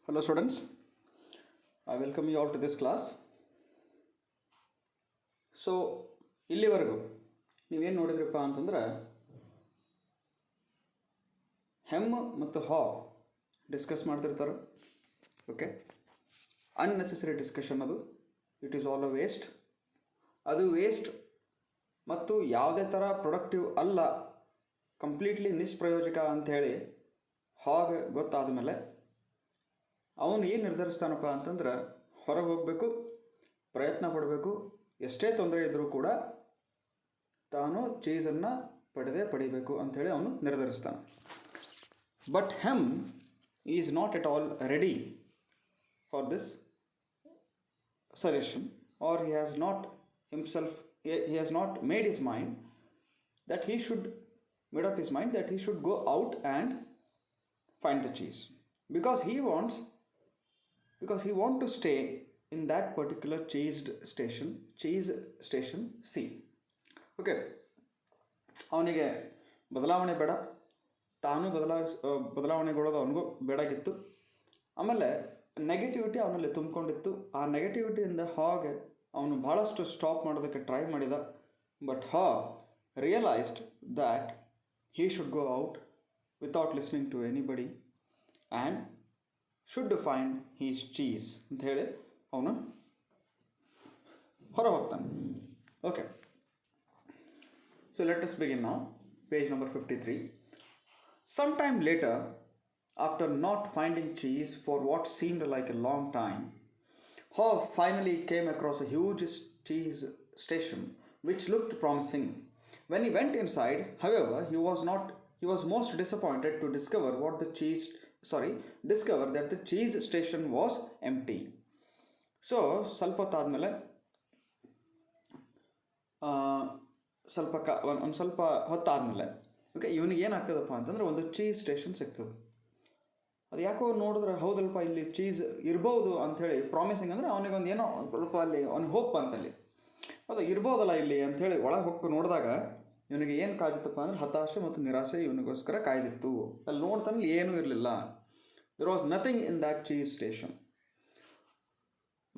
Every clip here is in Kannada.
Hello students, I welcome you all to this class. So ಇಲ್ಲಿವರೆಗೂ ನೀವೇನು ನೋಡಿದ್ರಪ್ಪ ಅಂತಂದ್ರೆ ಹೆಮ್ ಮತ್ತು ಹಾ ಡಿಸ್ಕಸ್ ಮಾಡ್ತಿರ್ತಾರೆ. ಓಕೆ, ಅನ್ನೆಸೆಸರಿ ಡಿಸ್ಕಷನ್ ಅದು. It is all a waste. ಅದು ವೇಸ್ಟ್ ಮತ್ತು ಯಾವುದೇ ಥರ ಪ್ರೊಡಕ್ಟಿವ್ ಅಲ್ಲ, ಕಂಪ್ಲೀಟ್ಲಿ ನಿಷ್ಪ್ರಯೋಜಕ ಅಂಥೇಳಿ ಹಾಗೆ ಗೊತ್ತಾದ ಮೇಲೆ ಅವನು ಏನು ನಿರ್ಧರಿಸ್ತಾನಪ್ಪ ಅಂತಂದ್ರೆ ಹೊರಗೆ ಹೋಗಬೇಕು, ಪ್ರಯತ್ನ ಪಡಬೇಕು, ಎಷ್ಟೇ ತೊಂದರೆ ಇದ್ದರೂ ಕೂಡ ತಾನು ಚೀಸನ್ನು ಪಡಿಬೇಕು ಅಂಥೇಳಿ ಅವನು ನಿರ್ಧರಿಸ್ತಾನೆ. But he is not at all ready for this suggestion, or he has not made his mind that he should made up his mind that he should go out and find the cheese, because he wants to stay in that particular cheese station C. Okay, ಅವನಿಗೆ ಬದಲಾವಣೆ ಬೇಡ, ತಾನು ಬದಲಾವಣೆಗೊಳ್ಳೋದು ಅವನಿಗೂ ಬೇಡಾಗಿತ್ತು. ಆಮೇಲೆ ನೆಗೆಟಿವಿಟಿ ಅವನಲ್ಲಿ ತುಂಬಿಕೊಂಡಿತ್ತು. ಆ ನೆಗೆಟಿವಿಟಿಯಿಂದ ಹಾಗೆ ಅವನು ಭಾಳಷ್ಟು ಸ್ಟಾಪ್ ಮಾಡೋದಕ್ಕೆ ಟ್ರೈ ಮಾಡಿದ. But Haw realized that he should go out without listening to anybody and should find his cheese ಅಂತ ಹೇಳಿ ಅವನು ಹೊರ ಹೋಗ್ತಾನೆ. Okay, so let us begin now. Page number 53. Sometime later, after not finding cheese for what seemed like a long time, Haw finally came across a huge cheese station which looked promising. When he went inside, however, he was most disappointed to discover that the cheese station was empty. So ಸ್ವಲ್ಪ ಹೊತ್ತಾದಮೇಲೆ ಸ್ವಲ್ಪ ಹೊತ್ತಾದಮೇಲೆ ಓಕೆ, ಇವನಿಗೆ ಏನಾಗ್ತದಪ್ಪ ಅಂತಂದ್ರೆ ಒಂದು ಚೀಸ್ ಸ್ಟೇಷನ್ ಸಿಗ್ತದೆ. ಅದು ಯಾಕೋ ನೋಡಿದ್ರೆ ಹೌದಲ್ಪ ಇಲ್ಲಿ ಚೀಸ್ ಇರ್ಬೋದು ಅಂಥೇಳಿ ಪ್ರಾಮಿಸಿಂಗ್, ಅಂದರೆ ಅವನಿಗೊಂದು ಏನೋ ಸ್ವಲ್ಪ ಅಲ್ಲಿ ಅವ್ನಿಗೆ ಹೋಪ್ ಅಂತಲ್ಲಿ ಅದು ಇರ್ಬೋದಲ್ಲ ಇಲ್ಲಿ ಅಂಥೇಳಿ ಒಳಗೆ ಹೋಗಿ ನೋಡಿದಾಗ ಇವನಿಗೆ ಏನು ಕಾಯ್ದಿತ್ತಪ್ಪ ಅಂದ್ರೆ ಹತಾಶೆ ಮತ್ತು ನಿರಾಶೆ ಇವನಿಗೋಸ್ಕರ ಕಾಯ್ದಿತ್ತು. ಅಲ್ಲಿ ನೋಡ್ತಾನೆ ಏನೂ ಇರಲಿಲ್ಲ. There was nothing in that cheese station.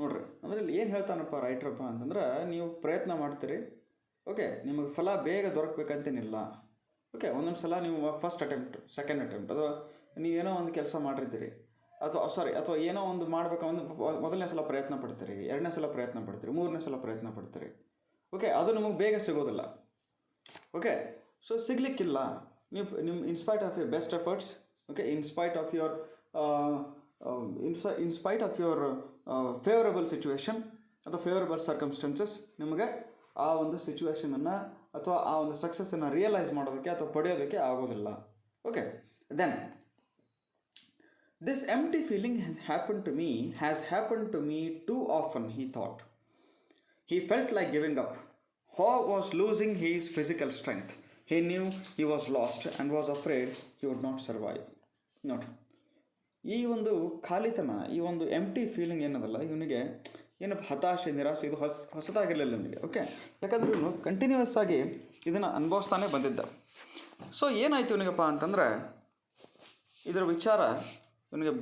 ನೋಡ್ರಿ, ಅಂದರೆ ಇಲ್ಲಿ ಏನು ಹೇಳ್ತಾನಪ್ಪ ರೈಟ್ರಪ್ಪ ಅಂತಂದ್ರೆ, ನೀವು ಪ್ರಯತ್ನ ಮಾಡ್ತೀರಿ, ಓಕೆ, ನಿಮಗೆ ಫಲ ಬೇಗ ದೊರಕಬೇಕಂತೇನಿಲ್ಲ. ಓಕೆ, ಒಂದೊಂದು ಸಲ ನೀವು ಫಸ್ಟ್ ಅಟೆಂಪ್ಟ್, ಸೆಕೆಂಡ್ ಅಟೆಂಪ್ಟ್, ಅಥವಾ ನೀವೇನೋ ಒಂದು ಕೆಲಸ ಮಾಡಿರ್ತೀರಿ, ಅಥವಾ ಏನೋ ಒಂದು ಮಾಡ್ಬೇಕಂದ್ರೆ ಮೊದಲನೇ ಸಲ ಪ್ರಯತ್ನ ಪಡ್ತೀರಿ, ಎರಡನೇ ಸಲ ಪ್ರಯತ್ನ ಪಡ್ತೀರಿ, ಮೂರನೇ ಸಲ ಪ್ರಯತ್ನ ಪಡ್ತೀರಿ. ಓಕೆ, ಅದು ನಿಮಗೆ ಬೇಗ ಸಿಗೋದಿಲ್ಲ. ಓಕೆ, ಸೊ ಸಿಗಲಿಕ್ಕಿಲ್ಲ. ನಿಮ್ಮ in spite of your best efforts, okay, in spite of your favourable situation ಅಥವಾ ಫೇವರಬಲ್ ಸರ್ಕಮ್ಸ್ಟೆನ್ಸಸ್, ನಿಮಗೆ ಆ ಒಂದು ಸಿಚುವೇಶನನ್ನು ಅಥವಾ ಆ ಒಂದು ಸಕ್ಸಸ್ಸನ್ನು ರಿಯಲೈಸ್ ಮಾಡೋದಕ್ಕೆ ಅಥವಾ ಪಡೆಯೋದಕ್ಕೆ ಆಗೋದಿಲ್ಲ. Okay, then this empty feeling has happened to me too often, he thought. He felt like giving up. Haw was losing his physical strength. He knew he was lost and was afraid he would not survive. ನೋಡಿ, ಈ ಒಂದು ಖಾಲಿತನ, ಈ ಒಂದು ಎಂಪ್ಟಿ ಫೀಲಿಂಗ್ ಏನದಲ್ಲ, ಇವನಿಗೆ ಏನಪ್ಪ ಹತಾಶೆ, ನಿರಾಶೆ, ಇದು ಹೊಸದಾಗಿರಲಿಲ್ಲ ಇವನಿಗೆ. ಓಕೆ, ಯಾಕಂದರೆ ಇವನು ಕಂಟಿನ್ಯೂಸ್ ಆಗಿ ಇದನ್ನು ಅನುಭವಿಸ್ತಾನೆ ಬಂದಿದ್ದ. ಸೊ ಏನಾಯ್ತು ಇವನಿಗಪ್ಪ ಅಂತಂದರೆ, ಇದರ ವಿಚಾರ ಇವನಿಗೆ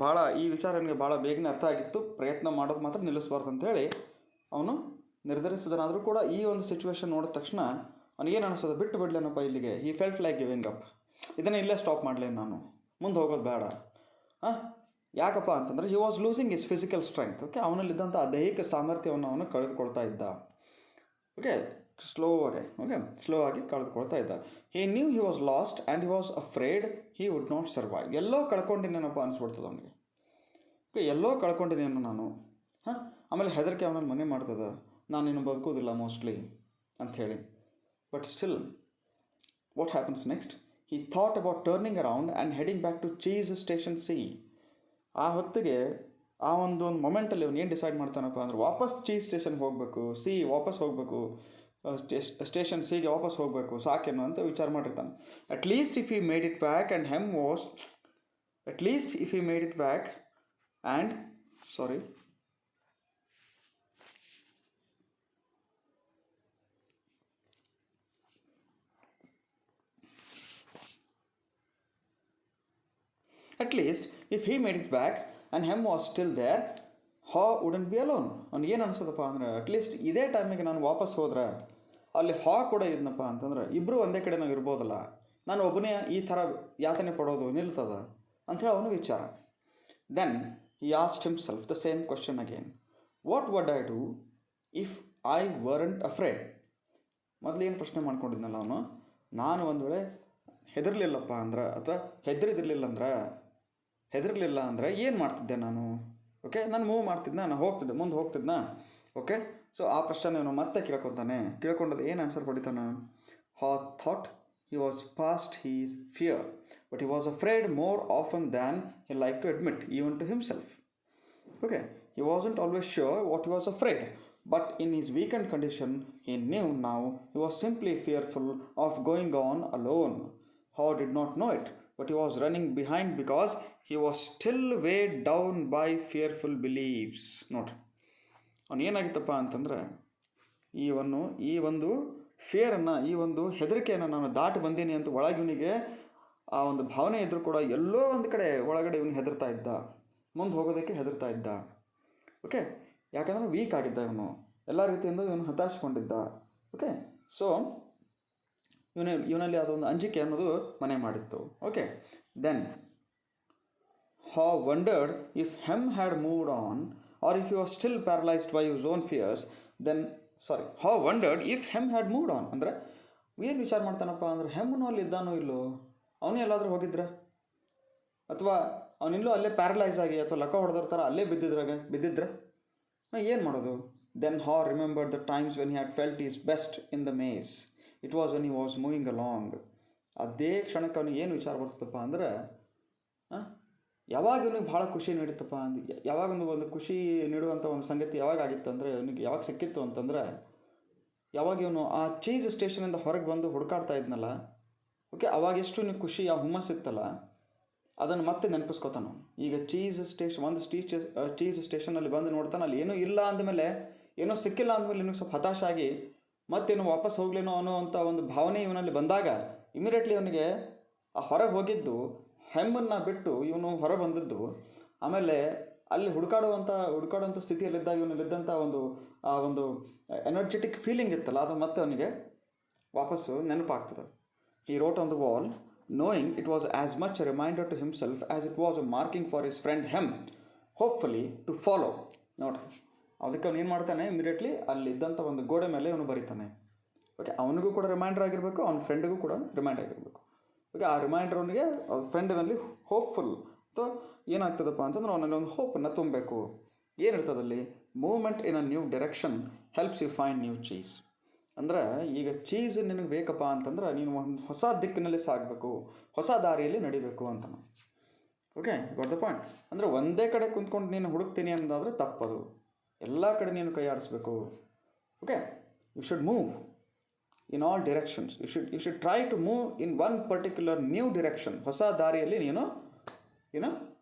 ಭಾಳ ಬೇಗನೆ ಅರ್ಥ ಆಗಿತ್ತು. ಪ್ರಯತ್ನ ಮಾಡೋದು ಮಾತ್ರ ನಿಲ್ಲಿಸಬಾರ್ದು ಅಂತೇಳಿ ಅವನು ನಿರ್ಧರಿಸಿದನಾದರೂ ಕೂಡ ಈ ಒಂದು ಸಿಚುವೇಶನ್ ನೋಡಿದ ತಕ್ಷಣ ಅವನಿಗೇನು ಅನಿಸ್ತದೆ, ಬಿಟ್ಟು ಬಿಡಲೇನಪ್ಪ ಇಲ್ಲಿಗೆ. ಈ ಫೆಲ್ಟ್ ಲೈಕ್ ಗಿವಿಂಗ್ ಅಪ್, ಇದನ್ನು ಇಲ್ಲೇ ಸ್ಟಾಪ್ ಮಾಡಲೇನು, ನಾನು ಮುಂದೆ ಹೋಗೋದು ಬೇಡ. ಯಾಕಪ್ಪ ಅಂತಂದರೆ he was losing his physical strength. Okay, ಅವನಲ್ಲಿದ್ದಂಥ ದೈಹಿಕ ಸಾಮರ್ಥ್ಯವನ್ನು ಅವನು ಕಳೆದುಕೊಳ್ತಾ ಇದ್ದ. ಓಕೆ, ಸ್ಲೋ ಆಗಿ ಕಳೆದುಕೊಳ್ತಾ ಇದ್ದ. He knew he was lost and he was afraid he would not survive. ಎಲ್ಲೋ ಕಳ್ಕೊಂಡಿನೇನಪ್ಪ ಅನಿಸ್ಬಿಡ್ತದೆ ಅವನಿಗೆ. ಓಕೆ, ಎಲ್ಲೋ ಕಳ್ಕೊಂಡಿನೇನು ನಾನು. ಆಮೇಲೆ ಹೆದರಿಕೆ ಅವನಲ್ಲಿ ಮನೆ ಮಾಡ್ತದೆ, ನಾನಿನ್ನು ಬದುಕೋದಿಲ್ಲ ಮೋಸ್ಟ್ಲಿ ಅಂಥೇಳಿ. But still what happens next? He thought about turning around and heading back to cheese station C. ಆ ಹೊತ್ತಿಗೆ ಆ ಒಂದು ಮೊಮೆಂಟಲ್ಲಿ ಅವನು ಏನು ಡಿಸೈಡ್ ಮಾಡ್ತಾನಪ್ಪ ಅಂದ್ರೆ, ವಾಪಸ್ ಚೀಸ್ ಸ್ಟೇಷನ್ಗೆ ಹೋಗಬೇಕು, ವಾಪಸ್ ಹೋಗಬೇಕು, ಸ್ಟೇಷನ್ ಸಿಗೆ ವಾಪಸ್ ಹೋಗಬೇಕು, ಸಾಕೇನು ಅಂತ ವಿಚಾರ ಮಾಡಿರ್ತಾನೆ. At least if he made it back and At least, if he made it back and he was still there, he wouldn't be alone. ಅವ್ನಿಗೆ ಏನು ಅನ್ಸದಪ್ಪ ಅಂದ್ರೆ ಅಟ್ಲೀಸ್ಟ್ ಇದೇ ಟೈಮಿಗೆ ನಾನು ವಾಪಸ್ ಹೋದ್ರೆ ಅಲ್ಲಿ ಹಾ ಕೂಡ ಇದ್ನಪ್ಪ ಅಂತಂದ್ರೆ ಇಬ್ಬರು ಒಂದೇ ಕಡೆ ನಾವು ಇರ್ಬೋದಲ್ಲ, ನಾನು ಒಬ್ಬನೇ ಈ ಥರ ಯಾತನೆ ಪಡೋದು ನಿಲ್ತದ ಅಂಥೇಳಿ ಅವನು ವಿಚಾರ. Then he asked himself the same question again. What would I do if I weren't afraid? ಮೊದಲು ಏನು ಪ್ರಶ್ನೆ ಮಾಡ್ಕೊಂಡಿದ್ನಲ್ಲ ಅವನು, ನಾನು ಒಂದು ವೇಳೆ ಹೆದರ್ಲಿಲ್ಲಪ್ಪ ಅಂದ್ರೆ ಅಥವಾ ಹೆದರಿದಿರಲಿಲ್ಲ ಅಂದ್ರೆ ಏನು ಮಾಡ್ತಿದ್ದೆ ನಾನು? ಓಕೆ, ನಾನು ಮೂವ್ ಮಾಡ್ತಿದ್ನ, ನಾನು ಹೋಗ್ತಿದ್ದೆ, ಮುಂದೆ ಹೋಗ್ತಿದ್ನ. ಓಕೆ, ಸೊ ಆ ಪ್ರಶ್ನೆ ಅವನು ಮತ್ತೆ ಕೇಳ್ಕೊಂಡದ್ದು ಏನು ಆನ್ಸರ್ ಪಡಿತಾನೆ? ಹಾ thought he was past his fear, but he was afraid more often than he liked to admit, even to himself. Okay, he wasn't always sure what he was afraid, but in his weakened condition, he knew now he was simply fearful of going on alone. How did not know it, but he was running behind because he was still weighed down by fearful beliefs. ನೋಡ್ರಿ, ಅವನು ಏನಾಗಿತ್ತಪ್ಪ ಅಂತಂದ್ರೆ ಈ ಒಂದು ಫಿಯರನ್ನು, ಈ ಒಂದು ಹೆದರಿಕೆಯನ್ನು ನಾನು ದಾಟಿ ಬಂದೀನಿ ಅಂತ ಒಳಗಿವನಿಗೆ ಆ ಒಂದು ಭಾವನೆ ಇದ್ದರೂ ಕೂಡ ಎಲ್ಲೋ ಒಂದು ಕಡೆ ಒಳಗಡೆ ಇವನು ಹೆದರ್ತಾ ಇದ್ದ, ಮುಂದೆ ಹೋಗೋದಕ್ಕೆ ಹೆದರ್ತಾ ಇದ್ದ. ಓಕೆ, ಯಾಕಂದರೆ ವೀಕ್ ಆಗಿದ್ದ ಇವನು, ಎಲ್ಲ ರೀತಿಯಿಂದ ಇವನು ಹತಾಶಕೊಂಡಿದ್ದ. ಓಕೆ, ಸೊ ಇವನಲ್ಲಿ ಅದೊಂದು ಅಂಜಿಕೆ ಅನ್ನೋದು ಮನೆ ಮಾಡಿತ್ತು. Okay, then he wondered if he had moved on or if you are still paralysed by your own fears he wondered if he had moved on ಅಂದರೆ ಏನು ವಿಚಾರ ಮಾಡ್ತಾನಪ್ಪ ಅಂದ್ರೆ ಹೆಮ್ಮನು ಅಲ್ಲಿ ಇದ್ದಾನೋ ಇಲ್ಲೋ, ಅವನೇ ಎಲ್ಲಾದರೂ ಹೋಗಿದ್ರೆ, ಅಥವಾ ಅವನಿಲ್ಲೂ ಅಲ್ಲೇ ಪ್ಯಾರಲೈಸ್ ಆಗಿ ಅಥವಾ ಲಕ್ಕ ಹೊಡೆದ್ರ ಥರ ಅಲ್ಲೇ ಬಿದ್ದಿದ್ರೆ ಏನು ಮಾಡೋದು? Then he remembered the times when he had felt his best in the maze, it was when he was moving along. ಅದೇ ಕ್ಷಣಕ್ಕೆ ಅವನಿಗೆ ಏನು ವಿಚಾರ ಬರ್ತದಪ್ಪ ಅಂದ್ರೆ, ಯಾವಾಗ ಇವನಿಗೆ ಭಾಳ ಖುಷಿ ನೀಡುತ್ತಪ್ಪ ಯಾವಾಗ ಒಂದು ಖುಷಿ ನೀಡುವಂಥ ಒಂದು ಸಂಗತಿ ಯಾವಾಗ ಆಗಿತ್ತು ಅಂದರೆ, ಇವನಿಗೆ ಯಾವಾಗ ಸಿಕ್ಕಿತ್ತು ಅಂತಂದರೆ, ಯಾವಾಗ ಇವನು ಆ ಚೀಸ್ ಸ್ಟೇಷನಿಂದ ಹೊರಗೆ ಬಂದು ಹುಡುಕಾಡ್ತಾ ಇದ್ನಲ್ಲ. ಓಕೆ, ಅವಾಗ ಎಷ್ಟು ಇವನಿಗೆ ಖುಷಿ, ಆ ಹುಮ್ಮಸ್ಸಿತ್ತಲ್ಲ, ಅದನ್ನು ಮತ್ತೆ ನೆನಪಿಸ್ಕೊತಾನು. ಈಗ ಚೀಸ್ ಸ್ಟೇಷನಲ್ಲಿ ಬಂದು ನೋಡ್ತಾನೆ, ಅಲ್ಲಿ ಏನೂ ಇಲ್ಲ ಅಂದಮೇಲೆ, ಏನೋ ಸಿಕ್ಕಿಲ್ಲ ಅಂದಮೇಲೆ ಇವನಿಗೆ ಸ್ವಲ್ಪ ಹತಾಶ ಆಗಿ ಮತ್ತೇನು ವಾಪಸ್ ಹೋಗ್ಲೇನೋ ಅನ್ನೋ ಅಂಥ ಒಂದು ಭಾವನೆ ಇವನಲ್ಲಿ ಬಂದಾಗ ಇಮಿಡಿಯೇಟ್ಲಿ ಅವನಿಗೆ ಆ ಹೊರಗೆ ಹೋಗಿದ್ದು, ಹೆಮ್ಮನ್ನು ಬಿಟ್ಟು ಇವನು ಹೊರ ಬಂದದ್ದು, ಆಮೇಲೆ ಅಲ್ಲಿ ಹುಡುಕಾಡುವಂಥ ಸ್ಥಿತಿಯಲ್ಲಿದ್ದಾಗ ಇವನಲ್ಲಿದ್ದಂಥ ಒಂದು ಎನರ್ಜೆಟಿಕ್ ಫೀಲಿಂಗ್ ಇತ್ತಲ್ಲ, ಅದು ಮತ್ತೆ ಅವನಿಗೆ ವಾಪಸ್ಸು ನೆನಪಾಗ್ತದೆ. He wrote on the wall, knowing it was as much a reminder to himself as it was a marking for his friend Hem, hopefully to follow. ನೋಡ್ರಿ, ಅದಕ್ಕೆ ಅವನು ಏನು ಮಾಡ್ತಾನೆ, ಇಮಿಡಿಯೇಟ್ಲಿ ಅಲ್ಲಿದ್ದಂಥ ಒಂದು ಗೋಡೆ ಮೇಲೆ ಅವನು ಬರೀತಾನೆ. ಓಕೆ, ಅವನಿಗೂ ಕೂಡ ರಿಮೈಂಡರ್ ಆಗಿರಬೇಕು, ಅವನ ಫ್ರೆಂಡಿಗೂ ಕೂಡ ರಿಮೈಂಡ್ ಆಗಿರಬೇಕು. ಓಕೆ, ಆ ರಿಮೈಂಡರ್ ಅವನಿಗೆ ಅವ್ರ ಫ್ರೆಂಡಿನಲ್ಲಿ ಹೋಪ್ಫುಲ್ ಅಥವಾ ಏನಾಗ್ತದಪ್ಪ ಅಂತಂದ್ರೆ ಅವನಲ್ಲಿ ಒಂದು ಹೋಪನ್ನು ತುಂಬಬೇಕು. ಏನಿರ್ತದಲ್ಲಿ, movement in a new direction helps you find new cheese. ಅಂದರೆ ಈಗ ಚೀಸ್ ನಿನಗೆ ಬೇಕಪ್ಪ ಅಂತಂದ್ರೆ ನೀನು ಒಂದು ಹೊಸ ದಿಕ್ಕಿನಲ್ಲಿ ಸಾಗಬೇಕು, ಹೊಸ ದಾರಿಯಲ್ಲಿ ನಡಿಬೇಕು ಅಂತ. Okay, got the point. ಅಂದರೆ ಒಂದೇ ಕಡೆ ಕುಂತ್ಕೊಂಡು ನೀನು ಹುಡುಕ್ತೀನಿ ಅನ್ನೋದಾದರೆ ತಪ್ಪದು, ಎಲ್ಲ ಕಡೆ ನೀನು ಕೈ ಆಡಿಸ್ಬೇಕು. Okay, you should move in all directions. You should try to move in one particular new direction. ಹೊಸ ದಾರಿಯಲ್ಲಿ ನೀನು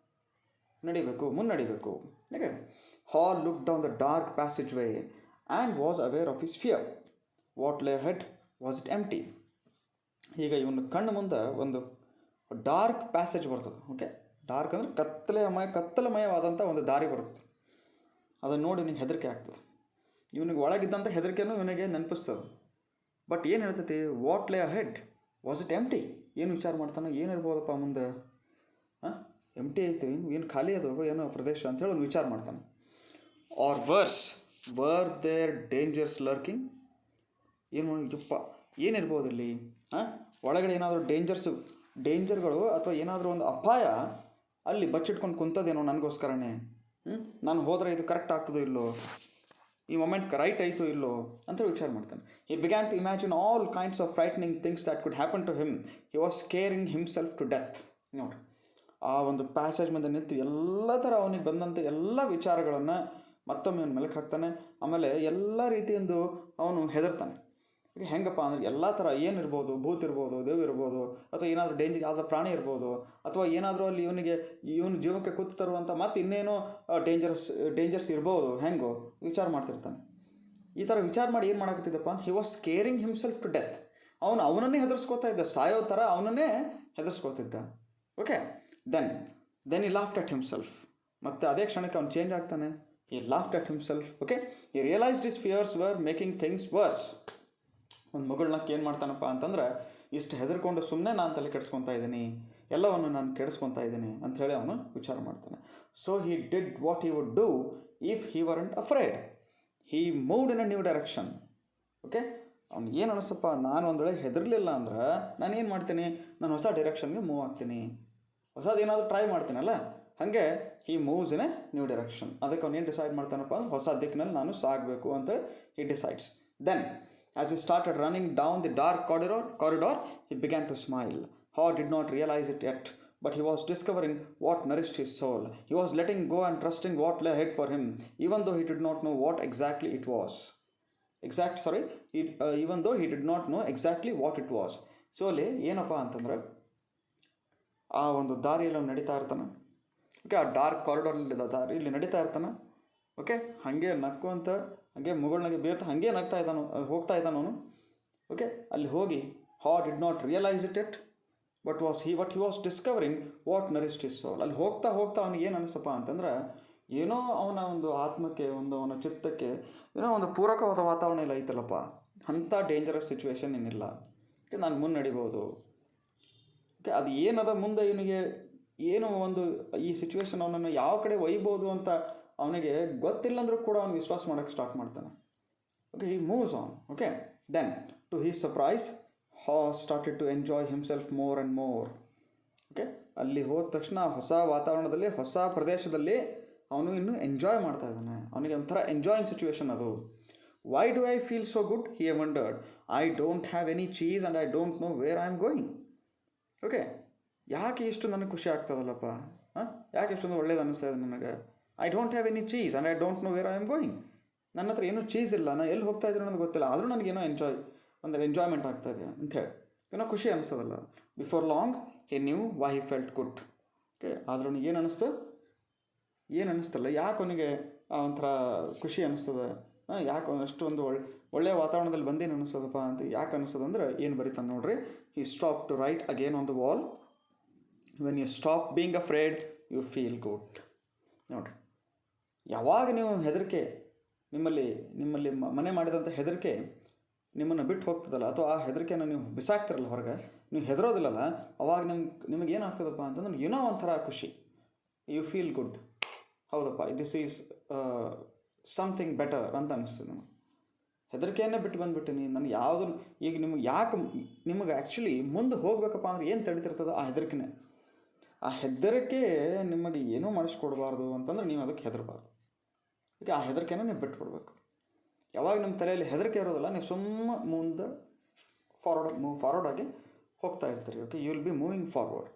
ಮುನ್ನಡಿಬೇಕು. Okay, he look down the dark passage way and was aware of his fear. What lay ahead was it empty. ಈಗ ಇವನು ಕಣ್ಣು ಮುಂದೆ ಒಂದು ಡಾರ್ಕ್ ಪ್ಯಾಸೇಜ್ ಬರ್ತದೆ. ಓಕೆ, ಡಾರ್ಕ್ ಅಂದರೆ ಕತ್ತಲಮಯವಾದಂಥ ಒಂದು ದಾರಿ ಬರ್ತದೆ. ಅದನ್ನು ನೋಡಿ ಇವನಿಗೆ ಹೆದರಿಕೆ ಆಗ್ತದೆ. ಇವನಿಗೆ ಒಳಗಿದ್ದಂಥ ಹೆದರಿಕೆನೂ ಇವನಿಗೆ ನೆನಪಿಸ್ತದೆ. ಬಟ್ ಏನು ಹೇಳ್ತೈತಿ, what lay ahead was it empty. ಏನು ವಿಚಾರ ಮಾಡ್ತಾನೆ, ಏನಿರ್ಬೋದಪ್ಪ ಮುಂದೆ, ಎಂಪ್ಟಿ ಐತಿ, ಏನು ಖಾಲಿ ಅದು ಏನೋ ಪ್ರದೇಶ ಅಂತೇಳಿ ಒಂದು ವಿಚಾರ ಮಾಡ್ತಾನೆ. Or worse were there dangers lurking. ಏನು ಯಪ್ಪ ಏನಿರ್ಬೋದು ಇಲ್ಲಿ, ಒಳಗಡೆ ಏನಾದರೂ ಡೇಂಜರ್ಗಳು ಅಥವಾ ಏನಾದರೂ ಒಂದು ಅಪಾಯ ಅಲ್ಲಿ ಬಚ್ಚಿಟ್ಕೊಂಡು ಕುಂತದೇನೋ ನನಗೋಸ್ಕರನೇ. ನಾನು ಹೋದರೆ ಇದು ಕರೆಕ್ಟ್ ಆಗ್ತದೋ ಇಲ್ಲೋ, ಈ ಮೊಮೆಂಟ್ ರೈಟ್ ಆಯಿತು ಇಲ್ಲೋ ಅಂತ ವಿಚಾರ ಮಾಡ್ತಾನೆ. He began to imagine all kinds of frightening things that could happen to him. He was scaring himself to death. ನೋಡಿ, ಆ ಒಂದು ಪ್ಯಾಸೇಜ್ ಮುಂದೆ ನಿಂತು ಎಲ್ಲ ಥರ ಅವನಿಗೆ ಬಂದಂಥ ಎಲ್ಲ ವಿಚಾರಗಳನ್ನು ಮತ್ತೊಮ್ಮೆ ಅವನ ಮೆಲುಕು ಹಾಕ್ತಾನೆ. ಆಮೇಲೆ ಎಲ್ಲ ರೀತಿಯಿಂದ ಅವನು ಹೆದರ್ತಾನೆ. ಹೆಂಗಪ್ಪ ಅಂದ್ರೆ ಎಲ್ಲ ಥರ ಏನಿರ್ಬೋದು, ಭೂತ ಇರ್ಬೋದು, ದೇವ್ ಇರ್ಬೋದು, ಅಥವಾ ಏನಾದರೂ ಯಾವುದೋ ಪ್ರಾಣಿ ಇರ್ಬೋದು, ಅಥವಾ ಏನಾದರೂ ಅಲ್ಲಿ ಇವನ ಜೀವಕ್ಕೆ ಕುತ್ತು ತರುವಂಥ ಮತ್ತು ಇನ್ನೇನೋ ಡೇಂಜರ್ಸ್ ಇರ್ಬೋದು, ಹೆಂಗೋ ವಿಚಾರ ಮಾಡ್ತಿರ್ತಾನೆ. ಈ ಥರ ವಿಚಾರ ಮಾಡಿ ಏನು ಮಾಡಕತ್ತಿದ್ದಪ್ಪ ಅಂತ, he was scaring himself to death. ಅವನನ್ನೇ ಹೆದರ್ಸ್ಕೋತಾ ಇದ್ದ, ಸಾಯೋ ಥರ ಅವನನ್ನೇ ಹೆದರ್ಸ್ಕೋತಿದ್ದ. Okay, then he laughed at himself. ಮತ್ತು ಅದೇ ಕ್ಷಣಕ್ಕೆ ಅವ್ನು ಚೇಂಜ್ ಆಗ್ತಾನೆ. He laughed at himself. Okay, he realised his fears were making things worse. ಒಂದು ಮಗಳನ್ನಕ್ಕೆ ಏನು ಮಾಡ್ತಾನಪ್ಪ ಅಂತಂದ್ರೆ, ಇಷ್ಟು ಹೆದರ್ಕೊಂಡು ಸುಮ್ಮನೆ ನಾನು ತಲೆ ಕೆಡಿಸ್ಕೊತಾ ಇದ್ದೀನಿ, ಎಲ್ಲವನ್ನು ನಾನು ಕೆಡಿಸ್ಕೊತಾ ಇದ್ದೀನಿ ಅಂಥೇಳಿ ಅವನು ವಿಚಾರ ಮಾಡ್ತಾನೆ. So he did what he would do if he ವರಂಟ್ afraid. He moved in a new direction. Okay, ಅವ್ನಿಗೆ ಏನು ಅನಿಸಪ್ಪ, ನಾನು ಒಂದು ವೇಳೆ ಹೆದರ್ಲಿಲ್ಲ ಅಂದ್ರೆ ನಾನು ಏನು ಮಾಡ್ತೀನಿ, ನಾನು ಹೊಸ ಡೈರೆಕ್ಷನ್ಗೆ ಮೂವ್ ಆಗ್ತೀನಿ, ಹೊಸದೇನಾದರೂ ಟ್ರೈ ಮಾಡ್ತೀನಲ್ಲ. ಹಾಗೆ he moves in a new direction. ಅದಕ್ಕೆ ಅವ್ನು ಏನು ಡಿಸೈಡ್ ಮಾಡ್ತಾನಪ್ಪ ಅಂದ್ರೆ, ಹೊಸ ದಿಕ್ಕಿನಲ್ಲಿ ನಾನು ಸಾಗಬೇಕು ಅಂತೇಳಿ he decides. Then as he started running down the dark corridor, he began to smile. Haw did not realize it yet, but he was discovering what nourished his soul. He was letting go and trusting what lay ahead for him, even though he did not know what exactly it was. Even though he did not know exactly what it was. So ಅಲ್ಲಿ ಏನಪ್ಪ ಅಂತಂದ್ರೆ, ಆ ಒಂದು ದಾರಿಯಲ್ಲಿ ಅವ್ನು ನಡೀತಾ ಇರ್ತಾನೆ. ಓಕೆ, ಆ ಡಾರ್ಕ್ ಕಾರಿಡಾರ್ಲಿದ್ದ ದಾರಿ ಇಲ್ಲಿ ನಡೀತಾ ಇರ್ತಾನೆ. ಓಕೆ, ಹಾಗೆ ನಕ್ಕು ಹಾಗೆ ಮುಗಳನಾಗೆ ಬೇರ್ತಾ ಹಾಗೆ ಹೋಗ್ತಾ ಇದ್ದಾನು ಅವನು. ಓಕೆ, ಅಲ್ಲಿ ಹೋಗಿ he did not realise it but he was discovering what nourished his soul. ಅಲ್ಲಿ ಹೋಗ್ತಾ ಅವನಿಗೆ ಏನು ಅನಿಸಪ್ಪ ಅಂತಂದ್ರೆ, ಏನೋ ಅವನ ಒಂದು ಆತ್ಮಕ್ಕೆ, ಅವನ ಚಿತ್ತಕ್ಕೆ ಏನೋ ಒಂದು ಪೂರಕವಾದ ವಾತಾವರಣ ಇಲ್ಲ ಐತಲ್ಲಪ್ಪ, ಅಂಥ ಡೇಂಜರಸ್ ಸಿಚುವೇಶನ್ ಏನಿಲ್ಲ. ಓಕೆ, ನಾನು ಮುಂದೆ ನಡಿಬೋದು. ಓಕೆ, ಅದು ಏನದ ಮುಂದೆ ಇವನಿಗೆ ಏನು ಒಂದು ಈ ಸಿಚುವೇಶನ್ ಅವನನ್ನು ಯಾವ ಕಡೆ ಒಯ್ಬೋದು ಅಂತ ಅವನಿಗೆ ಗೊತ್ತಿಲ್ಲಂದ್ರೂ ಕೂಡ ಅವನು ವಿಶ್ವಾಸ ಮಾಡೋಕ್ಕೆ ಸ್ಟಾರ್ಟ್ ಮಾಡ್ತಾನೆ. Okay, he moves on. Okay, then to his surprise he started to enjoy himself more and more. Okay, ಅಲ್ಲಿ ಹೋದ ತಕ್ಷಣ ಹೊಸ ವಾತಾವರಣದಲ್ಲಿ, ಹೊಸ ಪ್ರದೇಶದಲ್ಲಿ ಅವನು ಇನ್ನೂ ಎಂಜಾಯ್ ಮಾಡ್ತಾ ಇದ್ದಾನೆ. ಅವನಿಗೆ ಒಂಥರ ಎಂಜಾಯಿಂಗ್ ಸಿಚುವೇಶನ್ ಅದು. Why do I feel so good, he wondered. I don't have any cheese and I don't know where I am going. Okay, ಯಾಕೆ ಇಷ್ಟು ನನಗೆ ಖುಷಿ ಆಗ್ತದಲ್ಲಪ್ಪ, ಯಾಕೆ ಇಷ್ಟೊಂದು ಒಳ್ಳೇದು ಅನ್ನಿಸ್ತಾ ಇದೆ ನನಗೆ. I don't have any cheese and I don't know where I am going. ನನ್ನ ಹತ್ರ ಏನೂ ಚೀಸ್ ಇಲ್ಲ, ನಾನು ಎಲ್ಲಿ ಹೋಗ್ತಾ ಇದ್ದೀನಿ ಅನ್ನೋದು ಗೊತ್ತಿಲ್ಲ, ಆದರೂ ನನಗೇನೋ ಎಂಜಾಯ್ಮೆಂಟ್ ಆಗ್ತಾಯಿದೆ ಅಂಥೇಳಿ ಏನೋ ಖುಷಿ ಅನ್ನಿಸ್ತದಲ್ಲ. Before long he knew why he felt good. Okay, ಆದ್ರೆ ಅವನಿಗೆ ಏನು ಅನ್ನಿಸ್ತಲ್ಲ, ಯಾಕೆ ಅವನಿಗೆ ಒಂಥರ ಖುಷಿ ಅನ್ನಿಸ್ತದೆ, ಯಾಕೆ ಅಷ್ಟೊಂದು ಒಳ್ಳೆಯ ವಾತಾವರಣದಲ್ಲಿ ಬಂದೇನು ಅನ್ನಿಸ್ತದಪ್ಪ ಅಂತ ಯಾಕೆ ಅನ್ನಿಸ್ತದಂದ್ರೆ ಏನು ಬರೀತಾನೆ ನೋಡ್ರಿ. He stop to write again on the wall, when you stop being afraid you feel good. ನೋಡಿರಿ, ಯಾವಾಗ ನೀವು ಹೆದರಿಕೆ ನಿಮ್ಮಲ್ಲಿ ಮನೆ ಮಾಡಿದಂಥ ಹೆದರಿಕೆ ನಿಮ್ಮನ್ನು ಬಿಟ್ಟು ಹೋಗ್ತದಲ್ಲ, ಅಥವಾ ಆ ಹೆದರಿಕೆನ ನೀವು ಬಿಸಾಕ್ತಿರಲ್ಲ ಹೊರಗೆ, ನೀವು ಹೆದರೋದಿಲ್ಲಲ್ಲ, ಅವಾಗ ನಿಮಗೇನಾಗ್ತದಪ್ಪ ಅಂತಂದ್ರೆ ಏನೋ ಒಂಥರ ಖುಷಿ, ಯು ಫೀಲ್ ಗುಡ್. ಹೌದಪ್ಪ, ದಿಸ್ ಈಸ್ ಸಮಥಿಂಗ್ ಬೆಟರ್ ಅಂತ ಅನ್ನಿಸ್ತದೆ. ನಮಗೆ ಹೆದರಿಕೆಯನ್ನೇ ಬಿಟ್ಟು ಬಂದುಬಿಟ್ಟಿನಿ ನಾನು. ಯಾವುದು ಈಗ ನಿಮಗೆ ಆ್ಯಕ್ಚುಲಿ ಮುಂದೆ ಹೋಗ್ಬೇಕಪ್ಪ ಅಂದ್ರೆ ಏನು ತಡೀತಿರ್ತದೆ, ಆ ಹೆದರಿಕೆನೇ. ಆ ಹೆದರಿಕೆ ನಿಮಗೆ ಏನೂ ಮಾಡಿಸ್ಕೊಡ್ಬಾರ್ದು ಅಂತಂದ್ರೆ ನೀವು ಅದಕ್ಕೆ ಹೆದರಬಾರ್ದು. ಓಕೆ, ಆ ಹೆದರಿಕೆನ ನೀವು ಬಿಟ್ಕೊಡ್ಬೇಕು. ಯಾವಾಗ ನಿಮ್ಮ ತಲೆಯಲ್ಲಿ ಹೆದರಿಕೆ ಇರೋದಿಲ್ಲ, ನೀವು ಮುಂದೆ ಫಾರ್ವರ್ಡ್ ಆಗಿ ಹೋಗ್ತಾ ಇರ್ತೀರಿ. Okay, you will be moving forward.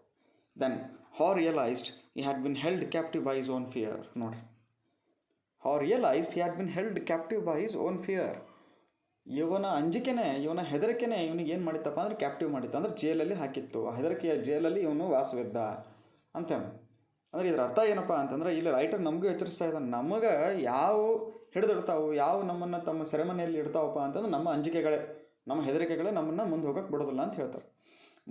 Then he realised he had been held captive by his own fear. ನೋಡಿರಿ, he realised he had been held captive by his own fear. ಇವನ ಹೆದರಿಕೆನೇ ಇವನಿಗೆ ಏನು ಮಾಡಿತ್ತಪ್ಪ ಅಂದರೆ ಕ್ಯಾಪ್ಟಿವ್ ಮಾಡಿತ್ತು, ಅಂದರೆ ಜೈಲಲ್ಲಿ ಹಾಕಿತ್ತು. ಆ ಹೆದರಿಕೆಯ ಜೈಲಲ್ಲಿ ಇವನು ವಾಸವಿದ್ದ ಅಂತ. ಅಂದರೆ ಇದರ ಅರ್ಥ ಏನಪ್ಪ ಅಂತಂದ್ರೆ, ಇಲ್ಲಿ ರೈಟರ್ ನಮಗೂ ಎಚ್ಚರಿಸ್ತಾ ಇದ್ದಾನೆ, ನಮಗೆ ಯಾವ ಹಿಡಿದಿಡ್ತಾವೆ, ಯಾವ ನಮ್ಮನ್ನು ತಮ್ಮ ಸೆರೆಮನೆಯಲ್ಲಿ ಇಡ್ತಾವಪ್ಪ ಅಂತಂದ್ರೆ ನಮ್ಮ ಅಂಜಿಕೆಗಳೇ, ನಮ್ಮ ಹೆದರಿಕೆಗಳೇ ನಮ್ಮನ್ನು ಮುಂದೆ ಹೋಗೋಕ್ಕೆ ಬಿಡೋದಿಲ್ಲ ಅಂತ ಹೇಳ್ತಾರೆ.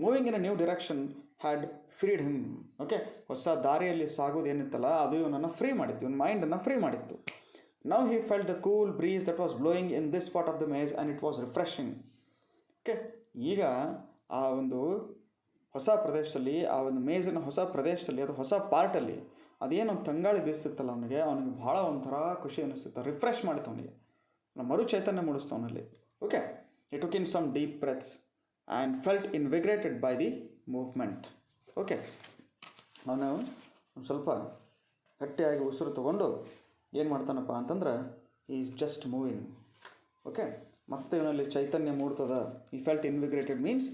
Moving in a new direction had freed him. Okay, ಹೊಸ ದಾರಿಯಲ್ಲಿ ಸಾಗೋದು ಏನಿತ್ತಲ್ಲ, ಅದು ಇವನನ್ನು ಫ್ರೀ ಮಾಡಿತ್ತು, ಇವನ ಮೈಂಡನ್ನು ಫ್ರೀ ಮಾಡಿತ್ತು. Now he felt the cool breeze that was blowing in this part of the maze and it was refreshing. Okay, ಈಗ ಆ ಒಂದು ಹೊಸ ಪ್ರದೇಶದಲ್ಲಿ, ಆ ಒಂದು ಮೇಜಿನ ಹೊಸ ಪ್ರದೇಶದಲ್ಲಿ, ಅದು ಹೊಸ ಪಾರ್ಟಲ್ಲಿ ಅದೇನು ತಂಗಾಳಿ ಬೀಸ್ತಿತ್ತಲ್ಲ, ಅವನಿಗೆ ಭಾಳ ಒಂಥರ ಖುಷಿ ಅನ್ನಿಸ್ತಿತ್ತು, ರಿಫ್ರೆಶ್ ಮಾಡಿತ್ತು ಅವನಿಗೆ, ಮರು ಚೈತನ್ಯ ಮೂಡಿಸ್ತು ಅವನಲ್ಲಿ. Okay, he took in some deep breaths and felt invigorated by the movement. Okay, ಅವನು ಒಂದು ಸ್ವಲ್ಪ ಗಟ್ಟಿಯಾಗಿ ಉಸಿರು ತಗೊಂಡು ಏನು ಮಾಡ್ತಾನಪ್ಪ ಅಂತಂದ್ರೆ, ಈಸ್ ಜಸ್ಟ್ ಮೂವಿಂಗ್. ಓಕೆ, ಮತ್ತೆ ಇವನಲ್ಲಿ ಚೈತನ್ಯ ಮೂಡ್ತದ. He felt invigorated means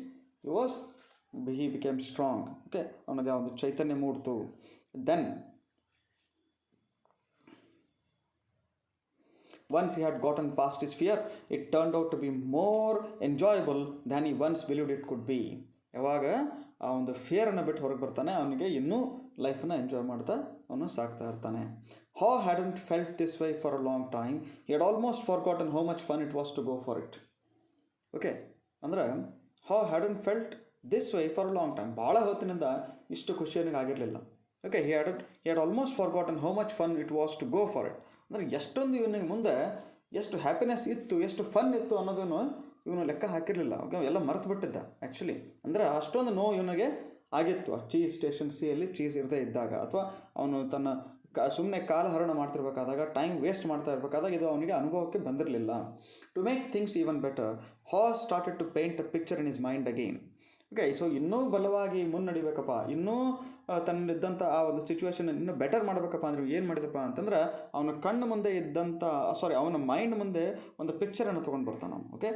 he became strong. Okay, ಅವನಿಗೆ ಒಂದು ಚೈತನ್ಯ ಮೂಡ್ತು. Then once he had gotten past his fear, it turned out to be more enjoyable than he once believed it could be. ಯಾವಾಗ ಆ ಒಂದು ಫಿಯರನ್ನು ಬಿಟ್ಟು ಹೊರಗೆ ಬರ್ತಾನೆ, ಅವನಿಗೆ ಇನ್ನೂ ಲೈಫನ್ನು ಎಂಜಾಯ್ ಮಾಡ್ತಾ ಅವನು ಸಾಕ್ತಾ ಇರ್ತಾನೆ. Haw hadn't felt this way for a long time. He had almost forgotten how much fun it was to go for it. Okay, ಅಂದರೆ Haw hadn't felt this way for a long time. ಭಾಳ ಹೊತ್ತಿನಿಂದ ಇಷ್ಟು ಖುಷಿಯನಿಗೆ ಆಗಿರಲಿಲ್ಲ. Okay he had almost forgotten how much fun it was to go for it. ಅಂದರೆ ಎಷ್ಟೊಂದು ಇವನಿಗೆ ಮುಂದೆ ಎಷ್ಟು ಹ್ಯಾಪಿನೆಸ್ ಇತ್ತು, ಎಷ್ಟು ಫನ್ ಇತ್ತು ಅನ್ನೋದನ್ನು ಇವನು ಲೆಕ್ಕ ಹಾಕಿರಲಿಲ್ಲ. ಓಕೆ ಎಲ್ಲ ಮರೆತು ಬಿಟ್ಟಿದ್ದ ಆ್ಯಕ್ಚುಲಿ. ಅಂದರೆ ಅಷ್ಟೊಂದು ನೋವು ಇವನಿಗೆ ಆಗಿತ್ತು ಆ ಚೀಸ್ ಸ್ಟೇಷನ್ ಸಿಯಲ್ಲಿ ಚೀಸ್ ಇರದೇ ಇದ್ದಾಗ, ಅಥವಾ ಅವನು ತನ್ನ ಸುಮ್ಮನೆ ಕಾಲಹರಣ ಮಾಡ್ತಿರ್ಬೇಕಾದಾಗ, ಟೈಮ್ ವೇಸ್ಟ್ ಮಾಡ್ತಾ ಇರಬೇಕಾದಾಗ ಇದು ಅವನಿಗೆ ಅನುಭವಕ್ಕೆ ಬಂದಿರಲಿಲ್ಲ. To make things even better, Haw started to paint a picture in his mind again. Okay, so ಇನ್ನೂ ಬಲವಾಗಿ ಮುನ್ನಡಿಬೇಕಪ್ಪ, ಇನ್ನೂ ತನ್ನಲ್ಲಿದ್ದಂಥ ಆ ಒಂದು ಸಿಚುವೇಶನ್ ಇನ್ನೂ ಬೆಟರ್ ಮಾಡಬೇಕಪ್ಪ ಅಂದರೆ ಏನು ಮಾಡಿದಪ್ಪ ಅಂತಂದ್ರೆ ಅವನ ಕಣ್ಣು ಮುಂದೆ ಇದ್ದಂಥ ಅವನ ಮೈಂಡ್ ಮುಂದೆ ಒಂದು ಪಿಕ್ಚರನ್ನು ತೊಗೊಂಡು ಬರ್ತಾನೆ ಅವನು. ಓಕೆ,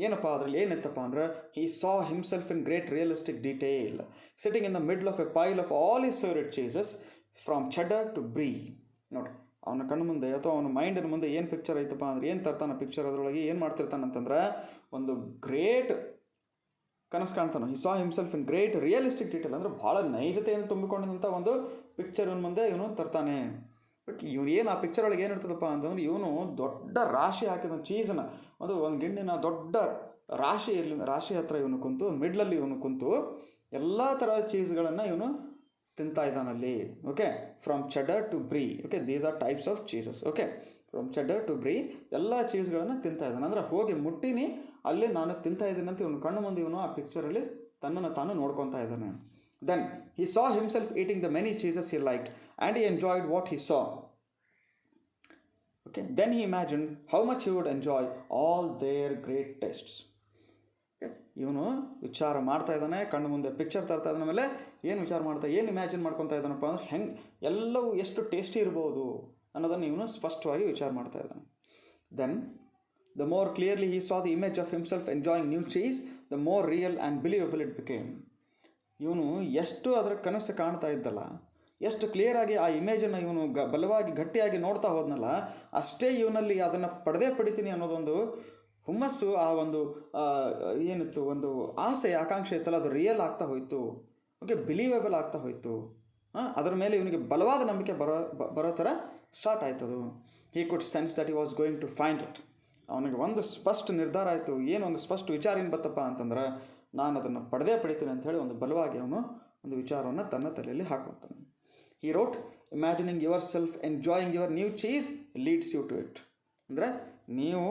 ಏನಪ್ಪ ಅದರಲ್ಲಿ ಏನಿತ್ತಪ್ಪ ಅಂದ್ರೆ he saw himself in great realistic detail sitting in the middle of a pile of all his favourite cheeses from cheddar to brie. ನೋಡ್ರಿ, ಅವನ ಕಣ್ಣು ಮುಂದೆ ಅಥವಾ ಅವನ ಮೈಂಡಿನ ಮುಂದೆ ಏನು ಪಿಕ್ಚರ್ ಐತಪ್ಪ ಅಂದ್ರೆ ಏನು ತರ್ತಾನೆ ಪಿಕ್ಚರ್, ಅದರೊಳಗೆ ಏನು ಮಾಡ್ತಿರ್ತಾನಂತಂದ್ರೆ ಒಂದು ಗ್ರೇಟ್ ಕನಸು ಕಾಣ್ತಾನೆ. ಹಿ saw himself in great realistic detail, ಅಂದರೆ ಭಾಳ ನೈಜತೆಯನ್ನು ತುಂಬಿಕೊಂಡಂಥ ಒಂದು ಪಿಕ್ಚರ್ ಇವನ ಮುಂದೆ ಇವನು ತರ್ತಾನೆ. ಬಟ್ ಇವನು ಏನು ಆ ಪಿಕ್ಚರ್ ಒಳಗೆ ಏನಿರ್ತದಪ್ಪ ಅಂತಂದ್ರೆ ಇವನು ದೊಡ್ಡ ರಾಶಿ ಹಾಕಿದ ಚೀಸನ್ನು, ಅದು ಒಂದು ಗಿಣ್ಣಿನ ದೊಡ್ಡ ರಾಶಿ ಹತ್ರ ಇವನು ಕುಂತು, ಒಂದು ಮಿಡ್ಲಲ್ಲಿ ಇವನು ಕುಂತು ಎಲ್ಲ ಥರದ ಚೀಸ್ಗಳನ್ನು ಇವನು ತಿಂತಾ ಇದ್ದಾನಲ್ಲಿ. Okay, from cheddar to brie. Okay, these are types of cheeses. Okay, from cheddar to brie ಎಲ್ಲ ಚೀಸ್ಗಳನ್ನು ತಿಂತಾ ಇದ್ದಾನೆ. ಅಂದರೆ ಹೋಗಿ ಮುಟ್ಟಿನಿ ಅಲ್ಲೇ ನಾನು ತಿಂತಾ ಇದ್ದೀನಿ ಅಂತ ಇವನು ಕಣ್ಣು ಮುಂದೆ ಇವನು ಆ ಪಿಕ್ಚರಲ್ಲಿ ತನ್ನನ್ನು ತಾನು ನೋಡ್ಕೊತಾ ಇದ್ದಾನೆ. Then he saw himself eating the many cheeses he liked and he enjoyed what he saw. Okay, then he imagine how much he would enjoy all their great tastes. Okay, ಇವನು ವಿಚಾರ ಮಾಡ್ತಾ ಇದ್ದಾನೆ, ಕಣ್ಣು ಮುಂದೆ ಪಿಕ್ಚರ್ ತರ್ತಾ ಇದ್ದಾನೆ. ಮೇಲೆ ಏನು ವಿಚಾರ ಏನು ಇಮ್ಯಾಜಿನ್ ಮಾಡ್ಕೊತಾ ಇದ್ದಾನಪ್ಪ ಅಂದ್ರೆ ಹೆಂಗೆ ಎಲ್ಲವೂ ಎಷ್ಟು ಟೇಸ್ಟಿ ಇರ್ಬೋದು ಅನ್ನೋದನ್ನು ಇವನು ಸ್ಪಷ್ಟವಾಗಿ ವಿಚಾರ ಮಾಡ್ತಾ ಇದ್ದಾನೆ. Then the more clearly he saw the image of himself enjoying new cheese, the more real and believable it became. ಇವನು ಎಷ್ಟು ಅದರ ಕನಸು ಕಾಣ್ತಾ ಇದ್ದಲ್ಲ, ಎಷ್ಟು ಕ್ಲಿಯರಾಗಿ ಆ ಇಮೇಜನ್ನು ಇವನು ಬಲವಾಗಿ ಗಟ್ಟಿಯಾಗಿ ನೋಡ್ತಾ ಹೋದ್ನಲ್ಲ, ಅಷ್ಟೇ ಇವನಲ್ಲಿ ಅದನ್ನು ಪಡಿತೀನಿ ಅನ್ನೋದೊಂದು ಹುಮ್ಮಸ್ಸು, ಆ ಒಂದು ಏನಿತ್ತು ಒಂದು ಆಸೆ ಆಕಾಂಕ್ಷೆ ಇತ್ತಲ್ಲ, ಅದು ರಿಯಲ್ ಆಗ್ತಾ ಹೋಯಿತು. ಓಕೆ, ಬಿಲೀವೇಬಲ್ ಆಗ್ತಾ ಹೋಯಿತು. ಅದರ ಮೇಲೆ ಇವನಿಗೆ ಬಲವಾದ ನಂಬಿಕೆ ಬರೋ ಥರ ಸ್ಟಾರ್ಟ್ ಆಯ್ತದು. He could sense that he was going to find it. ಅವನಿಗೆ ಒಂದು ಸ್ಪಷ್ಟ ನಿರ್ಧಾರ ಆಯಿತು. ಏನು ಒಂದು ಸ್ಪಷ್ಟ ವಿಚಾರ ಏನು ಬತ್ತಪ್ಪ ಅಂತಂದ್ರೆ ನಾನು ಅದನ್ನು ಪಡಿತೀನಿ ಅಂಥೇಳಿ ಒಂದು ಬಲವಾಗಿ ಅವನು ಒಂದು ವಿಚಾರವನ್ನು ತನ್ನ ತಲೆಯಲ್ಲಿ ಹಾಕೊಳ್ತಾನೆ. He wrote, imagining yourself enjoying your new cheese leads you to it. ಅಂದರೆ ನೀವು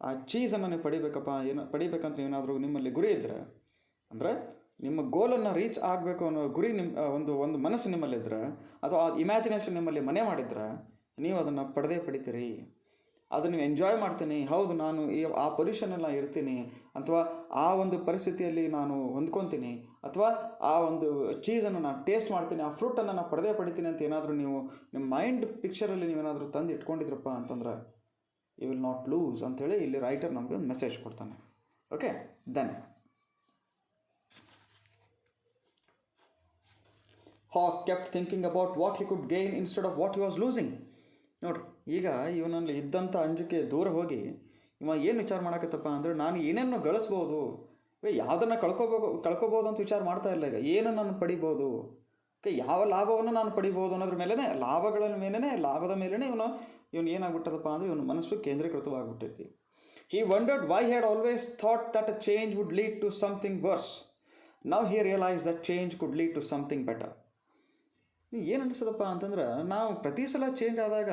ಆ ಚೀಸನ್ನು ನೀವು ಪಡಿಬೇಕಂತ ಏನಾದರೂ ನಿಮ್ಮಲ್ಲಿ ಗುರಿ ಇದ್ದರೆ, ಅಂದರೆ ನಿಮ್ಮ ಗೋಲನ್ನು ರೀಚ್ ಆಗಬೇಕು ಅನ್ನೋ ಗುರಿ ಒಂದು ಮನಸ್ಸು ನಿಮ್ಮಲ್ಲಿದ್ದರೆ, ಅಥವಾ ಆ ಇಮ್ಯಾಜಿನೇಷನ್ ನಿಮ್ಮಲ್ಲಿ ಮನೆ ಮಾಡಿದ್ರೆ ನೀವು ಅದನ್ನು ಪಡಿತೀರಿ. ಅದನ್ನು ನೀವು ಎಂಜಾಯ್ ಮಾಡ್ತೀನಿ. ಹೌದು, ನಾನು ಆ ಪೊಸಿಷನೆಲ್ಲ ಇರ್ತೀನಿ, ಅಥವಾ ಆ ಒಂದು ಪರಿಸ್ಥಿತಿಯಲ್ಲಿ ನಾನು ಹೊಂದ್ಕೊತೀನಿ, ಅಥವಾ ಆ ಒಂದು ಚೀಸನ್ನು ನಾನು ಟೇಸ್ಟ್ ಮಾಡ್ತೀನಿ, ಆ ಫ್ರೂಟನ್ನು ನಾನು ಪಡಿತೀನಿ ಅಂತ ಏನಾದರೂ ನೀವು ನಿಮ್ಮ ಮೈಂಡ್ ಪಿಕ್ಚರಲ್ಲಿ ನೀವೇನಾದರೂ ತಂದು ಇಟ್ಕೊಂಡಿದ್ರಪ್ಪ ಅಂತಂದ್ರೆ ಯು ವಿಲ್ ನಾಟ್ ಲೂಸ್ ಅಂಥೇಳಿ ಇಲ್ಲಿ ರೈಟರ್ ನಮಗೆ ಒಂದು ಮೆಸೇಜ್ ಕೊಡ್ತಾನೆ. ಓಕೆ, ದೆನ್ ಹಾಕ್ kept thinking about what he could gain instead of what he was losing. ನೋಡ್ರಿ, ಈಗ ಇವನಲ್ಲಿ ಇದ್ದಂಥ ಅಂಜಿಕೆ ದೂರ ಹೋಗಿ ಇವ ಏನು ವಿಚಾರ ಮಾಡಕತ್ತಪ್ಪ ಅಂದರೆ ನಾನು ಏನೇನೋ ಗಳಿಸ್ಬೋದು, ಯಾವುದನ್ನು ಕಳ್ಕೊಬೋದು ಅಂತ ವಿಚಾರ ಮಾಡ್ತಾ ಇಲ್ಲ. ಈಗ ಏನು ನಾನು ಪಡಿಬೋದು, ಓಕೆ, ಯಾವ ಲಾಭವನ್ನು ನಾನು ಪಡಿಬೋದು ಅನ್ನೋದ್ರ ಮೇಲೇ, ಲಾಭದ ಮೇಲೇ ಇವನು ಏನಾಗ್ಬಿಟ್ಟದಪ್ಪ ಅಂದರೆ ಇವನ ಮನಸ್ಸು ಕೇಂದ್ರೀಕೃತವಾಗ್ಬಿಟ್ಟೈತಿ. He wondered why had always thought that a change would lead to something worse. Now he realise that change could lead to something better. ಏನು ಅನಿಸ್ತದಪ್ಪ ಅಂತಂದ್ರೆ ನಾವು ಪ್ರತಿ ಸಲ ಚೇಂಜ್ ಆದಾಗ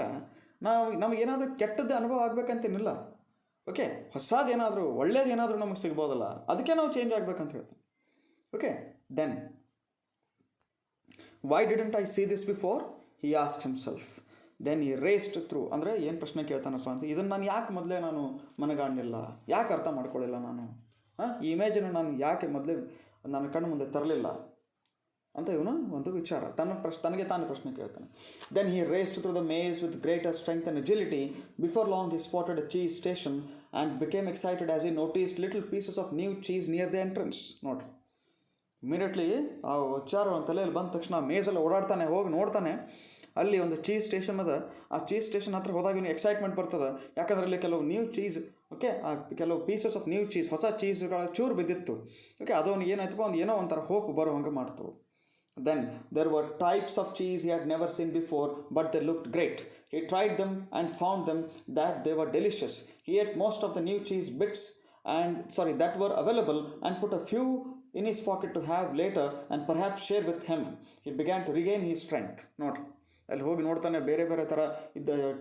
ನಮಗೇನಾದರೂ ಕೆಟ್ಟದ್ದು ಅನುಭವ ಆಗಬೇಕಂತೇನಿಲ್ಲ. ಓಕೆ, ಹೊಸದೇನಾದರೂ ಒಳ್ಳೇದೇನಾದರೂ ನಮಗೆ ಸಿಗ್ಬೋದಲ್ಲ, ಅದಕ್ಕೆ ನಾವು ಚೇಂಜ್ ಆಗಬೇಕಂತ ಹೇಳ್ತೀವಿ. Okay, then why didn't I see this before he asked himself. Then he raced through. ಅಂದರೆ ಏನು ಪ್ರಶ್ನೆ ಕೇಳ್ತಾನಪ್ಪ ಅಂತ, ಇದನ್ನು ನಾನು ಯಾಕೆ ಮೊದಲೇ ನಾನು ಮನಗಾಣಲಿಲ್ಲ, ಯಾಕೆ ಅರ್ಥ ಮಾಡ್ಕೊಳ್ಳಿಲ್ಲ ನಾನು, ಈ ಇಮೇಜನ್ನು ನಾನು ಯಾಕೆ ಮೊದಲೇ ನನ್ನ ಕಣ್ಣು ಮುಂದೆ ತರಲಿಲ್ಲ ಅಂತ ಇವನು ಒಂದು ವಿಚಾರ ತನಗೆ ತಾನು ಪ್ರಶ್ನೆ ಕೇಳ್ತಾನೆ. Then he raced through the maze with greater strength and agility. Before long he spotted a cheese station and became excited as he noticed little pieces of new cheese near the entrance. ನೋಡ್ರಿ, ಇಮಿಡಿಯೇಟ್ಲಿ ಆ ವಿಚಾರ ಅವನ ತಲೆಯಲ್ಲಿ ಬಂದ ತಕ್ಷಣ ಮೇಜಲ್ಲಿ ಓಡಾಡ್ತಾನೆ, ಹೋಗಿ ನೋಡ್ತಾನೆ, ಅಲ್ಲಿ ಒಂದು ಚೀಸ್ ಸ್ಟೇಷನ್ ಅದ. ಆ ಚೀಸ್ ಸ್ಟೇಷನ್ ಹತ್ರ ಹೋದಾಗ ಇವನು ಎಕ್ಸೈಟ್ಮೆಂಟ್ ಬರ್ತದೆ, ಯಾಕಂದರೆ ಅಲ್ಲಿ ಕೆಲವು ನ್ಯೂ ಚೀಸ್, ಓಕೆ, ಆ ಕೆಲವು ಪೀಸಸ್ ಆಫ್ ನ್ಯೂ ಚೀಸ್, ಹೊಸ ಚೀಸ್ಗಳ ಚೂರು ಬಿದ್ದಿತ್ತು. ಓಕೆ, ಅದವನು ಏನಾಯ್ತಪ್ಪ, ಒಂದು ಏನೋ ಒಂಥರ ಹೋಪ್ ಬರೋ ಹಂಗೆ ಮಾಡ್ತು. Then there were types of cheese he had never seen before, but they looked great. He tried them and found them that they were delicious. He ate most of the new cheese bits that were available and put a few in his pocket to have later and perhaps share with him. He began to regain his strength. ನೋಡ್ರಿ ಅಲ್ಲಿ ಹೋಗಿ ನೋಡ್ತಾನೆ, ಬೇರೆ ಬೇರೆ ಥರ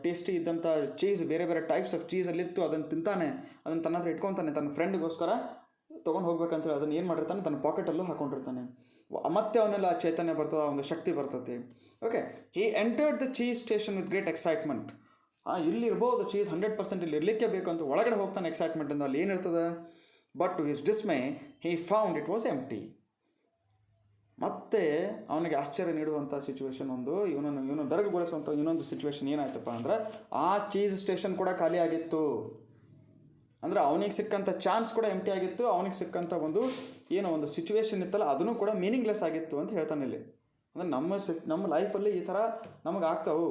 ಟೇಸ್ಟಿ ಇದ್ದಂಥ ಚೀಸ್, ಬೇರೆ ಬೇರೆ ಟೈಪ್ಸ್ ಆಫ್ ಚೀಸಲ್ಲಿತ್ತು, ಅದನ್ನು ತಿಂತಾನೆ, ಅದನ್ನು ತನ್ನ ಹತ್ರ ಇಟ್ಕೊತಾನೆ, ತನ್ನ ಫ್ರೆಂಡ್ಗೋಸ್ಕರ ತೊಗೊಂಡು ಹೋಗ್ಬೇಕಂತೇಳಿ ಅದನ್ನು ಏನು ಮಾಡಿರ್ತಾನೆ, ತನ್ನ ಪಾಕೆಟಲ್ಲೂ ಹಾಕೊಂಡಿರ್ತಾನೆ. ಮತ್ತೆ ಅವನೆಲ್ಲ ಚೈತನ್ಯ ಬರ್ತದೆ, ಒಂದು ಶಕ್ತಿ ಬರ್ತದೆ. Okay, he entered the cheese station with great excitement. ಇಲ್ಲಿ ಇರ್ಬೋದು ಚೀಸ್, 100% ಇಲ್ಲಿ ಇರಲಿಕ್ಕೆ ಬೇಕು ಅಂತ ಒಳಗಡೆ ಹೋಗ್ತಾನೆ ಎಕ್ಸೈಟ್ಮೆಂಟಿಂದ. ಅಲ್ಲಿ ಏನಿರ್ತದೆ, but to his dismay he found it was empty. ಮತ್ತೆ ಅವನಿಗೆ ಆಶ್ಚರ್ಯ ನೀಡುವಂಥ ಸಿಚುವೇಶನ್ ಒಂದು, ಇವನು ಬೆರಗುಗೊಳಿಸುವಂಥ ಇನ್ನೊಂದು ಸಿಚುವೇಶನ್ ಏನಾಯ್ತಪ್ಪ ಅಂದ್ರೆ, ಆ ಚೀಸ್ ಸ್ಟೇಷನ್ ಕೂಡ ಖಾಲಿ ಆಗಿತ್ತು. ಅಂದರೆ ಅವನಿಗೆ ಸಿಕ್ಕಂಥ ಚಾನ್ಸ್ ಕೂಡ ಎಂಟಿ ಆಗಿತ್ತು, ಅವನಿಗೆ ಸಿಕ್ಕಂಥ ಒಂದು ಸಿಚುವೇಶನ್ ಇತ್ತಲ್ಲ, ಅದನ್ನು ಕೂಡ ಮೀನಿಂಗ್ಲೆಸ್ ಆಗಿತ್ತು ಅಂತ ಹೇಳ್ತಾನೆ ಇಲ್ಲಿ. ಅಂದರೆ ನಮ್ಮ ಲೈಫಲ್ಲಿ ಈ ಥರ ನಮಗೆ ಆಗ್ತಾವು.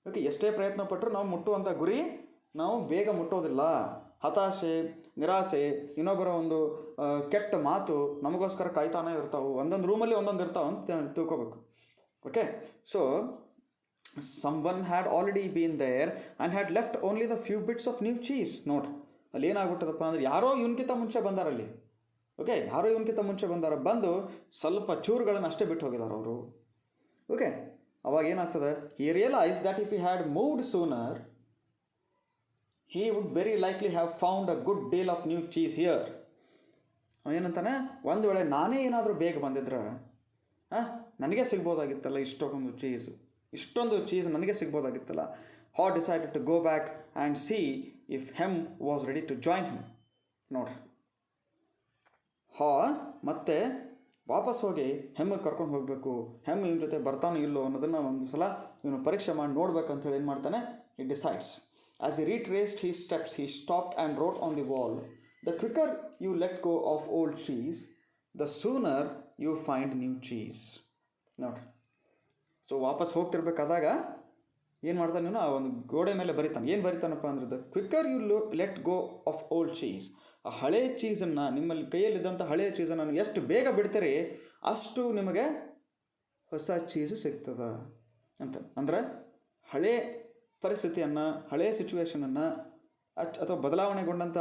ಓಕೆ, ಎಷ್ಟೇ ಪ್ರಯತ್ನ ಪಟ್ಟರು ನಾವು ಮುಟ್ಟುವಂಥ ಗುರಿ ನಾವು ಬೇಗ ಮುಟ್ಟೋದಿಲ್ಲ. ಹತಾಶೆ, ನಿರಾಸೆ, ಇನ್ನೊಬ್ಬರ ಒಂದು ಕೆಟ್ಟ ಮಾತು ನಮಗೋಸ್ಕರ ಕಾಯ್ತಾನೆ ಇರ್ತಾವೆ. ಒಂದೊಂದು ರೂಮಲ್ಲಿ ಒಂದೊಂದು ಇರ್ತಾವೆ ಅಂತ ತಿಳ್ಕೊಬೇಕು. Okay, so someone had already been there and had left only the few bits of new cheese. ನೋಡ್ರಿ ಅಲ್ಲಿ ಏನಾಗ್ಬಿಟ್ಟದಪ್ಪ ಅಂದರೆ, ಯಾರೋ ಇವನ್ಕಿಂತ ಮುಂಚೆ ಬಂದಾರಲ್ಲಿ. ಓಕೆ, ಯಾರೋ ಇವನ್ಕಿಂತ ಮುಂಚೆ ಬಂದು ಸ್ವಲ್ಪ ಚೂರುಗಳನ್ನು ಅಷ್ಟೇ ಬಿಟ್ಟು ಹೋಗಿದ್ದಾರೆ ಅವರು. ಓಕೆ, ಅವಾಗ ಏನಾಗ್ತದೆ, he realise that if he had moved sooner he would very likely have found a good deal of new cheese here. ಏನಂತಾನೆ, ಒಂದು ವೇಳೆ ನಾನೇ ಏನಾದರೂ ಬೇಗ ಬಂದಿದ್ರೆ ನನಗೆ ಸಿಗ್ಬೋದಾಗಿತ್ತಲ್ಲ ಇಷ್ಟೊಂದು ಚೀಸ್ ನನಗೆ ಸಿಗ್ಬೋದಾಗಿತ್ತಲ್ಲ. Haw decided to go back and see if Hem was ready to join him. ನೋಡ್ರಿ, ಹಾ ಮತ್ತೆ ವಾಪಸ್ ಹೋಗಿ ಹೆಮ್ಮಿಗೆ ಕರ್ಕೊಂಡು ಹೋಗಬೇಕು, ಹೆಮ್ ಇವನ ಜೊತೆ ಬರ್ತಾನೋ ಇಲ್ಲೋ ಅನ್ನೋದನ್ನು ಒಂದು ಸಲ ಇವನು ಪರೀಕ್ಷೆ ಮಾಡಿ ನೋಡ್ಬೇಕಂತ ಹೇಳಿ ಏನು ಮಾಡ್ತಾನೆ, he decides. As he retraced his steps, he stopped and wrote on the wall, "The quicker you let go of old cheese, the sooner you find new cheese." ನೋಡ್ರಿ, ಸೊ ವಾಪಸ್ ಹೋಗ್ತಿರ್ಬೇಕಾದಾಗ ಏನು ಮಾಡ್ತಾನೆ ಇವನು, ಆ ಒಂದು ಗೋಡೆ ಮೇಲೆ ಬರಿತಾನೆ. ಏನು ಬರಿತಾನಪ್ಪ ಅಂದ್ರೆ, the quicker you let go of old cheese. ಆ ಹಳೆ ಚೀಸನ್ನು, ನಿಮ್ಮಲ್ಲಿ ಕೈಯಲ್ಲಿದ್ದಂಥ ಹಳೆಯ ಚೀಸನ್ನು ಎಷ್ಟು ಬೇಗ ಬಿಡ್ತೀರಿ ಅಷ್ಟು ನಿಮಗೆ ಹೊಸ ಚೀಸು ಸಿಗ್ತದೆ ಅಂತ. ಅಂದರೆ ಹಳೆ ಪರಿಸ್ಥಿತಿಯನ್ನು, ಹಳೆಯ ಸಿಚುವೇಶನನ್ನು ಅಥವಾ ಬದಲಾವಣೆಗೊಂಡಂಥ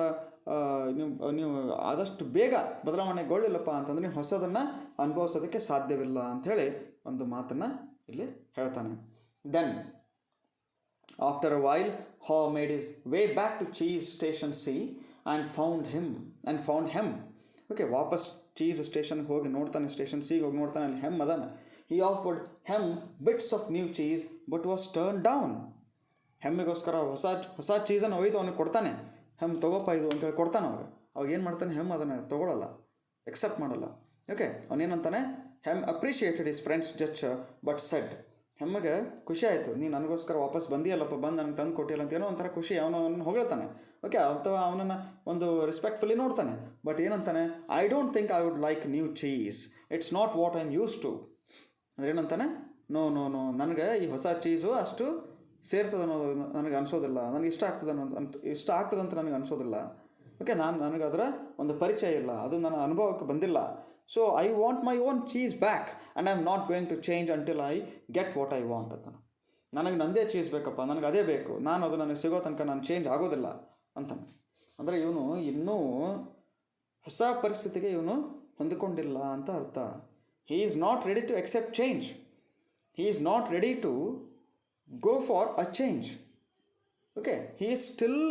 ನೀವು ಆದಷ್ಟು ಬೇಗ ಬದಲಾವಣೆಗೊಳ್ಳಿಲ್ಲಪ್ಪ ಅಂತಂದರೆ ನೀವು ಹೊಸದನ್ನು ಅನುಭವಿಸೋದಕ್ಕೆ ಸಾಧ್ಯವಿಲ್ಲ ಅಂಥೇಳಿ ಒಂದು ಮಾತನ್ನು ಇಲ್ಲಿ ಹೇಳ್ತಾನೆ. Then after a while Haw made his way back to cheese station C and found Hem. Okay, ವಾಪಸ್ ಚೀಸ್ ಸ್ಟೇಷನ್ಗೆ ಹೋಗಿ ನೋಡ್ತಾನೆ, ಸ್ಟೇಷನ್ ಸಿಗೆ ಹೋಗಿ ನೋಡ್ತಾನೆ, ಅಲ್ಲಿ ಹೆಮ್ ಅದಾನೆ. He offered Hem bits of new cheese but was turned down. ಹೆಮ್ಮಿಗೋಸ್ಕರ ಹೊಸ ಚೀಸನ್ನು ಒಯ್ದು ಅವನಿಗೆ ಕೊಡ್ತಾನೆ. ಹೆಮ್ ತೊಗೋಪ್ಪ ಇದು ಅಂತೇಳಿ ಕೊಡ್ತಾನೆ. ಅವಾಗ ಏನು ಮಾಡ್ತಾನೆ, ಹೆಮ್ ಅದನ್ನು ತೊಗೊಳ್ಳಲ್ಲ, ಎಕ್ಸೆಪ್ಟ್ ಮಾಡಲ್ಲ. ಓಕೆ, ಅವನೇನಂತಾನೆ, Hem appreciated his friend's gesture but said. ಹೆಮ್ಮಗೆ ಖುಷಿ ಆಯಿತು, ನೀನು ನನಗೋಸ್ಕರ ವಾಪಸ್ ಬಂದಿಯಲ್ಲಪ್ಪ, ಬಂದು ನನಗೆ ತಂದು ಕೊಟ್ಟಿಲ್ಲ ಅಂತ ಏನೋ ಒಂಥರ ಖುಷಿ, ಅವನನ್ನು ಹೊಗಳ್ತಾನೆ. ಓಕೆ, ಅಥವಾ ಅವನನ್ನು ಒಂದು ರೆಸ್ಪೆಕ್ಟ್ಫುಲ್ಲಿ ನೋಡ್ತಾನೆ. ಬಟ್ ಏನಂತಾನೆ, I don't think I would like new cheese, it's not what I am used to. ಅಂದರೆ ಏನಂತಾನೆ, ನೋ ನನಗೆ ಈ ಹೊಸ ಚೀಸು ಅಷ್ಟು ಸೇರ್ತದೆ ಅನ್ನೋದು ನನಗೆ ಅನಿಸೋದಿಲ್ಲ, ನನಗೆ ಇಷ್ಟ ಆಗ್ತದಂತ ನನಗೆ ಅನಿಸೋದಿಲ್ಲ. ಓಕೆ, ನನಗೆ ಅದರ ಒಂದು ಪರಿಚಯ ಇಲ್ಲ, ಅದು ನನ್ನ ಅನುಭವಕ್ಕೆ ಬಂದಿಲ್ಲ. So I want my own cheese back and I am not going to change until I get what I want ಅಂತ. ನನಗೆ ನಂದೇ ಚೀಸ್ ಬೇಕಪ್ಪ, ನನಗೆ ಅದೇ ಬೇಕು, ಅದು ನನಗೆ ಸಿಗೋ ತನಕ ನಾನು ಚೇಂಜ್ ಆಗೋದಿಲ್ಲ ಅಂತ. ಅಂದರೆ ಇವನು ಇನ್ನೂ ಹೊಸ ಪರಿಸ್ಥಿತಿಗೆ ಇವನು ಹೊಂದಿಕೊಂಡಿಲ್ಲ ಅಂತ ಅರ್ಥ. He is not ready to accept change. He is not ready to go for a change. Okay, he is still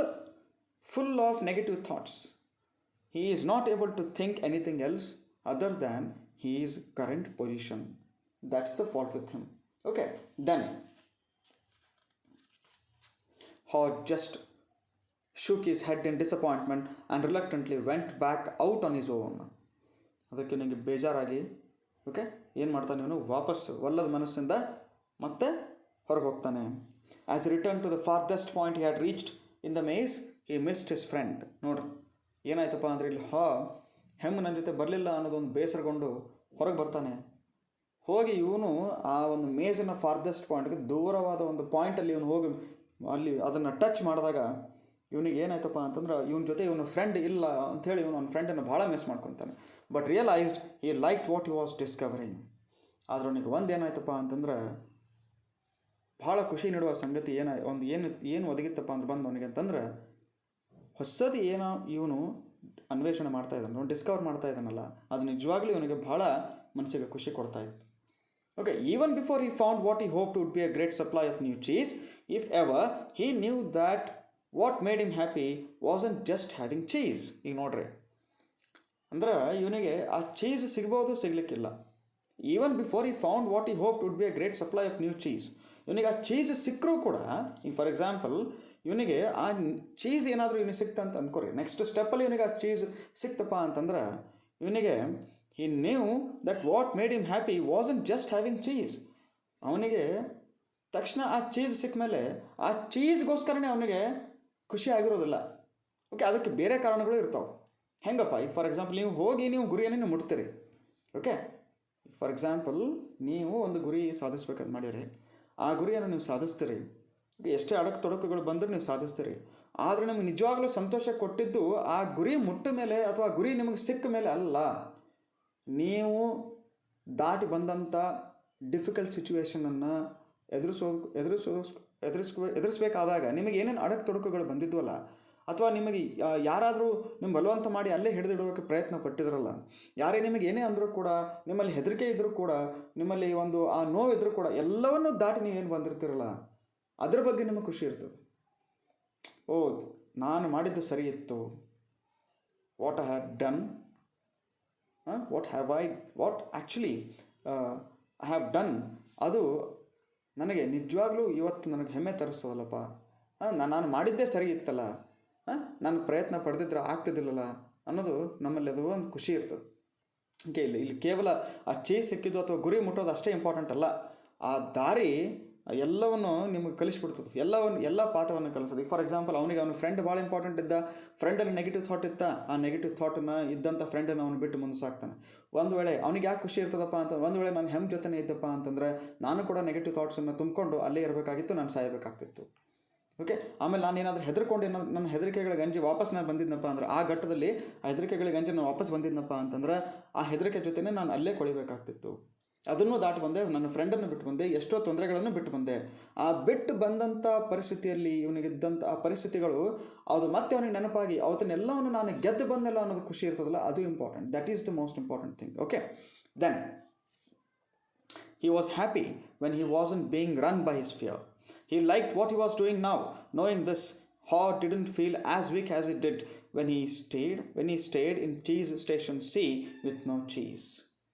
full of negative thoughts. He is not able to think anything else other than his current position. That's the fault with him. Okay, then Haw just shook his head in disappointment and reluctantly went back out on his own. ಅದಕ್ಕೆ ನನಗೆ ಬೇಜಾರಾಗಿ, ಓಕೆ, ಏನು ಮಾಡ್ತಾನೆ ಇವನು, ವಾಪಸ್ ಒಲ್ಲದ ಮನಸ್ಸಿಂದ ಮತ್ತೆ ಹೊರಗೆ ಹೋಗ್ತಾನೆ. As return to the farthest point he had reached in the maze, he missed his friend. ನೋಡ್ರಿ ಏನಾಯ್ತಪ್ಪ ಅಂದರೆ, ಇಲ್ಲಿ ಹೆಮ್ ನನ್ನ ಜೊತೆ ಬರಲಿಲ್ಲ ಅನ್ನೋದೊಂದು ಬೇಸರಗೊಂಡು ಹೊರಗೆ ಬರ್ತಾನೆ. ಹೋಗಿ ಇವನು ಆ ಒಂದು ಮೇಜಿನ ಫಾರ್ದೆಸ್ಟ್ ಪಾಯಿಂಟ್ಗೆ ದೂರವಾದ ಒಂದು ಪಾಯಿಂಟಲ್ಲಿ ಇವನು ಹೋಗಿ ಅಲ್ಲಿ ಅದನ್ನು ಟಚ್ ಮಾಡಿದಾಗ ಇವನಿಗೆ ಏನಾಯ್ತಪ್ಪ ಅಂತಂದ್ರೆ, ಇವನ ಜೊತೆ ಇವನ ಫ್ರೆಂಡ್ ಇಲ್ಲ ಅಂಥೇಳಿ ಇವನು ಅವನ ಫ್ರೆಂಡನ್ನು ಭಾಳ ಮಿಸ್ ಮಾಡ್ಕೊತಾನೆ. But realized he liked what he was discovering. ಆದ್ರೆ ಅವನಿಗೆ ಒಂದು ಏನಾಯ್ತಪ್ಪ ಅಂತಂದ್ರೆ, ಭಾಳ ಖುಷಿ ನೀಡುವ ಸಂಗತಿ ಏನು ಒದಗಿತ್ತಪ್ಪ ಅಂದ್ರೆ ಬಂದು ಅವನಿಗೆ ಅಂತಂದ್ರೆ, ಹೊಸದು ಇವನು ಅನ್ವೇಷಣೆ ಮಾಡ್ತಾ ಇದ್ದಾನೆ, ಅವ್ನು ಡಿಸ್ಕವರ್ ಮಾಡ್ತಾ ಇದ್ದಾನಲ್ಲ, ಅದು ನಿಜವಾಗ್ಲೂ ಇವನಿಗೆ ಭಾಳ ಮನಸ್ಸಿಗೆ ಖುಷಿ ಕೊಡ್ತಾ ಇತ್ತು. Okay, even before he found what he hoped would be a great supply of new cheese, if ever, he knew that what made him happy wasn't just having cheese. ಈಗ ನೋಡ್ರಿ, ಅಂದ್ರೆ ಇವನಿಗೆ ಆ ಚೀಸ್ ಸಿಗ್ಬೋದು, ಸಿಗ್ಲಿಕ್ಕಿಲ್ಲ. Even before he found what he hoped would be a great supply of new cheese, ಇವನಿಗೆ ಆ ಚೀಸ್ ಸಿಕ್ಕರೂ ಕೂಡ, ಈಗ ಫಾರ್ ಎಕ್ಸಾಂಪಲ್ ಇವನಿಗೆ ಆ ಚೀಸ್ ಏನಾದರೂ ಇವನಿಗೆ ಸಿಕ್ತಂತ ಅನ್ಕೋರಿ, ನೆಕ್ಸ್ಟ್ ಸ್ಟೆಪ್ಪಲ್ಲಿ ಇವನಿಗೆ ಆ ಚೀಸ್ ಸಿಕ್ತಪ್ಪ ಅಂತಂದ್ರೆ ಇವನಿಗೆ he knew that what made him happy wasn't just having cheese. ಅವನಿಗೆ ತಕ್ಷಣ ಆ ಚೀಸ್ ಸಿಕ್ಕ ಮೇಲೆ ಆ ಚೀಸ್ಗೋಸ್ಕರನೇ ಅವನಿಗೆ ಖುಷಿ ಆಗಿರೋದಿಲ್ಲ. ಓಕೆ, ಅದಕ್ಕೆ ಬೇರೆ ಕಾರಣಗಳು ಇರ್ತಾವೆ. ಹೆಂಗಪ್ಪ, ಈಗ ಫಾರ್ ಎಕ್ಸಾಂಪಲ್ ನೀವು ಹೋಗಿ ನೀವು ಗುರಿಯನ್ನು ನೀವು ಮುಟ್ತೀರಿ. ಓಕೆ, ಫಾರ್ ಎಕ್ಸಾಂಪಲ್ ನೀವು ಒಂದು ಗುರಿ ಸಾಧಿಸ್ಬೇಕಂತ ಮಾಡಿರಿ, ಆ ಗುರಿಯನ್ನು ನೀವು ಸಾಧಿಸ್ತೀರಿ. ಎಷ್ಟೇ ಅಡಕು ತೊಡಕುಗಳು ಬಂದರೂ ನೀವು ಸಾಧಿಸ್ತೀರಿ. ಆದರೆ ನಿಮಗೆ ನಿಜವಾಗ್ಲೂ ಸಂತೋಷ ಕೊಟ್ಟಿದ್ದು ಆ ಗುರಿ ಮುಟ್ಟ ಮೇಲೆ ಅಥವಾ ಗುರಿ ನಿಮಗೆ ಸಿಕ್ಕ ಮೇಲೆ ಅಲ್ಲ, ನೀವು ದಾಟಿ ಬಂದಂಥ ಡಿಫಿಕಲ್ಟ್ ಸಿಚುವೇಷನನ್ನು ಎದುರಿಸ್ಬೇಕಾದಾಗ ನಿಮಗೆ ಏನೇನು ಅಡಕು ತೊಡಕುಗಳು ಬಂದಿದ್ವಲ್ಲ, ಅಥವಾ ನಿಮಗೆ ಯಾರಾದರೂ ನಿಮ್ಮ ಬಲವಂತ ಮಾಡಿ ಅಲ್ಲೇ ಹಿಡಿದಿಡೋಕ್ಕೆ ಪ್ರಯತ್ನ ಪಟ್ಟಿದ್ರಲ್ಲ, ಯಾರೇ ನಿಮಗೆ ಏನೇ ಅಂದರೂ ಕೂಡ, ನಿಮ್ಮಲ್ಲಿ ಹೆದರಿಕೆ ಇದ್ದರೂ ಕೂಡ, ನಿಮ್ಮಲ್ಲಿ ಒಂದು ಆ ನೋವು ಇದ್ದರೂ ಕೂಡ, ಎಲ್ಲವನ್ನೂ ದಾಟಿ ನೀವೇನು ಬಂದಿರ್ತೀರಲ್ಲ, ಅದ್ರ ಬಗ್ಗೆ ನಿಮಗೆ ಖುಷಿ ಇರ್ತದೆ. ಓ, ನಾನು ಮಾಡಿದ್ದು ಸರಿ ಇತ್ತು, what I have done, what actually I have done, ಅದು ನನಗೆ ನಿಜವಾಗ್ಲೂ ಇವತ್ತು ನನಗೆ ಹೆಮ್ಮೆ ತರಿಸ್ತದಲ್ಲಪ್ಪ. ನಾನು ಮಾಡಿದ್ದೇ ಸರಿ ಇತ್ತಲ್ಲ, ನಾನು ಪ್ರಯತ್ನ ಪಡೆದಿದ್ರೆ ಆಗ್ತಿದ್ದಿಲ್ಲಲ್ಲ ಅನ್ನೋದು ನಮ್ಮಲ್ಲಿ ಅದು ಒಂದು ಖುಷಿ ಇರ್ತದೆ. ಓಕೆ, ಇಲ್ಲಿ ಕೇವಲ ಆ ಚೀಸ್ ಸಿಕ್ಕಿದ್ದು ಅಥವಾ ಗುರಿ ಮುಟ್ಟೋದು ಅಷ್ಟೇ ಇಂಪಾರ್ಟೆಂಟ್ ಅಲ್ಲ, ಆ ದಾರಿ ಎಲ್ಲವನ್ನು ನಿಮಗೆ ಕಲಿಸ್ಬಿಡ್ತದೆ, ಎಲ್ಲ ಪಾಠವನ್ನು ಕಲಿಸ್ತದೆ. ಫಾರ್ ಎಕ್ಸಾಂಪಲ್ ಅವನ ಫ್ರೆಂಡ್ ಭಾಳ ಇಂಪಾರ್ಟೆಂಟ್ ಇದ್ದ, ಫ್ರೆಂಡಲ್ಲಿ ನೆಗೆಟಿವ್ ಥಾಟ್ ಇತ್ತ, ಆ ನೆಗೆಟಿವ್ ಥಾಟನ್ನು ಇದ್ದಂಥ ಫ್ರೆಂಡನ್ನು ಅವನು ಬಿಟ್ಟು ಮುಂದೆ ಸಾಕ್ತಾನೆ. ಒಂದು ವೇಳೆ ಅವನಿಗೆ ಯಾಕೆ ಖುಷಿ ಇರ್ತದಪ್ಪ ಅಂತ, ಒಂದು ವೇಳೆ ನಾನು ಹೆಮ್ ಜೊತೆನೇ ಇದ್ದಪ್ಪ ಅಂತಂದರೆ ನಾನು ಕೂಡ ನೆಗೆಟಿವ್ ಥಾಟ್ಸನ್ನು ತುಂಬಿಕೊಂಡು ಅಲ್ಲೇ ಇರಬೇಕಾಗಿತ್ತು, ನಾನು ಸಾಯಬೇಕಾಗ್ತಿತ್ತು. ಓಕೆ, ಆಮೇಲೆ ನಾನು ಏನಾದರೂ ಹೆದರ್ಕೊಂಡು ನನ್ನ ಹೆದರಿಕೆಗಳ ಗಂಜಿ ವಾಪಸ್ ನಾನು ಬಂದಿದ್ನಪ್ಪ ಅಂದ್ರೆ, ಆ ಘಟ್ಟದಲ್ಲಿ ಆ ಹೆದರಿಕೆಗಳ ಗಂಜಿ ನಾನು ವಾಪಸ್ ಬಂದಿದ್ನಪ್ಪ ಅಂತಂದ್ರೆ ಆ ಹೆದರಿಕೆ ಜೊತೆನೇ ನಾನು ಅಲ್ಲೇ ಕೊಳಿಬೇಕಾಗ್ತಿತ್ತು. ಅದನ್ನು ದಾಟಿ ಬಂದೆ, ನನ್ನ ಫ್ರೆಂಡನ್ನು ಬಿಟ್ಟು ಬಂದೆ, ಎಷ್ಟೋ ತೊಂದರೆಗಳನ್ನು ಬಿಟ್ಟು ಬಂದೆ. ಆ ಬಿಟ್ಟು ಬಂದಂಥ ಪರಿಸ್ಥಿತಿಯಲ್ಲಿ ಇವನಿಗಿದ್ದಂಥ ಆ ಪರಿಸ್ಥಿತಿಗಳು ಅದು ಮತ್ತೆ ಅವನಿಗೆ ನೆನಪಾಗಿ ಅವತ್ತನ್ನೆಲ್ಲವನ್ನು ನಾನು ಗೆದ್ದು ಬಂದೆಲ್ಲ ಅನ್ನೋದು ಖುಷಿ ಇರ್ತದಲ್ಲ, ಅದು important. That is the most important thing. Okay, then he was happy when he wasn't being run by his fear. He liked what he was doing now. Knowing this, heart didn't feel as weak as it did when he stayed in cheese station C with no cheese.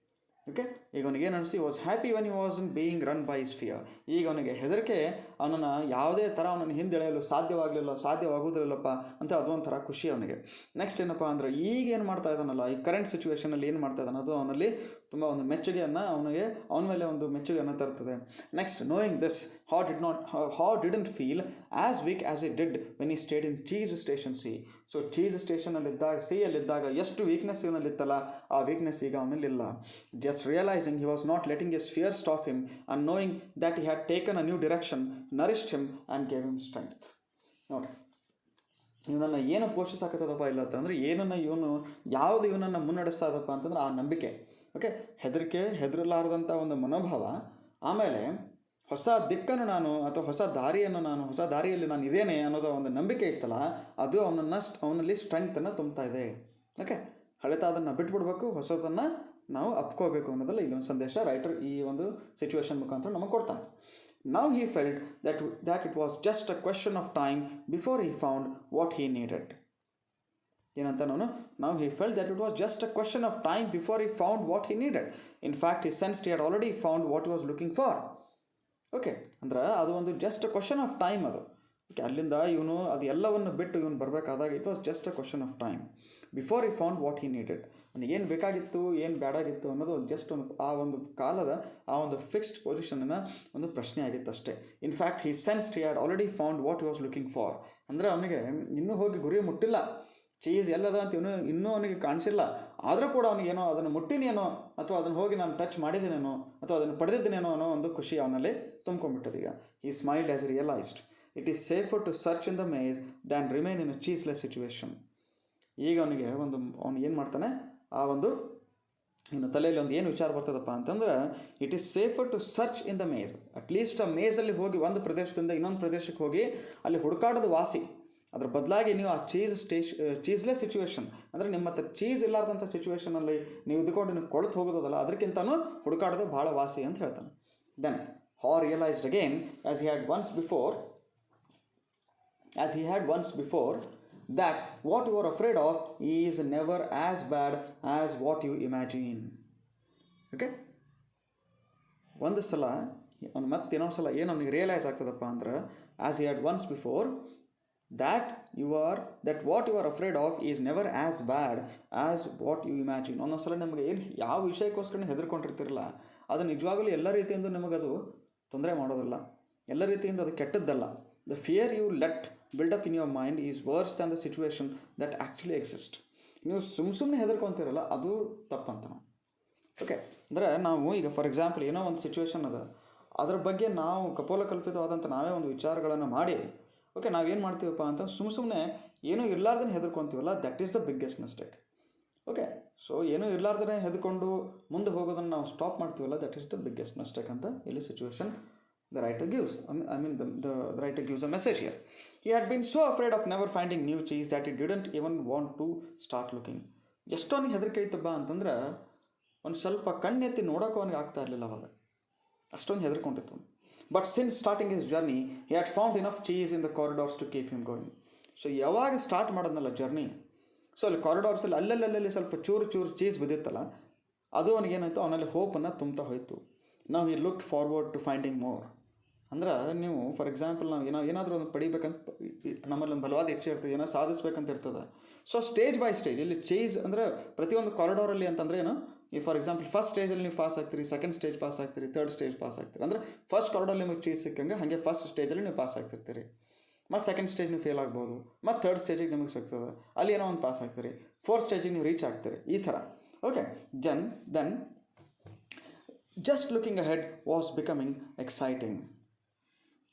Okay, ಈಗ ಅವನಿಗೆ ಏನು ಅನಿಸಿ, was happy when he wasn't being run by his fear. ಈಗ ಅವನಿಗೆ ಹೆದರಿಕೆ ಅವನನ್ನು ಯಾವುದೇ ಥರ ಅವನನ್ನು ಹಿಂದೆಳೆಯಲು ಸಾಧ್ಯವಾಗುವುದಿಲ್ಲಪ್ಪ ಅಂತ ಅದೊಂಥರ ಖುಷಿ ಅವನಿಗೆ. ನೆಕ್ಸ್ಟ್ ಏನಪ್ಪ ಅಂದರೆ, ಈಗ ಏನು ಮಾಡ್ತಾ ಇದ್ದಾನಲ್ಲ, ಈ ಕರೆಂಟ್ ಸಿಚುವೇಷನಲ್ಲಿ ಏನು ಮಾಡ್ತಾ ಇದ್ದಾನೆ, ಅದು ಅವನಲ್ಲಿ ತುಂಬ ಒಂದು ಮೆಚ್ಚುಗೆಯನ್ನು ಅವನ ಮೇಲೆ ಒಂದು ಮೆಚ್ಚುಗೆಯನ್ನು ತರ್ತದೆ. Next, knowing this, heart didn't feel as weak as it did when he stayed in Cheese station C. So Cheese ಸ್ಟೇಷನಲ್ಲಿದ್ದಾಗ, ಸಿಯಲ್ಲಿದ್ದಾಗ ಎಷ್ಟು ವೀಕ್ನೆಸ್ ಇವನಲ್ಲಿತ್ತಲ್ಲ, ಆ ವೀಕ್ನೆಸ್ ಈಗ ಅವನಲ್ಲಿಲ್ಲ. Just realizing he was not letting his fear stop him, and knowing that he had taken a new direction nourished him and gave him strength. ನೋಡಿ, ಇವನನ್ನು ಏನು ಪೋಷಿಸಾಕತ್ತದಪ್ಪ ಇಲ್ಲ ಅಂತಂದರೆ, ಯಾವುದು ಇವನನ್ನು ಮುನ್ನಡೆಸ್ತಾ ಇದಪ್ಪ ಅಂತಂದ್ರೆ ಆ ನಂಬಿಕೆ. ಓಕೆ, ಹೆದರಲಾರದಂಥ ಒಂದು ಮನೋಭಾವ, ಆಮೇಲೆ ಹೊಸ ದಿಕ್ಕನ್ನು ಅಥವಾ ಹೊಸ ದಾರಿಯಲ್ಲಿ ನಾನು ಇದ್ದೇನೆ ಅನ್ನೋದು ಒಂದು ನಂಬಿಕೆ ಇತ್ತಲ್ಲ, ಅದು ಅವನಲ್ಲಿ ಸ್ಟ್ರೆಂಗ್ತನ್ನು ತುಂಬ್ತಾ ಇದೆ. ಓಕೆ, ಹಳೆತಾದನ್ನು ಬಿಟ್ಬಿಡ್ಬೇಕು, ಹೊಸದನ್ನು ನಾವು ಅಪ್ಕೋಬೇಕು ಅನ್ನೋದಲ್ಲ ಇಲ್ಲೊಂದು ಸಂದೇಶ ರೈಟರ್ ಈ ಒಂದು ಸಿಚುವೇಶನ್ ಮುಖಾಂತರ ನಮಗೆ ಕೊಡ್ತಾನೆ. Now he felt that it was just a question of time before he found what he needed. ಏನಂತ ನಾನು, Now he felt that it was just a question of time before he found what he needed. In fact, he sensed he had already found what he was looking for. Okay, ಅಂದ್ರೆ ಅದು ಒಂದು just a question of time ಅದು. ಓಕೆ, ಅಲ್ಲಿಂದ ಇವನು ಅದು ಎಲ್ಲವನ್ನು ಬಿಟ್ಟು ಇವನು ಬರಬೇಕಾದಾಗ it was just a question of time before he found what he needed. ಅವನಿಗೆ ಏನು ಬೇಕಾಗಿತ್ತು, ಏನು ಬೇಡಾಗಿತ್ತು ಅನ್ನೋದು ಜಸ್ಟ್ ಆ ಒಂದು ಕಾಲದ ಆ ಒಂದು ಫಿಕ್ಸ್ಡ್ ಪೊಸಿಷನ್ನ ಒಂದು ಪ್ರಶ್ನೆ ಆಗಿತ್ತು ಅಷ್ಟೇ. In fact he sensed he had already found what he was looking for. ಅಂದರೆ ಅವನಿಗೆ ಇನ್ನೂ ಹೋಗಿ ಗುರಿ ಮುಟ್ಟಿಲ್ಲ, ಚೀಸ್ ಎಲ್ಲದ ಅಂತ ಇನ್ನೂ ಅವನಿಗೆ ಕಾಣಿಸಿಲ್ಲ. ಆದರೂ ಕೂಡ ಅವನಿಗೇನೋ ಅದನ್ನು ಮುಟ್ಟಿನೇನೋ ಅಥವಾ ಅದನ್ನು ಹೋಗಿ ನಾನು ಟಚ್ ಮಾಡಿದ್ದೀನೇನೋ ಅಥವಾ ಅದನ್ನು ಪಡೆದಿದ್ದೇನೇನೋ ಅನ್ನೋ ಒಂದು ಖುಷಿ ಅವನಲ್ಲಿ ತುಂಬ್ಕೊಂಡ್ಬಿಟ್ಟದ. ಈಗ he smiled as realized it is safer to search in the maze than remain in a cheeseless situation. ಈಗ ಅವನು ಏನು ಮಾಡ್ತಾನೆ, ಆ ಒಂದು ಇನ್ನು ತಲೆಯಲ್ಲಿ ಒಂದು ಏನು ವಿಚಾರ ಬರ್ತದಪ್ಪ ಅಂತಂದ್ರೆ, it is safer to search in the maze. At least ಆ ಮೇಜಲ್ಲಿ ಹೋಗಿ ಒಂದು ಪ್ರದೇಶದಿಂದ ಇನ್ನೊಂದು ಪ್ರದೇಶಕ್ಕೆ ಹೋಗಿ ಅಲ್ಲಿ ಹುಡುಕಾಡೋದು ವಾಸಿ. ಅದ್ರ ಬದಲಾಗಿ ನೀವು ಆ ಚೀಸ್ಲೆಸ್ ಸಿಚುವೇಶನ್ ಅಂದರೆ ನಿಮ್ಮ ಹತ್ರ ಚೀಸ್ ಇಲ್ಲಾರ್ದಂಥ ಸಿಚುವೇಷನಲ್ಲಿ ನೀವು ಇದ್ಕೊಂಡು ನೀವು ಕೊಳ್ತು ಹೋಗೋದಲ್ಲ, ಅದಕ್ಕಿಂತನೂ ಹುಡುಕಾಡೋದು ಭಾಳ ವಾಸಿ ಅಂತ ಹೇಳ್ತಾನೆ. Then Haw realized again, as he had once before, that what you are afraid of is never as bad as what you imagine. Okay? ಒಂದು ಸಲ ಅವ್ನು ಮತ್ತೆ ಇನ್ನೊಂದು ಸಲ ಏನು ಅವನಿಗೆ ರಿಯಲೈಸ್ ಆಗ್ತದಪ್ಪ ಅಂದ್ರೆ, as he had once before, that what you are afraid of is never as bad as what you imagine. ಒಂದೊಂದು ಸಲ ನಿಮಗೆ ಏನು ಯಾವ ವಿಷಯಕ್ಕೋಸ್ಕರ ಹೆದರ್ಕೊಂಡಿರ್ತಿರಲ್ಲ, ಅದು ನಿಜವಾಗಲೂ ಎಲ್ಲ ರೀತಿಯಿಂದ ನಿಮಗದು ತೊಂದರೆ ಮಾಡೋದಿಲ್ಲ, ಎಲ್ಲ ರೀತಿಯಿಂದ ಅದು ಕೆಟ್ಟದ್ದಲ್ಲ. The fear you let build up in your mind is worse than the situation that actually exist. ನೀವು ಸುಮ್ಮನೆ ಹೆದರ್ಕೊತಿರಲ್ಲ, ಅದು ತಪ್ಪಂತ ನಾವು. ಓಕೆ, ಅಂದರೆ ನಾವು ಈಗ ಫಾರ್ ಎಕ್ಸಾಂಪಲ್ ಏನೋ ಒಂದು ಸಿಚುವೇಶನ್ ಅದ, ಅದ್ರ ಬಗ್ಗೆ ನಾವು ಕಪೋಲಕಲ್ಪಿತವಾದಂಥ ನಾವೇ ಒಂದು ವಿಚಾರಗಳನ್ನು ಮಾಡಿ ಓಕೆ ನಾವೇನು ಮಾಡ್ತೀವಪ್ಪ ಅಂತ ಸುಮ್ಮನೆ ಏನೂ ಇರಲಾರ್ದೇ ಹೆದರ್ಕೊತೀವಲ್ಲ, that is the biggest mistake. Okay, so ಏನೂ ಇರಲಾರ್ದೇ ಹೆದರ್ಕೊಂಡು ಮುಂದೆ ಹೋಗೋದನ್ನು ನಾವು ಸ್ಟಾಪ್ ಮಾಡ್ತೀವಲ್ಲ, that is the biggest mistake ಅಂತ ಇಲ್ಲಿ situation the writer gives. The writer gives a message here. He had been so afraid of never finding new cheese that he didn't even want to start looking. ಎಷ್ಟೊಂದು ಹೆದರಿಕೆ ಇತ್ತಪ್ಪ ಅಂತಂದ್ರೆ ಒಂದು ಸ್ವಲ್ಪ ಕಣ್ಣೆತ್ತಿ ನೋಡೋಕೆ ಅವನಿಗೆ ಆಗ್ತಾ ಇರಲಿಲ್ಲ ಅವಾಗ, ಅಷ್ಟೊಂದು ಹೆದರ್ಕೊಂಡಿತ್ತು. But since starting his journey he had found enough cheese in the corridors to keep him going. So ಯಾವಾಗ ಸ್ಟಾರ್ಟ್ ಮಾಡೋದನ್ನಲ್ಲ ಜರ್ನಿ, ಸೊ ಅಲ್ಲಿ ಕಾರಿಡಾರ್ಸಲ್ಲಿ ಅಲ್ಲಲ್ಲಿ ಸ್ವಲ್ಪ ಚೂರು ಚೀಸ್ ಬಿದ್ದಿತ್ತಲ್ಲ, ಅದು ಅವನಿಗೇನಾಯಿತು, ಅವನಲ್ಲಿ ಹೋಪನ್ನು ತುಂಬ್ತಾ ಹೋಯಿತು. ನಾವು he looked forward to finding more. ಅಂದ್ರೆ ನೀವು ಫಾರ್ ಎಕ್ಸಾಂಪಲ್ ನಾವು ಏನಾದರೂ ಒಂದು ಪಡಿಬೇಕಂತ ನಮ್ಮಲ್ಲಿ ಒಂದು ಬಲವಾದ ಇಚ್ಛೆ ಇರ್ತದೆ, ಏನೋ ಸಾಧಿಸ್ಬೇಕಂತ ಇರ್ತದೆ. ಸೊ ಸ್ಟೇಜ್ ಬೈ ಸ್ಟೇಜ್ ಇಲ್ಲಿ ಚೀಸ್ ಅಂದರೆ ಪ್ರತಿಯೊಂದು ಕಾರಿಡಾರಲ್ಲಿ ಅಂತಂದರೆ ಏನು, ಈ ಫಾರ್ ಎಕ್ಸಾಂಪಲ್ ಫಸ್ಟ್ ಸ್ಟೇಜಲ್ಲಿ ನೀವು ಪಾಸ್ ಆಗ್ತೀರಿ, ಸೆಕೆಂಡ್ ಸ್ಟೇಜ್ ಪಾಸ್ ಆಗ್ತೀರಿ, ಥರ್ಡ್ ಸ್ಟೇಜ್ ಪಾಸ್ ಆಗ್ತೀರಿ. ಅಂದರೆ ಫಸ್ಟ್ ಕಾರಿಡಾರಲ್ಲಿ ನಿಮಗೆ ಚೀಸ್ ಸಿಕ್ಕಂಗೆ ಹಾಗೆ ಫಸ್ಟ್ ಸ್ಟೇಜಲ್ಲಿ ನೀವು ಪಾಸ್ ಆಗ್ತಿರ್ತೀರಿ, ಮತ್ತು ಸೆಕೆಂಡ್ ಸ್ಟೇಜ್ ನೀವು ಫೇಲ್ ಆಗ್ಬೋದು, ಮತ್ತು ಥರ್ಡ್ ಸ್ಟೇಜಿಗೆ ನಿಮಗೆ ಸಿಗ್ತದೆ, ಅಲ್ಲಿ ಏನೋ ಒಂದು ಪಾಸ್ ಆಗ್ತೀರಿ, ಫೋರ್ತ್ ಸ್ಟೇಜಿಗೆ ನೀವು ರೀಚ್ ಆಗ್ತೀರಿ, ಈ ಥರ. Okay, then just looking ahead was becoming exciting.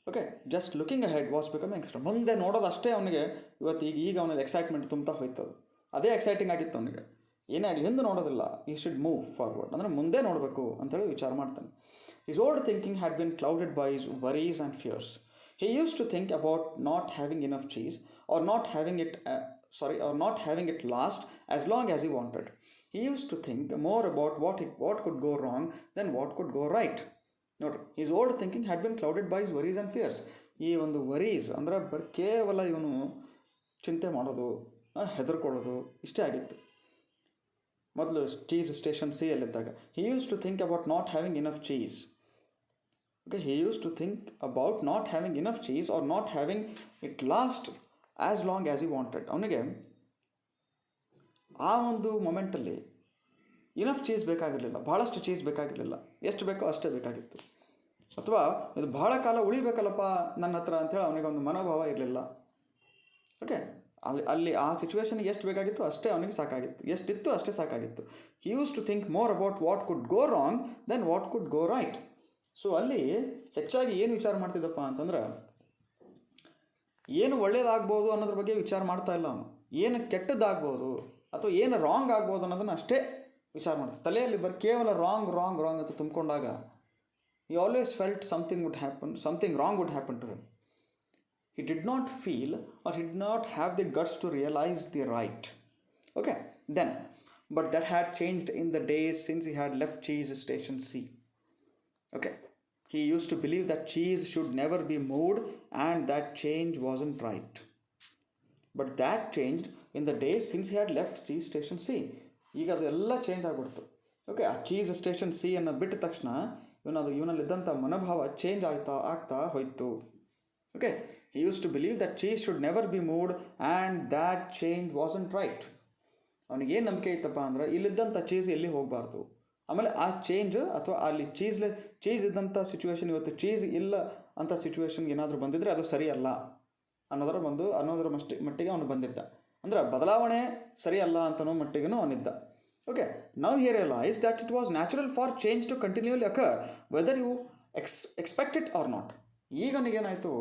Okay, just looking ahead was becoming extra. ಮುಂದೆ ನೋಡೋದು ಅಷ್ಟೇ ಅವನಿಗೆ ಇವತ್ತು ಈಗ ಅವನಲ್ಲಿ ಎಕ್ಸೈಟ್ಮೆಂಟ್ ತುಂಬ್ತಾ ಹೋಯ್ತದು, ಅದೇ ಎಕ್ಸೈಟಿಂಗ್ ಆಗಿತ್ತು ಅವನಿಗೆ. ಏನೇ ಆಗಲಿ ಹಿಂದೆ ನೋಡೋದಿಲ್ಲ, ಈ ಶುಡ್ ಮೂವ್ ಫಾರ್ವರ್ಡ್, ಅಂದರೆ ಮುಂದೆ ನೋಡಬೇಕು ಅಂತೇಳಿ ವಿಚಾರ ಮಾಡ್ತಾನೆ. His old thinking had been clouded by his worries and fears. He use to think about not having enough cheese or not having it last as long as he wanted. He used to think more about what could go wrong than what could go right. ನೋಡ್ರಿ, his old thinking had been clouded by his worries and fears. ಈ ಒಂದು ವರೀಸ್ ಅಂದರೆ ಕೇವಲ ಇವನು ಚಿಂತೆ ಮಾಡೋದು, ಹೆದರ್ಕೊಳ್ಳೋದು ಇಷ್ಟೇ ಆಗಿತ್ತು. ಮೊದಲು ಚೀಸ್ ಸ್ಟೇಷನ್ ಸಿ ಯಲ್ಲಿದ್ದಾಗ he used to think about not having enough cheese. Okay, he used to think about not having enough cheese or not having it last as long as he wanted. ಅವನಿಗೆ ಆ ಒಂದು ಮೊಮೆಂಟಲ್ಲಿ ಇನಫ್ ಚೀಸ್ ಬೇಕಾಗಿರಲಿಲ್ಲ, ಭಾಳಷ್ಟು ಚೀಸ್ ಬೇಕಾಗಿರಲಿಲ್ಲ, ಎಷ್ಟು ಬೇಕೋ ಅಷ್ಟೇ ಬೇಕಾಗಿತ್ತು. ಅಥವಾ ಇದು ಭಾಳ ಕಾಲ ಉಳಿಬೇಕಲ್ಲಪ್ಪ ನನ್ನ ಹತ್ರ ಅಂಥೇಳಿ ಅವನಿಗೆ ಒಂದು ಮನೋಭಾವ ಇರಲಿಲ್ಲ. ಓಕೆ, ಅಲ್ಲಿ ಆ ಸಿಚುವೇಶನ್ಗೆ ಎಷ್ಟು ಬೇಕಾಗಿತ್ತು ಅಷ್ಟೇ ಅವನಿಗೆ ಸಾಕಾಗಿತ್ತು, ಎಷ್ಟಿತ್ತು ಅಷ್ಟೇ ಸಾಕಾಗಿತ್ತು. He use to think more about what could go wrong then what could go right. So ಅಲ್ಲಿ ಹೆಚ್ಚಾಗಿ ಏನು ವಿಚಾರ ಮಾಡ್ತಿದ್ದಪ್ಪ ಅಂತಂದ್ರೆ, ಏನು ಒಳ್ಳೇದಾಗ್ಬೋದು ಅನ್ನೋದ್ರ ಬಗ್ಗೆ ವಿಚಾರ ಮಾಡ್ತಾ ಇಲ್ಲ ಅವನು, ಏನು ಕೆಟ್ಟದ್ದಾಗ್ಬೋದು ಅಥವಾ ಏನು ರಾಂಗ್ ಆಗ್ಬೋದು ಅನ್ನೋದನ್ನು ಅಷ್ಟೇ ವಿಚಾರ ಮಾಡ್ತಾರೆ. ತಲೆಯಲ್ಲಿ ಕೇವಲ ರಾಂಗ್ ಅಂತ ತುಂಬಿಕೊಂಡಾಗ he always felt something wrong would happen to him. He did not feel or he did not have the guts to realize the right. Okay, then, but that had changed in the days since he had left cheese station C. Okay, he used to believe that cheese should never be moved and that change wasn't right. But that changed in the days since he had left cheese station C. ಈಗ ಅದೆಲ್ಲ ಚೇಂಜ್ ಆಗಿಬಿಡ್ತು. ಓಕೆ, ಆ ಚೀಸ್ ಸ್ಟೇಷನ್ ಸಿ ಅನ್ನು ಬಿಟ್ಟ ತಕ್ಷಣ ಇವನಲ್ಲಿದ್ದಂಥ ಮನೋಭಾವ ಚೇಂಜ್ ಆಗ್ತಾ ಹೋಯಿತು. Okay, he use to believe that cheese should never be moved and that change wasn't right. ಅವನಿಗೇನು ನಂಬಿಕೆ ಇತ್ತಪ್ಪ ಅಂದ್ರೆ ಇಲ್ಲಿದ್ದಂಥ ಚೀಸ್ ಎಲ್ಲಿ ಹೋಗಬಾರ್ದು, ಆಮೇಲೆ ಆ ಚೇಂಜ್ ಅಥವಾ ಅಲ್ಲಿ ಚೀಸ್ ಇದ್ದಂಥ ಸಿಚುವೇಶನ್ ಇವತ್ತು ಚೀಸ್ ಇಲ್ಲ ಅಂಥ ಸಿಚುವೇಶನ್ಗೆ ಏನಾದರೂ ಬಂದಿದ್ದರೆ ಅದು ಸರಿಯಲ್ಲ ಅನ್ನೋದರ ಮಟ್ಟಿಗೆ ಅವನು ಬಂದಿದ್ದ. ಅಂದರೆ ಬದಲಾವಣೆ ಸರಿಯಲ್ಲ ಅಂತನೋ ಮಟ್ಟಿಗೂ ಅವನಿದ್ದ. Okay, now he realize that it was natural for change to continually occur whether you expect it or not. ಈಗ ಅವನಿಗೇನಾಯಿತು,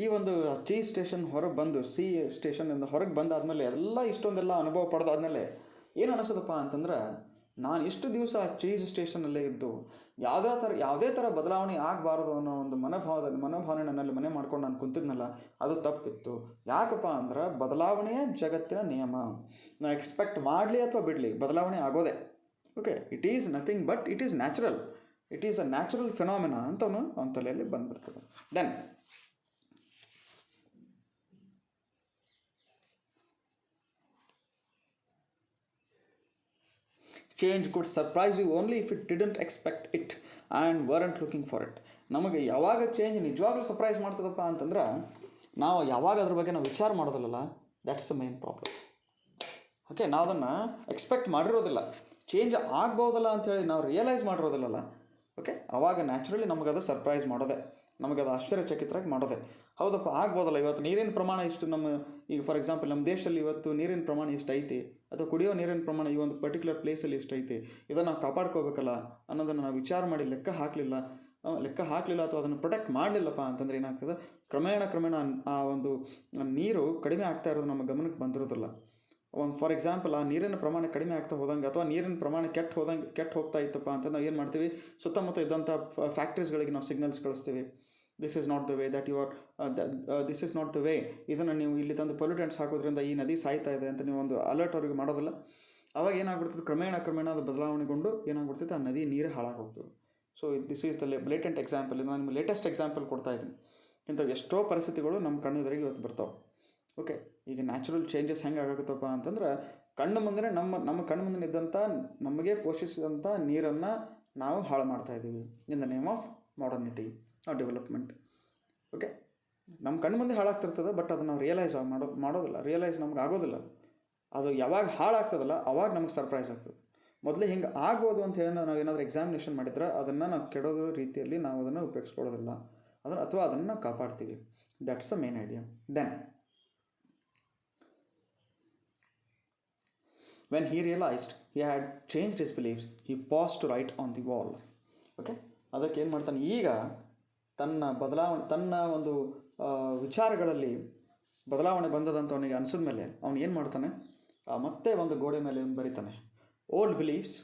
ಈ ಒಂದು ಚೀಸ್ ಸ್ಟೇಷನ್ ಹೊರಗೆ ಬಂದು ಸಿ ಸ್ಟೇಷನಿಂದ ಹೊರಗೆ ಬಂದಾದಮೇಲೆ ಇಷ್ಟೊಂದೆಲ್ಲ ಅನುಭವ ಪಡೆದಾದ್ಮೇಲೆ ಏನು ಅನಿಸೋದಪ್ಪ ಅಂತಂದ್ರೆ, ನಾನು ಇಷ್ಟು ದಿವಸ ಆ ಚೀಸ್ ಸ್ಟೇಷನಲ್ಲೇ ಇದ್ದು ಯಾವುದೇ ಥರ ಬದಲಾವಣೆ ಆಗಬಾರ್ದು ಅನ್ನೋ ಒಂದು ಮನೋಭಾವನೆ ನನ್ನಲ್ಲಿ ಮನೆ ಮಾಡ್ಕೊಂಡು ನಾನು ಕುಂತಿದ್ನಲ್ಲ, ಅದು ತಪ್ಪಿತ್ತು. ಯಾಕಪ್ಪ ಅಂದ್ರೆ ಬದಲಾವಣೆಯ ಜಗತ್ತಿನ ನಿಯಮ. ನಾ ಎಕ್ಸ್ಪೆಕ್ಟ್ ಮಾಡಲಿ ಅಥವಾ ಬಿಡಲಿ, ಬದಲಾವಣೆ ಆಗೋದೆ. Okay, it is nothing but it is natural. It is a natural phenomena ಅಂತವನು ಅವನ ತಲೆಯಲ್ಲಿ ಬಂದ್ಬಿಡ್ತದೆ. Then change could surprise you only if it didn't expect it and weren't looking for it. ನಮಗೆ ಯಾವಾಗ ಚೇಂಜ್ ನಿಜವಾಗ್ಲೂ ಸರ್ಪ್ರೈಸ್ ಮಾಡ್ತದಪ್ಪ ಅಂತಂದ್ರೆ, ನಾವು ಯಾವಾಗ ಅದ್ರ ಬಗ್ಗೆ ನಾವು ವಿಚಾರ ಮಾಡೋದಿಲ್ಲಲ್ಲ, that's the main problem. Okay, ನಾವು ಅದನ್ನು ಎಕ್ಸ್ಪೆಕ್ಟ್ ಮಾಡಿರೋದಿಲ್ಲ, ಚೇಂಜ್ ಆಗ್ಬೋದಲ್ಲ ಅಂಥೇಳಿ ನಾವು ರಿಯಲೈಸ್ ಮಾಡಿರೋದಿಲ್ಲಲ್ಲ. ಓಕೆ, ಆವಾಗ ನ್ಯಾಚುರಲಿ ನಮಗದು ಸರ್ಪ್ರೈಸ್ ಮಾಡೋದೆ, ನಮಗದು ಆಶ್ಚರ್ಯಚಕಿತರಾಗಿ ಮಾಡೋದೆ. ಹೌದಪ್ಪ, ಆಗ್ಬೋದಲ್ಲ, ಇವತ್ತು ನೀರಿನ ಪ್ರಮಾಣ ಇಷ್ಟು ಈಗ ಫಾರ್ ಎಕ್ಸಾಂಪಲ್ ನಮ್ಮ ದೇಶದಲ್ಲಿ ಇವತ್ತು ನೀರಿನ ಪ್ರಮಾಣ ಇಷ್ಟು ಐತಿ, ಅಥವಾ ಕುಡಿಯೋ ನೀರಿನ ಪ್ರಮಾಣ ಈ ಒಂದು ಪರ್ಟಿಕ್ಯುಲರ್ ಪ್ಲೇಸಲ್ಲಿ ಇಷ್ಟು ಐತಿ, ಇದನ್ನು ನಾವು ಕಾಪಾಡ್ಕೋಬೇಕಲ್ಲ ಅನ್ನೋದನ್ನು ನಾವು ವಿಚಾರ ಮಾಡಿ ಲೆಕ್ಕ ಹಾಕಲಿಲ್ಲ ಅಥವಾ ಅದನ್ನು ಪ್ರೊಟೆಕ್ಟ್ ಮಾಡಲಿಲ್ಲಪ್ಪ ಅಂತಂದರೆ ಏನಾಗ್ತದೆ, ಕ್ರಮೇಣ ಆ ಒಂದು ನೀರು ಕಡಿಮೆ ಆಗ್ತಾ ಇರೋದು ನಮ್ಮ ಗಮನಕ್ಕೆ ಬಂದಿರೋದಿಲ್ಲ. ಫಾರ್ ಎಕ್ಸಾಂಪಲ್ ಆ ನೀರಿನ ಪ್ರಮಾಣ ಕಡಿಮೆ ಆಗ್ತಾ ಹೋದಂಗೆ ಅಥವಾ ನೀರಿನ ಪ್ರಮಾಣ ಕೆಟ್ಟು ಹೋಗ್ತಾ ಇತ್ತಪ್ಪ ಅಂತ ನಾವು ಏನು ಮಾಡ್ತೀವಿ, ಸುತ್ತಮುತ್ತ ಇದ್ದಂಥ ಫ್ಯಾಕ್ಟ್ರೀಸ್ಗಳಿಗೆ ನಾವು ಸಿಗ್ನಲ್ಸ್ ಕಳಿಸ್ತೀವಿ. This is not the way that you are this is not the way, ಇದನ್ನು ನೀವು ಇಲ್ಲಿ ತಂದು ಪೊಲ್ಯೂಟೆಂಟ್ಸ್ ಹಾಕೋದ್ರಿಂದ ಈ ನದಿ ಸಾಯ್ತಾ ಇದೆ ಅಂತ ನೀವು ಒಂದು ಅಲರ್ಟ್ ಅವ್ರಿಗೆ ಮಾಡೋದಿಲ್ಲ. ಅವಾಗ ಏನಾಗ್ಬಿಡ್ತದೆ, ಕ್ರಮೇಣ ಅದು ಬದಲಾವಣೆಗೊಂಡು ಏನಾಗ್ಬಿಡ್ತೈತೆ, ಆ ನದಿ ನೀರೇ ಹಾಳಾಗೋಗ್ತದೆ. So this is the blatant example. ಇದು ನಾನು ನಿಮಗೆ ಲೇಟೆಸ್ಟ್ ಎಕ್ಸಾಂಪಲ್ ಕೊಡ್ತಾ ಇದ್ದೀನಿ. ಇಂಥವು ಎಷ್ಟೋ ಪರಿಸ್ಥಿತಿಗಳು ನಮ್ಮ ಕಣ್ಣೆದುರಿಗೆ ಇವತ್ತು ಬರ್ತಾವೆ. ಓಕೆ, ಈಗ ನ್ಯಾಚುರಲ್ ಚೇಂಜಸ್ ಹೆಂಗೆ ಆಗುತ್ತಪ್ಪ ಅಂತಂದ್ರೆ, ಕಣ್ಣು ಮುಂದೆ ನಮ್ಮ ಕಣ್ಣು ಮುಂದೆ ಇದ್ದಂಥ ನಮಗೆ ಪೋಷಿಸಿದಂಥ ನೀರನ್ನು ನಾವು ಹಾಳು ಮಾಡ್ತಾ ಇದ್ದೀವಿ in the name of modernity or development. Okay, ನಮ್ಮ ಕಣ್ಣು ಮುಂದೆ ಹಾಳಾಗ್ತಿರ್ತದೆ, ಬಟ್ ಅದನ್ನು ನಾವು ಮಾಡೋದಿಲ್ಲ, ರಿಯಲೈಸ್ ನಮ್ಗೆ ಆಗೋದಿಲ್ಲ. ಅದು ಯಾವಾಗ ಹಾಳಾಗ್ತದಲ್ಲ ಅವಾಗ ನಮ್ಗೆ ಸರ್ಪ್ರೈಸ್ ಆಗ್ತದೆ. ಮೊದಲೇ ಹಿಂಗೆ ಆಗ್ಬೋದು ಅಂತ ಹೇಳಿ ನಾವು ಏನಾದರೂ ಎಕ್ಸಾಮಿನೇಷನ್ ಮಾಡಿದ್ರೆ ಅದನ್ನು ನಾವು ಕೆಡೋದ್ರ ರೀತಿಯಲ್ಲಿ ನಾವು ಅದನ್ನು ಉಪಯೋಗಿಸ್ಕೊಳ್ಳೋದಿಲ್ಲ, ಅಥವಾ ಅದನ್ನು ನಾವು ಕಾಪಾಡ್ತೀವಿ. That's the main idea. Then when he realized he had changed his beliefs, he paused to write on the wall. Okay, ಅದಕ್ಕೆ ಏನು ಮಾಡ್ತಾನೆ, ಈಗ ತನ್ನ ಒಂದು ವಿಚಾರಗಳಲ್ಲಿ ಬದಲಾವಣೆ ಬಂದದಂತ ಅವನಿಗೆ ಅನಿಸಿದ ಮೇಲೆ ಅವನು ಏನು ಮಾಡ್ತಾನೆ, ಮತ್ತೆ ಒಂದು ಗೋಡೆ ಮೇಲೆ ಬರೀತಾನೆ, old beliefs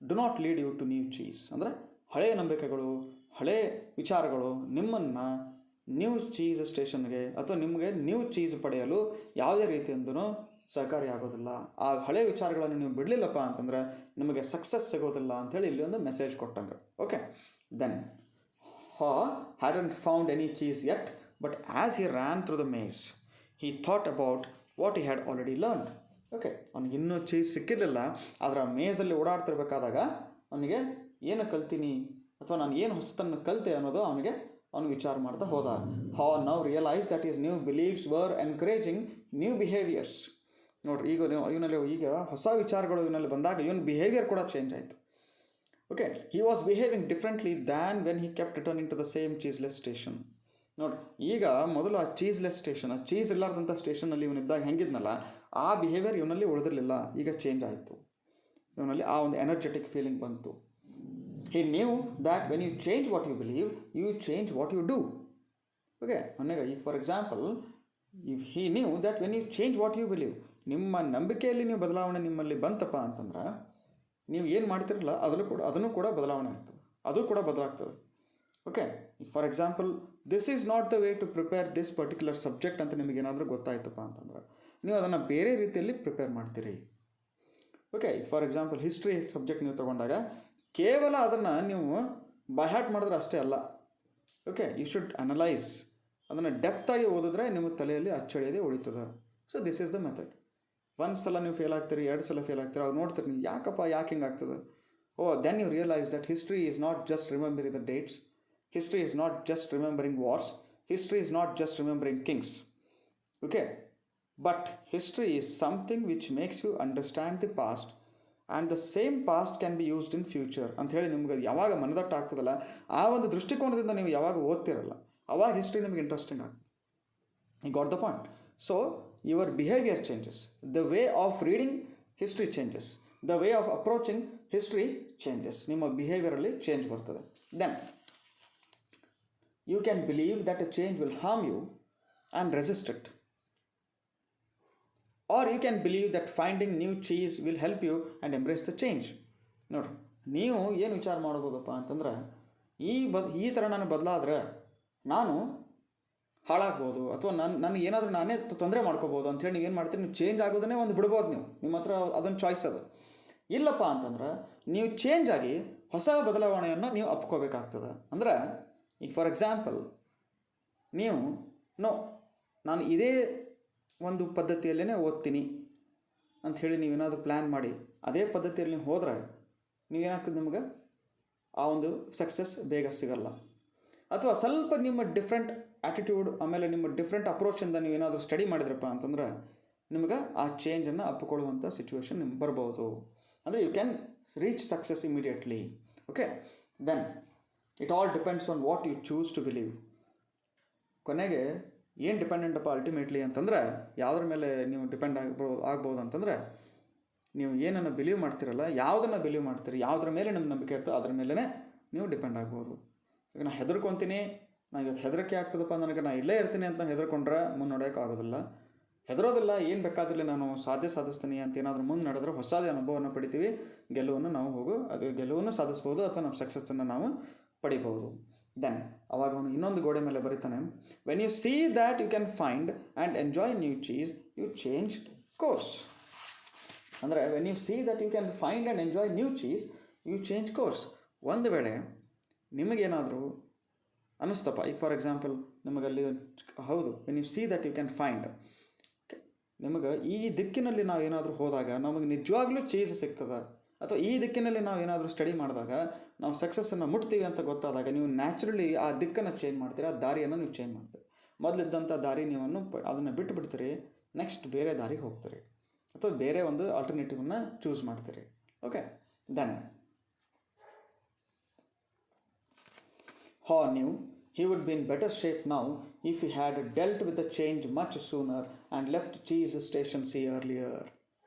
do not lead you to new cheese. ಅಂದರೆ ಹಳೆಯ ನಂಬಿಕೆಗಳು, ಹಳೆಯ ವಿಚಾರಗಳು ನಿಮ್ಮನ್ನು ನ್ಯೂ ಚೀಸ್ ಸ್ಟೇಷನ್ಗೆ ಅಥವಾ ನಿಮಗೆ ನ್ಯೂ ಚೀಸ್ ಪಡೆಯಲು ಯಾವುದೇ ರೀತಿಯಿಂದನೂ ಸಹಕಾರಿ ಆಗೋದಿಲ್ಲ. ಆ ಹಳೆ ವಿಚಾರಗಳನ್ನು ನೀವು ಬಿಡಲಿಲ್ಲಪ್ಪ ಅಂತಂದರೆ ನಿಮಗೆ ಸಕ್ಸಸ್ ಸಿಗೋದಿಲ್ಲ ಅಂಥೇಳಿ ಇಲ್ಲಿ ಒಂದು ಮೆಸೇಜ್ ಕೊಟ್ಟಂಗೆ. Okay, then hadn't found any cheese yet, but as he ran through the maze, he thought about what he had already learned. Okay, ಅವ್ನಿಗೆ ಇನ್ನೂ ಚೀಸ್ ಸಿಕ್ಕಿರಲಿಲ್ಲ, ಆದರೆ ಆ ಮೇಜಲ್ಲಿ ಓಡಾಡ್ತಿರ್ಬೇಕಾದಾಗ ಅವನಿಗೆ ಏನು ಕಲ್ತೀನಿ ಅಥವಾ ನಾನು ಏನು ಹೊಸತನ್ನು ಕಲಿತೆ ಅನ್ನೋದು ಅವನು ವಿಚಾರ ಮಾಡ್ತಾ ಹೋದ. Now realise that is new believes var encouraging new behaviours. ನೋಡ್ರಿ, ಇವನಲ್ಲಿ ಹೊಸ ವಿಚಾರಗಳು ಇವನಲ್ಲಿ ಬಂದಾಗ ಇವನ ಬಿಹೇವಿಯರ್ ಕೂಡ ಚೇಂಜ್ ಆಯಿತು. Okay, he was behaving differently than when he kept returning to the same cheeseless station. ನೋಡಿರಿ, ಈಗ ಮೊದಲು ಆ ಚೀಸ್ಲೆಸ್ ಸ್ಟೇಷನ್, ಆ ಚೀಸ್ ಇಲ್ಲಾರ್ದಂಥ ಸ್ಟೇಷನಲ್ಲಿ ಇವನಿದ್ದಾಗ ಹೆಂಗಿದ್ನಲ್ಲ, ಆ ಬಿಹೇವಿಯರ್ ಇವನಲ್ಲಿ ಉಳಿದಿರಲಿಲ್ಲ, ಈಗ ಚೇಂಜ್ ಆಯಿತು. ಇವನಲ್ಲಿ ಆ ಒಂದು ಎನರ್ಜೆಟಿಕ್ ಫೀಲಿಂಗ್ ಬಂತು. He knew that when you change what you believe, you change what you do. Okay, ಈಗ for example, if he knew that when you change what you believe, ನಿಮ್ಮ ನಂಬಿಕೆಯಲ್ಲಿ ನೀವು ಬದಲಾವಣೆ ನಿಮ್ಮಲ್ಲಿ ಬಂತಪ್ಪ ಅಂತಂದ್ರೆ ನೀವು ಏನು ಮಾಡ್ತಿರಲ್ಲ ಅದನ್ನು ಕೂಡ ಬದಲಾವಣೆ ಆಗ್ತದೆ, ಅದು ಕೂಡ ಬದಲಾಗ್ತದೆ. Okay, for example, this is not the way to prepare this particular subject ಅಂತ ನಿಮಗೇನಾದರೂ ಗೊತ್ತಾಯ್ತಪ್ಪ ಅಂತಂದ್ರೆ ನೀವು ಅದನ್ನು ಬೇರೆ ರೀತಿಯಲ್ಲಿ ಪ್ರಿಪೇರ್ ಮಾಡ್ತೀರಿ. Okay, for example, history subject ನೀವು ತೊಗೊಂಡಾಗ ಕೇವಲ ಅದನ್ನು ನೀವು ಬೈಹಾರ್ಟ್ ಮಾಡಿದ್ರೆ ಅಷ್ಟೇ ಅಲ್ಲ. ಓಕೆ, ಯು ಶುಡ್ ಅನಲೈಸ್, ಅದನ್ನು ಡೆಪ್ತಾಗಿ ಓದಿದ್ರೆ ನಿಮ್ಮ ತಲೆಯಲ್ಲಿ ಅಚ್ಚಳಿಯದೆ ಉಳಿತದೆ. So this is the method. ಒಂದು ಸಲ ನೀವು ಫೇಲ್ ಆಗ್ತೀರಿ, 2 ಸಲ ಫೇಲ್ ಆಗ್ತೀರಿ, ಅವಾಗ ನೋಡ್ತೀರಿ ನೀವು ಯಾಕೆ ಹಿಂಗೆ ಆಗ್ತದೆ. Then you realize that history is not just remembering the dates, history is not just remembering wars, history is not just remembering kings. Okay, but history is something which makes you understand the past and the same past can be used in future ಅಂಥೇಳಿ ನಿಮ್ಗೆ ಯಾವಾಗ ಮನದಟ್ಟ ಆಗ್ತದಲ್ಲ, ಆ ಒಂದು ದೃಷ್ಟಿಕೋನದಿಂದ ನೀವು ಯಾವಾಗ ಓದ್ತಿರಲ್ಲ ಅವಾಗ ಹಿಸ್ಟ್ರಿ ನಿಮಗೆ ಇಂಟ್ರೆಸ್ಟಿಂಗ್ ಆಗ್ತದೆ. You got the point. So your behavior changes, the way of reading history changes, the way of approaching history changes. ನಿಮ್ಮ ಬಿಹೇವಿಯರಲ್ಲಿ ಚೇಂಜ್ ಬರ್ತದೆ. Then you can believe that a change will harm you and resist it, or you can believe that finding new cheese will help you and embrace the change. ನೋಡಿರಿ, ನೀವು ಏನು ವಿಚಾರ ಮಾಡ್ಬೋದಪ್ಪ ಅಂತಂದ್ರೆ ಈ ಥರ ನಾನು ಬದಲಾದ್ರೆ ನಾನು ಹಾಳಾಗ್ಬೋದು, ಅಥವಾ ನನಗೆ ಏನಾದರೂ ನಾನೇ ತೊಂದರೆ ಮಾಡ್ಕೋಬೋದು ಅಂಥೇಳಿ ನೀವು ಏನು ಮಾಡ್ತೀರಿ, ನೀವು ಚೇಂಜ್ ಆಗೋದನ್ನೇ ಒಂದು ಬಿಡ್ಬೋದು. ನೀವು ನಿಮ್ಮ ಹತ್ರ ಅದೊಂದು ಚಾಯ್ಸ್ ಅದು. ಇಲ್ಲಪ್ಪ ಅಂತಂದ್ರೆ ನೀವು ಚೇಂಜ್ ಆಗಿ ಹೊಸ ಬದಲಾವಣೆಯನ್ನು ನೀವು ಅಪ್ಕೋಬೇಕಾಗ್ತದೆ. ಅಂದ್ರೆ ಈಗ ಫಾರ್ ಎಕ್ಸಾಂಪಲ್ ನೀವು ನಾನು ಇದೇ ಒಂದು ಪದ್ಧತಿಯಲ್ಲೇ ಓದ್ತೀನಿ ಅಂಥೇಳಿ ನೀವೇನಾದರೂ ಪ್ಲ್ಯಾನ್ ಮಾಡಿ ಅದೇ ಪದ್ಧತಿಯಲ್ಲಿ ನೀವು ಹೋದರೆ ನೀವೇನಾಗ್ತದೆ, ನಿಮಗೆ ಆ ಒಂದು ಸಕ್ಸಸ್ ಬೇಗ ಸಿಗಲ್ಲ. ಅಥವಾ ಸ್ವಲ್ಪ ನಿಮ್ಮ ಡಿಫ್ರೆಂಟ್ ಆ್ಯಟಿಟ್ಯೂಡ್ ಆಮೇಲೆ ನಿಮ್ಮ ಡಿಫ್ರೆಂಟ್ ಅಪ್ರೋಚಿಂದ ನೀವೇನಾದರೂ ಸ್ಟಡಿ ಮಾಡಿದ್ರಪ್ಪ ಅಂತಂದ್ರೆ ನಿಮ್ಗೆ ಆ ಚೇಂಜನ್ನು ಅಪ್ಪಿಕೊಳ್ಳುವಂಥ ಸಿಚುವೇಶನ್ ನಿಮ್ಗೆ ಬರ್ಬೋದು. ಅಂದರೆ you can reach success immediately. Okay, then it all depends on what you choose to believe. ಕೊನೆಗೆ ಏನು ಡಿಪೆಂಡೆಂಟಪ್ಪ ಅಲ್ಟಿಮೇಟ್ಲಿ ಅಂತಂದರೆ ಯಾವುದ್ರ ಮೇಲೆ ನೀವು ಡಿಪೆಂಡ್ ಆಗ್ಬೋದು ಅಂತಂದರೆ ನೀವು ಏನನ್ನು ಬಿಲೀವ್ ಮಾಡ್ತಿರಲ್ಲ, ಯಾವುದನ್ನು ಬಿಲೀವ್ ಮಾಡ್ತೀರಿ, ಯಾವುದ್ರ ಮೇಲೆ ನಿಮ್ಮ ನಂಬಿಕೆ ಇರ್ತದೆ ಅದ್ರ ಮೇಲೇ ನೀವು ಡಿಪೆಂಡ್ ಆಗ್ಬೋದು. ಈಗ ನಾನು ಹೆದರ್ಕೊತೀನಿ, ನಾನು ಇವತ್ತು ಹೆದರಿಕೆ ಆಗ್ತದಪ್ಪ ನನಗೆ, ನಾನು ಇಲ್ಲೇ ಇರ್ತೀನಿ ಅಂತ ಹೆದರ್ಕೊಂಡ್ರೆ ಮುನ್ನಡೆಯೋಕ್ಕಾಗೋದಿಲ್ಲ. ಹೆದರೋದಿಲ್ಲ, ಏನು ಬೇಕಾದ್ರಲ್ಲಿ ನಾನು ಸಾಧಿಸ್ತೀನಿ ಅಂತ ಏನಾದರೂ ಮುಂದೆ ನಡೆದ್ರೆ ಹೊಸದೇ ಅನುಭವವನ್ನು ಪಡಿತೀವಿ, ಗೆಲುವನ್ನು ಸಾಧಿಸ್ಬೋದು ಅಥವಾ ನಮ್ಮ ಸಕ್ಸಸ್ಸನ್ನು ನಾವು ಪಡಿಬೋದು. ದೆನ್ ಅವಾಗ ಅವನು ಇನ್ನೊಂದು ಗೋಡೆ ಮೇಲೆ ಬರೀತಾನೆ, when you see that you can find and enjoy new cheese you change course. ಅಂದರೆ when you see that you can find and enjoy new cheese you change course. ಒಂದು ವೇಳೆ ನಿಮಗೇನಾದರೂ ಅನ್ನಿಸ್ತಪ್ಪ, ಈಗ ಫಾರ್ ಎಕ್ಸಾಂಪಲ್ ನಿಮಗಲ್ಲಿ ಹೌದು, when you see that you can find, ನಿಮಗೆ ಈ ದಿಕ್ಕಿನಲ್ಲಿ ನಾವು ಏನಾದರೂ ಹೋದಾಗ ನಮಗೆ ನಿಜವಾಗ್ಲೂ ಚೀಸ್ ಸಿಗ್ತದೆ, ಅಥವಾ ಈ ದಿಕ್ಕಿನಲ್ಲಿ ನಾವು ಏನಾದರೂ ಸ್ಟಡಿ ಮಾಡಿದಾಗ ನಾವು ಸಕ್ಸಸ್ಸನ್ನು ಮುಟ್ತೀವಿ ಅಂತ ಗೊತ್ತಾದಾಗ ನೀವು ನ್ಯಾಚುರಲಿ ಆ ದಿಕ್ಕನ್ನು ಚೇಂಜ್ ಮಾಡ್ತೀರಿ, ಆ ದಾರಿಯನ್ನು ನೀವು ಚೇಂಜ್ ಮಾಡ್ತೀರಿ. ಮೊದಲಿದ್ದಂಥ ದಾರಿ ನೀವನ್ನು ಅದನ್ನು ಬಿಟ್ಟು ಬಿಡ್ತೀರಿ, ನೆಕ್ಸ್ಟ್ ಬೇರೆ ದಾರಿಗೆ ಹೋಗ್ತೀರಿ ಅಥವಾ ಬೇರೆ ಒಂದು ಆಲ್ಟರ್ನೇಟಿವನ್ನು ಚೂಸ್ ಮಾಡ್ತೀರಿ. Okay, then Haw knew he would be in better shape now if he had dealt with the change much sooner and left cheese station C earlier.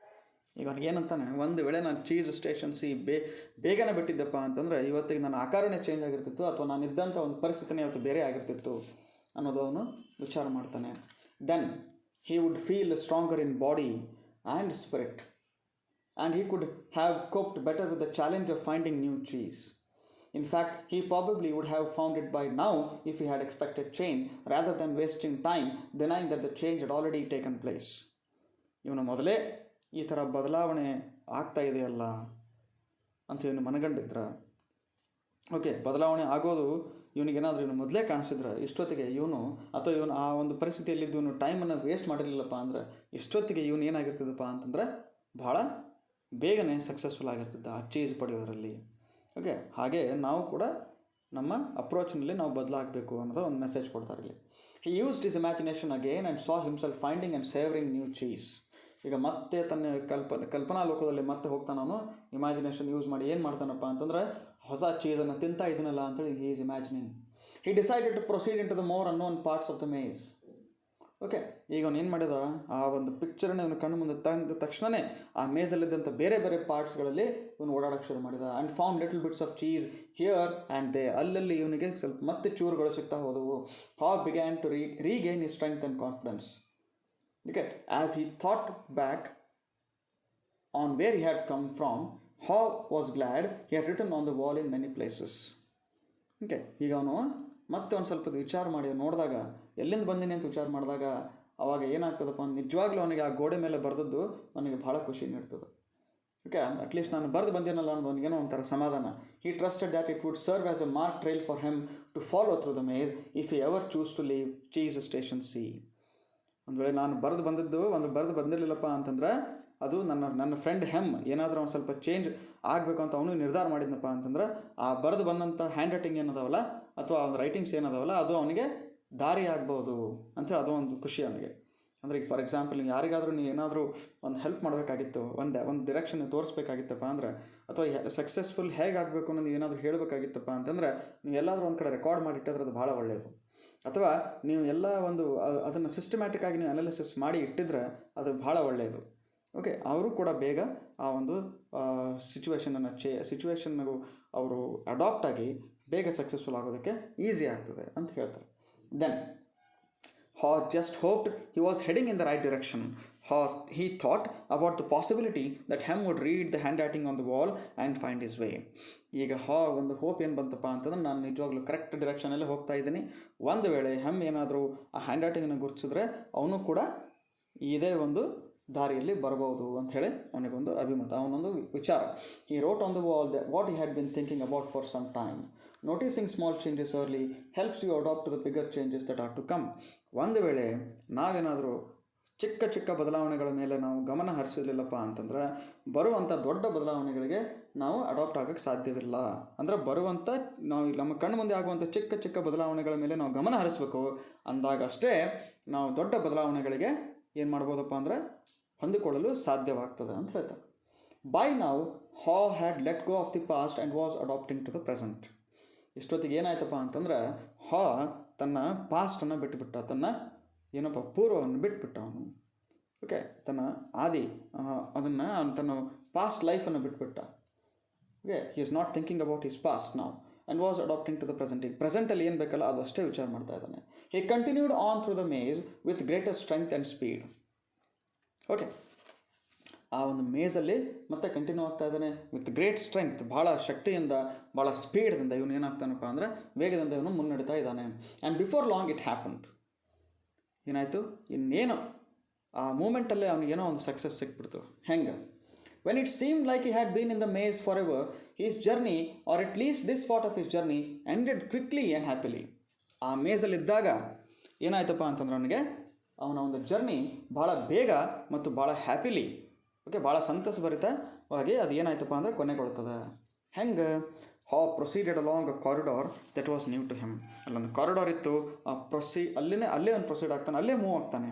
ಈಗ ಏನಂತಾನೆ, ಒಂದು ವೇಳೆ ನಾನು ಚೀಸ್ ಸ್ಟೇಷನ್ ಸಿ ಬೇಗನೆ ಬಿಟ್ಟಿದ್ದಪ್ಪ ಅಂತಂದರೆ ಇವತ್ತಿಗೆ ನನ್ನ ಆಕಾರನೇ ಚೇಂಜ್ ಆಗಿರ್ತಿತ್ತು, ಅಥವಾ ನಾನು ಇದ್ದಂಥ ಒಂದು ಪರಿಸ್ಥಿತಿನೇ ಇವತ್ತು ಬೇರೆ ಆಗಿರ್ತಿತ್ತು ಅನ್ನೋದು ಅವನು ವಿಚಾರ ಮಾಡ್ತಾನೆ. Then he would feel stronger in body and spirit, and he could have coped better with the challenge of finding new cheese. In fact, he probably would have found it by now if he had expected change, rather than wasting time denying that the change had already taken place. ಇವನು ಮೊದಲೇ ಈ ಥರ ಬದಲಾವಣೆ ಆಗ್ತಾ ಇದೆಯಲ್ಲ ಅಂತ ಇವನು ಮನಗಂಡಿದ್ರೆ, ಓಕೆ, ಬದಲಾವಣೆ ಆಗೋದು ಇವನಿಗೇನಾದರೂ ಇವನು ಮೊದಲೇ ಕಾಣಿಸಿದ್ರೆ ಇಷ್ಟೊತ್ತಿಗೆ ಇವನು ಆ ಒಂದು ಪರಿಸ್ಥಿತಿಯಲ್ಲಿದ್ದು ಇವನು ಟೈಮನ್ನು ವೇಸ್ಟ್ ಮಾಡಿರಲಿಲ್ಲಪ್ಪ ಅಂದರೆ ಇಷ್ಟೊತ್ತಿಗೆ ಇವನು ಏನಾಗಿರ್ತದಪ್ಪ ಅಂತಂದರೆ ಭಾಳ ಬೇಗನೆ ಸಕ್ಸಸ್ಫುಲ್ ಆಗಿರ್ತಿದ್ದ ಆ ಚೀಸ್ ಪಡೆಯೋದರಲ್ಲಿ. ಓಕೆ, ಹಾಗೆ ನಾವು ಕೂಡ ನಮ್ಮ ಅಪ್ರೋಚ್ನಲ್ಲಿ ನಾವು ಬದಲಾಗಬೇಕು ಅನ್ನೋದು ಒಂದು ಮೆಸೇಜ್ ಕೊಡ್ತಾರೆ ಇಲ್ಲಿ. He used his imagination again and saw himself finding and savouring new cheese. ಈಗ ಮತ್ತೆ ತನ್ನ ಕಲ್ಪನಾ ಲೋಕದಲ್ಲಿ ಮತ್ತೆ ಹೋಗ್ತಾನೆ ಅವನು. ಇಮ್ಯಾಜಿನೇಷನ್ ಯೂಸ್ ಮಾಡಿ ಏನು ಮಾಡ್ತಾನಪ್ಪ ಅಂತಂದರೆ ಹೊಸ ಚೀಸನ್ನು ತಿಂತಾ ಇದನ್ನಲ್ಲ ಅಂತೇಳಿ he is imagining. He decided to proceed into the more unknown parts of the maze. Okay, ಈಗ ಅವನು ಏನು ಮಾಡಿದ, ಆ ಒಂದು ಪಿಕ್ಚರನ್ನು ಇವನು ಕಣ್ಣು ಮುಂದೆ ತಂದ ತಕ್ಷಣವೇ ಆ ಮೇಜಲ್ಲಿದ್ದಂಥ ಬೇರೆ ಬೇರೆ ಪಾರ್ಟ್ಸ್ಗಳಲ್ಲಿ ಇವನು ಓಡಾಡೋಕ್ಕೆ ಶುರು ಮಾಡಿದ. And found little bits of cheese here and they. ಅಲ್ಲಲ್ಲಿ ಇವನಿಗೆ ಸ್ವಲ್ಪ ಮತ್ತೆ ಚೂರುಗಳು ಸಿಗ್ತಾ ಹೋದವು. Haw began to regain his strength and confidence. Okay, as he thought back on where he had come from, Haw was glad he had written on the wall in many places. Okay, ಈಗ ಅವನು ಮತ್ತೆ ಒಂದು ಸ್ವಲ್ಪ ವಿಚಾರ ಮಾಡಿ ನೋಡಿದಾಗ, ಎಲ್ಲಿಂದ ಬಂದೀನಿ ಅಂತ ವಿಚಾರ ಮಾಡಿದಾಗ ಅವಾಗ ಏನಾಗ್ತದಪ್ಪ, ನಿಜವಾಗ್ಲೂ ಅವನಿಗೆ ಆ ಗೋಡೆ ಮೇಲೆ ಬರೆದದ್ದು ಅವನಿಗೆ ಭಾಳ ಖುಷಿ ನೀಡ್ತದೆ. ಓಕೆ, ಅಟ್ಲೀಸ್ಟ್ ನಾನು ಬರೆದು ಬಂದಿನಲ್ಲ ಅನ್ನೋದು ಅವನಿಗೇನೋ ಒಂಥರ ಸಮಾಧಾನ. He trusted that it would serve as a mark trail for Hem to follow through the maze if he ever choose to leave Cheese station C. ಒಂದು ವೇಳೆ ನಾನು ಬರೆದು ಬಂದಿರಲಿಲ್ಲಪ್ಪ ಅಂತಂದ್ರೆ ಅದು ನನ್ನ ಫ್ರೆಂಡ್ ಹೆಮ್ ಏನಾದರೂ ಒಂದು ಸ್ವಲ್ಪ ಚೇಂಜ್ ಆಗಬೇಕು ಅಂತ ಅವನು ನಿರ್ಧಾರ ಮಾಡಿದ್ನಪ್ಪ ಅಂತಂದ್ರೆ ಆ ಬರೆದು ಬಂದಂಥ ಹ್ಯಾಂಡ್ ರೈಟಿಂಗ್ ಏನದಾವಲ್ಲ ಅಥವಾ ಅವ್ನ ರೈಟಿಂಗ್ಸ್ ಏನದಾವಲ್ಲ ಅದು ಅವನಿಗೆ ದಾರಿ ಆಗ್ಬೋದು ಅಂತೇಳಿ ಅದು ಒಂದು ಖುಷಿ ಅವನಿಗೆ. ಅಂದರೆ ಈಗ ಫಾರ್ ಎಕ್ಸಾಂಪಲ್ ಯಾರಿಗಾದರೂ ನೀವು ಏನಾದರೂ ಒಂದು ಹೆಲ್ಪ್ ಮಾಡಬೇಕಾಗಿತ್ತು, ಒಂದು ಡೈರೆಕ್ಷನ್ ತೋರಿಸ್ಬೇಕಾಗಿತ್ತಪ್ಪ ಅಂದ್ರೆ, ಅಥವಾ ಸಕ್ಸಸ್ಫುಲ್ ಹೇಗಾಗಬೇಕು ಅನ್ನೋದು ನೀವು ಏನಾದರೂ ಹೇಳಬೇಕಾಗಿತ್ತಪ್ಪ ಅಂತಂದರೆ ನೀವು ಎಲ್ಲಾದರೂ ಒಂದು ಕಡೆ ರೆಕಾರ್ಡ್ ಮಾಡಿಟ್ಟಿದ್ರೆ ಅದು ಭಾಳ ಒಳ್ಳೆಯದು. ಅಥವಾ ನೀವು ಎಲ್ಲ ಅದನ್ನು ಸಿಸ್ಟಮ್ಯಾಟಿಕ್ ಆಗಿ ನೀವು ಅನಾಲಿಸಿಸ್ ಮಾಡಿ ಇಟ್ಟಿದ್ರೆ ಅದು ಭಾಳ ಒಳ್ಳೆಯದು. ಓಕೆ, ಅವರು ಕೂಡ ಬೇಗ ಆ ಒಂದು ಸಿಚುವೇಶನ್ನಿಗೂ ಅವರು ಅಡಾಪ್ಟ್ ಆಗಿ ಬೇಗ ಸಕ್ಸಸ್ಫುಲ್ ಆಗೋದಕ್ಕೆ ಈಸಿ ಆಗ್ತದೆ ಅಂತ ಹೇಳ್ತಾರೆ. Then Haw just hoped he was heading in the right direction, he thought about the possibility that Hem would read the handwriting on the wall and find his way. ಈಗ ಒಂದು ಹೋಪ್ ಏನು ಬಂತಪ್ಪ ಅಂತಂದ್ರೆ ನಾನು ನಿಜವಾಗ್ಲೂ ಕರೆಕ್ಟ್ ಡಿರೆಕ್ಷನಲ್ಲಿ ಹೋಗ್ತಾ ಇದ್ದೀನಿ. ಒಂದು ವೇಳೆ ಹೆಮ್ ಏನಾದರೂ ಆ ಹ್ಯಾಂಡ್ ರೈಟಿಂಗನ್ನು ಗುರುತಿಸಿದ್ರೆ ಅವನು ಕೂಡ ಇದೇ ಒಂದು ದಾರಿಯಲ್ಲಿ ಬರಬಹುದು ಅಂತ ಹೇಳಿ ಅವನಿಗೊಂದು ಅಭಿಮತ, ಅವನೊಂದು ವಿಚಾರ. He wrote on the wall that what he had been thinking about for some time. Noticing small changes early helps you adopt to the bigger changes that are to come. ಒಂದು ವೇಳೆ ನಾವೇನಾದರೂ ಚಿಕ್ಕ ಚಿಕ್ಕ ಬದಲಾವಣೆಗಳ ಮೇಲೆ ನಾವು ಗಮನ ಹರಿಸಲಿಲ್ಲಪ್ಪ ಅಂತಂದ್ರೆ ಬರುವಂಥ ದೊಡ್ಡ ಬದಲಾವಣೆಗಳಿಗೆ ನಾವು ಅಡಾಪ್ಟ್ ಆಗೋಕ್ಕೆ ಸಾಧ್ಯವಿಲ್ಲ. ಅಂದರೆ ಬರುವಂಥ ನಾವು ನಮ್ಮ ಕಣ್ಣು ಮುಂದೆ ಆಗುವಂಥ ಚಿಕ್ಕ ಚಿಕ್ಕ ಬದಲಾವಣೆಗಳ ಮೇಲೆ ನಾವು ಗಮನ ಹರಿಸಬೇಕು. ಅಂದಾಗಷ್ಟೇ ನಾವು ದೊಡ್ಡ ಬದಲಾವಣೆಗಳಿಗೆ ಏನು ಮಾಡ್ಬೋದಪ್ಪ ಅಂದರೆ ಹೊಂದಿಕೊಳ್ಳಲು ಸಾಧ್ಯವಾಗ್ತದೆ ಅಂತ ಹೇಳ್ತಾರೆ. By now Haw had let go of the past and was adapting to the present. ಇಷ್ಟೊತ್ತಿಗೆ ಏನಾಯ್ತಪ್ಪ ಅಂತಂದ್ರೆ ಹಾ ತನ್ನ ಪಾಸ್ಟನ್ನು ಬಿಟ್ಟುಬಿಟ್ಟ, ತನ್ನ ಪೂರ್ವವನ್ನು ಬಿಟ್ಬಿಟ್ಟ ಅವನು. ಓಕೆ, ತನ್ನ ಅದನ್ನು ತನ್ನ ಪಾಸ್ಟ್ ಲೈಫನ್ನು ಬಿಟ್ಬಿಟ್ಟ. Okay, he is not thinking about his past ನಾವು and was adapting to the present. ಈಗ ಪ್ರೆಸೆಂಟಲ್ಲಿ ಏನು ಬೇಕಲ್ಲ ಅದು ಅಷ್ಟೇ ವಿಚಾರ ಮಾಡ್ತಾ ಇದ್ದಾನೆ. He continued on through the maze with greater strength and speed. Okay, ಆ ಒಂದು ಮೇಜಲ್ಲಿ ಮತ್ತೆ ಕಂಟಿನ್ಯೂ ಆಗ್ತಾ ಇದ್ದಾನೆ ವಿತ್ ಗ್ರೇಟ್ ಸ್ಟ್ರೆಂತ್, ಭಾಳ ಶಕ್ತಿಯಿಂದ, ಭಾಳ ಸ್ಪೀಡ್ದಿಂದ ಇವನು ಏನಾಗ್ತಾನಪ್ಪ ಅಂದರೆ ವೇಗದಿಂದ ಇವನು ಮುನ್ನಡೀತಾ ಇದ್ದಾನೆ. And before long it happened. ಏನಾಯಿತು, ಇನ್ನೇನು ಆ ಮೂಮೆಂಟಲ್ಲೇ ಅವನಿಗೇನೋ ಒಂದು ಸಕ್ಸಸ್ ಸಿಕ್ಬಿಡ್ತದೆ. ಹೆಂಗೆ? When it seemed like he had been in the maze forever, his journey or at least this part of his journey ended quickly and happily. ಆ ಮೇಜಲ್ಲಿದ್ದಾಗ ಏನಾಯ್ತಪ್ಪ ಅಂತಂದ್ರೆ ಅವನ ಒಂದು ಜರ್ನಿ ಭಾಳ ಬೇಗ ಮತ್ತು ಭಾಳ ಹ್ಯಾಪಿಲಿ, ಓಕೆ, ಭಾಳ ಸಂತಸಭರಿತವಾಗಿ ಅದು ಏನಾಯ್ತಪ್ಪ ಅಂದರೆ ಕೊನೆಗೊಳ್ತದೆ. ಹೆಂಗೆ? Haw proceeded along a corridor that was new to him. ಅಲ್ಲೊಂದು ಕಾರಿಡಾರ್ ಇತ್ತು, ಆ ಅಲ್ಲೇ ಒಂದು ಪ್ರೊಸೀಡ್ ಆಗ್ತಾನೆ, ಅಲ್ಲೇ ಮೂವ್ ಆಗ್ತಾನೆ.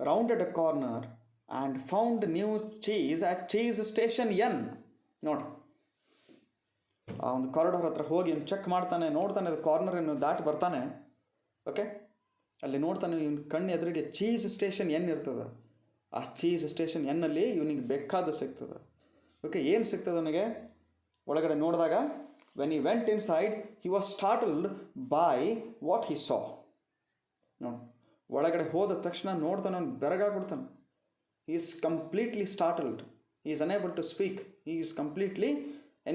Rounded a corner and found new cheese at cheese station N. ನೋಡಿ, ಆ ಒಂದು ಕಾರಿಡಾರ್ ಹತ್ರ ಹೋಗಿ ಚೆಕ್ ಮಾಡ್ತಾನೆ, ನೋಡ್ತಾನೆ, ಅದು ಕಾರ್ನರನ್ನು ದಾಟಿ ಬರ್ತಾನೆ. ಓಕೆ, ಅಲ್ಲಿ ನೋಡ್ತಾನೆ, ಇವನ ಕಣ್ಣು ಎದುರಿಗೆ ಚೀಸ್ ಸ್ಟೇಷನ್ ಎನ್ ಇರ್ತದೆ. ಆ ಚೀಸ್ ಸ್ಟೇಷನ್ ಎನ್ನಲ್ಲಿ ಇವನಿಗೆ ಬೇಕಾದ ಸಿಗ್ತದೆ. ಓಕೆ, ಏನು ಸಿಗ್ತದೆ ಅವನಿಗೆ ಒಳಗಡೆ ನೋಡಿದಾಗ? When he went inside he was startled by what he saw. ನೋಡಿ, ಒಳಗಡೆ ಹೋದ ತಕ್ಷಣ ನೋಡ್ತಾನೆ, ಅವನು ಬೆರಗಾಗ್ಬಿಡ್ತಾನೆ. He is completely startled, he is unable to speak, he is completely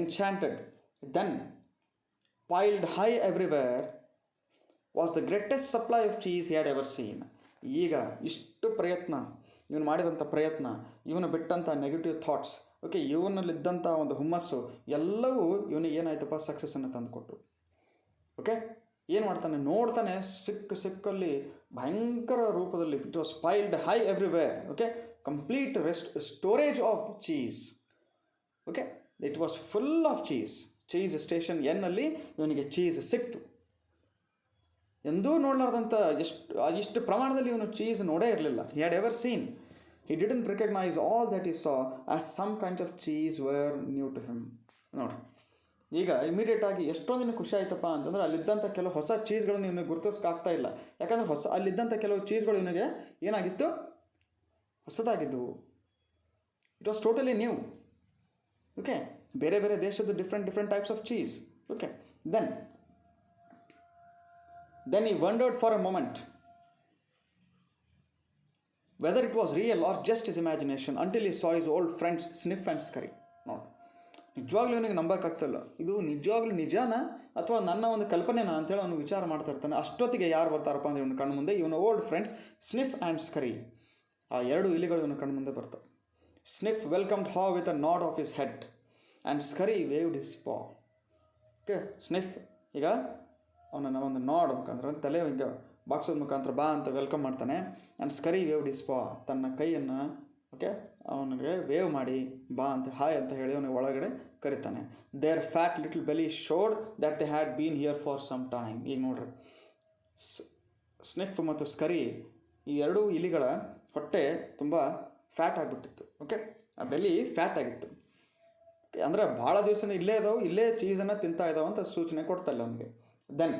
enchanted. Then piled high everywhere was the greatest supply of cheese he had ever seen. ಈಗ ಇಷ್ಟು ಪ್ರಯತ್ನ, ಇವನು ಮಾಡಿದಂಥ ಪ್ರಯತ್ನ, ಇವನು ಬಿಟ್ಟಂಥ ನೆಗೆಟಿವ್ ಥಾಟ್ಸ್, ಓಕೆ, ಇವನಲ್ಲಿದ್ದಂಥ ಒಂದು ಹುಮ್ಮಸ್ಸು ಎಲ್ಲವೂ ಇವನಿಗೆ ಏನಾಯ್ತಪ್ಪ, ಸಕ್ಸಸ್ಸನ್ನು ತಂದುಕೊಟ್ಟು. ಓಕೆ, ಏನು ಮಾಡ್ತಾನೆ, ನೋಡ್ತಾನೆ, ಸಿಕ್ಕಲ್ಲಿ ಭಯಂಕರ ರೂಪದಲ್ಲಿ it was piled high everywhere. Okay, complete storage of cheese. Okay, it was full of cheese. Cheese station ಎನ್ನಲ್ಲಿ ಇವನಿಗೆ ಚೀಸ್ ಸಿಕ್ತು. ಎಂದೂ ನೋಡಲಾರ್ದಂಥ ಇಷ್ಟು ಪ್ರಮಾಣದಲ್ಲಿ ಇವನು ಚೀಸ್ ನೋಡೇ ಇರಲಿಲ್ಲ. He had ever seen. He didn't recognise all that he saw as some kinds of cheese were new to him. ನೋಡಿ, ಈಗ ಇಮಿಡಿಯೇಟಾಗಿ ಎಷ್ಟೊಂದಿನ ಖುಷಿ ಆಯ್ತಪ್ಪ ಅಂತಂದ್ರೆ ಅಲ್ಲಿದ್ದಂಥ ಕೆಲವು ಹೊಸ ಚೀಸ್ಗಳನ್ನು ಇವನಿಗೆ ಗುರುತಿಸೋಕ್ಕಾಗ್ತಾ ಇಲ್ಲ. ಯಾಕಂದರೆ ಅಲ್ಲಿದ್ದಂಥ ಕೆಲವು ಚೀಸ್ಗಳು ಇವನಿಗೆ ಏನಾಗಿತ್ತು, ಹೊಸದಾಗಿದ್ದವು. It was totally new. Okay, ಬೇರೆ ಬೇರೆ ದೇಶದ್ದು different types of cheese. Okay, Then he wondered for a moment whether it was real or just his imagination until he saw his old friends sniff and scurry. ನೋಡಿ, ನಿಜವಾಗ್ಲೂ ಇವನಿಗೆ ನಂಬೋಕ್ಕಾಗ್ತಿಲ್ಲ, ಇದು ನಿಜವಾಗ್ಲೂ ನಿಜಾನ ಅಥವಾ ನನ್ನ ಒಂದು ಕಲ್ಪನೆನಾ ಅಂತೇಳಿ ಅವನು ವಿಚಾರ ಮಾಡ್ತಾ ಇರ್ತಾನೆ. ಅಷ್ಟೊತ್ತಿಗೆ ಯಾರು ಬರ್ತಾರಪ್ಪ ಅಂದರೆ ಇವನ ಕಣ್ಣು ಮುಂದೆ ಇವನ old friends Sniff and Scurry. ಆ ಎರಡು ಇಲಿಗಳು ಇವನ ಕಣ್ಣು ಮುಂದೆ ಬರ್ತವೆ. Sniff welcomed Haw with a nod of his head and Scurry waved his paw. Okay, Sniff ಈಗ ಅವನನ್ನು ಒಂದು ನಾಡ್ ಮುಖಾಂತರ, ತಲೆ ಈಗ ಬಾಕ್ಸದ ಮುಖಾಂತರ ಬಾ ಅಂತ ವೆಲ್ಕಮ್ ಮಾಡ್ತಾನೆ. ಆ್ಯಂಡ್ ಸ್ಕರಿ ವೇವ್ಡ್ ಹಿಸ್ ಪಾ, ತನ್ನ ಕೈಯನ್ನು ಓಕೆ ಅವನಿಗೆ ವೇವ್ ಮಾಡಿ ಬಾ ಅಂತ, ಹಾಯ್ ಅಂತ ಹೇಳಿ ಅವನಿಗೆ ಒಳಗಡೆ ಕರಿತಾನೆ. Their fat little belly showed that they had been here for some time. ಈಗ ನೋಡ್ರಿ, ಸ್ನಿಫ್ ಮತ್ತು ಸ್ಕರಿ ಈ ಎರಡೂ ಇಲಿಗಳ ಹೊಟ್ಟೆ ತುಂಬ ಫ್ಯಾಟ್ ಆಗಿಬಿಟ್ಟಿತ್ತು. ಓಕೆ, ಆ ಬೆಲಿ ಫ್ಯಾಟ್ ಆಗಿತ್ತು. ಅಂದರೆ ಭಾಳ ದಿವಸ ಇಲ್ಲೇ ಇದಾವೆ, ಇಲ್ಲೇ ಚೀಸನ್ನು ತಿಂತಾ ಇದ್ದಾವೆ ಅಂತ ಸೂಚನೆ ಕೊಡ್ತಲ್ಲ ಅವನಿಗೆ. Then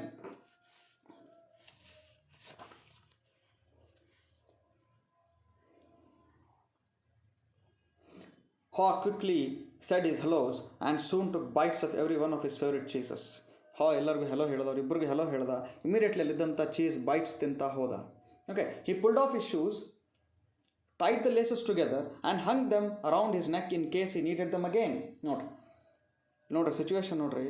Haw quickly said his hellos and soon took bites of every one of his favorite cheeses. ಹಾ ಎಲ್ಲರಿಗೂ ಹೆಲೋ ಹೇಳ್ದ, ಅವ್ರಿಬ್ಬರಿಗೂ ಹೆಲೋ ಹೇಳ್ದ. ಇಮಿಡಿಯೇಟ್ಲಿ ಅಲ್ಲಿದ್ದಂಥ ಚೀಸ್ ಬೈಟ್ಸ್ ತಿಂತಾ ಹೋದ. Okay, he pulled off his shoes, tied the laces together and hung them around his neck in case he needed them again. ನೋಡ್ರಿ ಸಿಚುವೇಶನ್ ನೋಡ್ರಿ.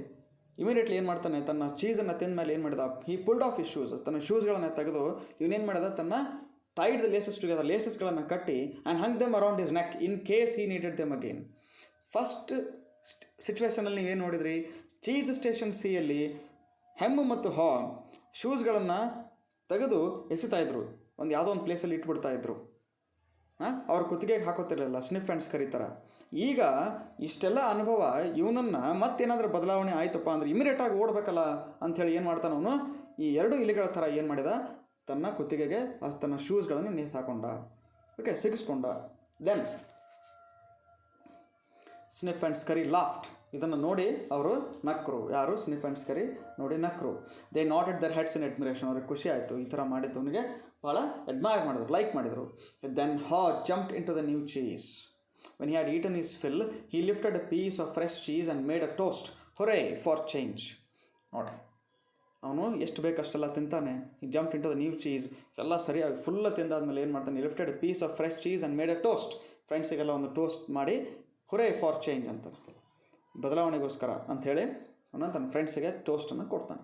ಇಮಿಡಿಯೇಟ್ಲಿ ಏನು ಮಾಡ್ತಾನೆ, ತನ್ನ ಚೀಸನ್ನು ತಿಂದ ಮೇಲೆ ಏನು ಮಾಡಿದ, he pulled off his shoes, ತನ್ನ ಶೂಸ್ಗಳನ್ನು ತೆಗೆದು ಇವನೇನು ಮಾಡಿದ, ತನ್ನ ಟೈಡ್ ದ ಲೇಸಸ್ ಟುಗೆದರ್, ಲೇಸಸ್ಗಳನ್ನು ಕಟ್ಟಿ and hung them around his neck in case he needed them again. First ಸಿಚುವೇಷನಲ್ಲಿ ನೀವೇನು ನೋಡಿದ್ರಿ, ಚೀಸ್ ಸ್ಟೇಷನ್ ಸಿಯಲ್ಲಿ ಹೆಮ್ಮು ಮತ್ತು ಹಾ ಶೂಸ್ಗಳನ್ನು ತೆಗೆದು ಎಸಿತಾಯಿದ್ರು, ಯಾವುದೋ ಒಂದು ಪ್ಲೇಸಲ್ಲಿ ಇಟ್ಬಿಡ್ತಾಯಿದ್ರು. ಅವ್ರ ಕುತ್ತಿಗೆಗೆ ಹಾಕೋತಿರಲಿಲ್ಲ, ಸ್ನಿಫ್ ಆ್ಯಂಡ್ ಕರೀತಾರೆ. ಈಗ ಇಷ್ಟೆಲ್ಲ ಅನುಭವ ಇವನನ್ನು ಮತ್ತೇನಾದರೂ ಬದಲಾವಣೆ ಆಯ್ತಪ್ಪ ಅಂದರೆ ಇಮಿಡಿಯೇಟಾಗಿ ಓಡಬೇಕಲ್ಲ ಅಂಥೇಳಿ ಏನು ಮಾಡ್ತಾನೆ ಅವನು, ಈ 2 ಇಲಿಗಳ ಥರ ಏನು ಮಾಡಿದ, ತನ್ನ ಕುತ್ತಿಗೆಗೆ ತನ್ನ ಶೂಸ್ಗಳನ್ನು ನೇತು ಹಾಕೊಂಡ, ಓಕೆ, ಸಿಗಿಸ್ಕೊಂಡ. Then Sniff and Scurry laughed. ಇದನ್ನು ನೋಡಿ ಅವರು ನಕ್ಕರು. ಯಾರು? ಸ್ನಿಫ್ ಆ್ಯಂಡ್ ಸ್ಕರಿ ನೋಡಿ ನಕ್ಕರು. They nodded their heads in admiration. ಅವ್ರಿಗೆ ಖುಷಿ ಆಯಿತು, ಈ ಥರ ಮಾಡಿದ್ದವನಿಗೆ ಭಾಳ ಅಡ್ಮೈರ್ ಮಾಡಿದ್ರು, ಲೈಕ್ ಮಾಡಿದರು. Then Haw jumped into the new cheese. When he had eaten his fill he lifted a piece of fresh cheese and made a toast hooray for change. ನೋಡಿ, ಅವನು ಎಷ್ಟು ಬೇಕಷ್ಟೆಲ್ಲ ತಿಂತಾನೆ. He jump into the new cheese, ಎಲ್ಲ ಸರಿಯಾಗಿ ಫುಲ್ಲ ತಿಂದಾದ್ಮೇಲೆ ಏನು ಮಾಡ್ತಾನೆ, lifted a piece of fresh cheese and made a toast. ಫ್ರೆಂಡ್ಸಿಗೆಲ್ಲ ಒಂದು ಟೋಸ್ಟ್ ಮಾಡಿ ಹೊರೇ ಫಾರ್ ಚೇಂಜ್ ಅಂತಾನೆ, ಬದಲಾವಣೆಗೋಸ್ಕರ ಅಂಥೇಳಿ ಅವನು ತನ್ನ ಫ್ರೆಂಡ್ಸಿಗೆ ಟೋಸ್ಟನ್ನು ಕೊಡ್ತಾನೆ.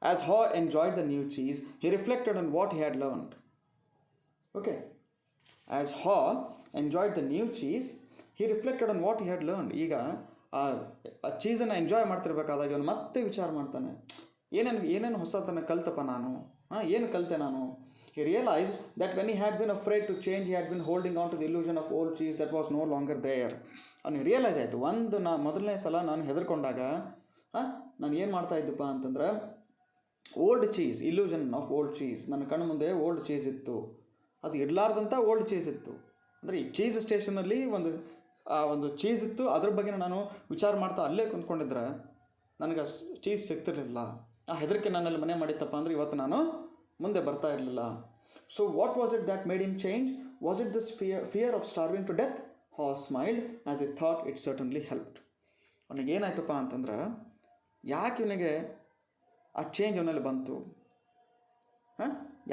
As Haw enjoyed the new cheese he reflected on what he had learned. Okay, as Haw enjoyed the new cheese he reflected on what he had learned. ಈಗ ಆ ಚೀಸನ್ನು ಎಂಜಾಯ್ ಮಾಡ್ತಿರ್ಬೇಕಾದಾಗ ಇವನು ಮತ್ತೆ ವಿಚಾರ ಮಾಡ್ತಾನೆ, ಏನೇನು ಹೊಸತನ್ನು ಕಲ್ತಪ್ಪ ನಾನು, ಏನು ಕಲಿತೆ ನಾನು. He realized that when he had been afraid to change, he had been holding on to the illusion of old cheese that was no longer there. ಅವನಿಗೆ ರಿಯಲೈಸ್ ಆಯಿತು, ಮೊದಲನೇ ಸಲ ನಾನು ಹೆದರ್ಕೊಂಡಾಗ ನಾನು ಏನು ಮಾಡ್ತಾ ಇದ್ದಪ್ಪ ಅಂತಂದ್ರೆ, old cheese, illusion of old cheese, ನನ್ನ ಕಣ್ಣು ಮುಂದೆ ಓಲ್ಡ್ ಚೀಸ್ ಇತ್ತು, ಅದು ಇರಲಾರ್ದಂಥ ಓಲ್ಡ್ ಚೀಸ್ ಇತ್ತು. ಅಂದರೆ ಈ ಚೀಸ್ ಸ್ಟೇಷನಲ್ಲಿ ಒಂದು ಚೀಸ್ ಇತ್ತು, ಅದ್ರ ಬಗ್ಗೆ ನಾನು ವಿಚಾರ ಮಾಡ್ತಾ ಅಲ್ಲೇ ಕುಂತ್ಕೊಂಡಿದ್ರೆ ನನಗೆ ಚೀಸ್ ಸಿಗ್ತಿರ್ಲಿಲ್ಲ. ಆ ಹೆದರಿಕೆ ನನ್ನಲ್ಲಿ ಮನೆ ಮಾಡಿತ್ತಪ್ಪ ಅಂದರೆ ಇವತ್ತು ನಾನು ಮುಂದೆ ಬರ್ತಾ ಇರಲಿಲ್ಲ. So what was it that made him change? Was it this fear of starving to death? Haw smiled as he thought it certainly helped. ಅವನಿಗೆ ಏನಾಯ್ತಪ್ಪ ಅಂತಂದ್ರೆ, ಯಾಕೆ ಇವನಿಗೆ ಆ ಚೇಂಜ್ ಇವನಲ್ಲಿ ಬಂತು,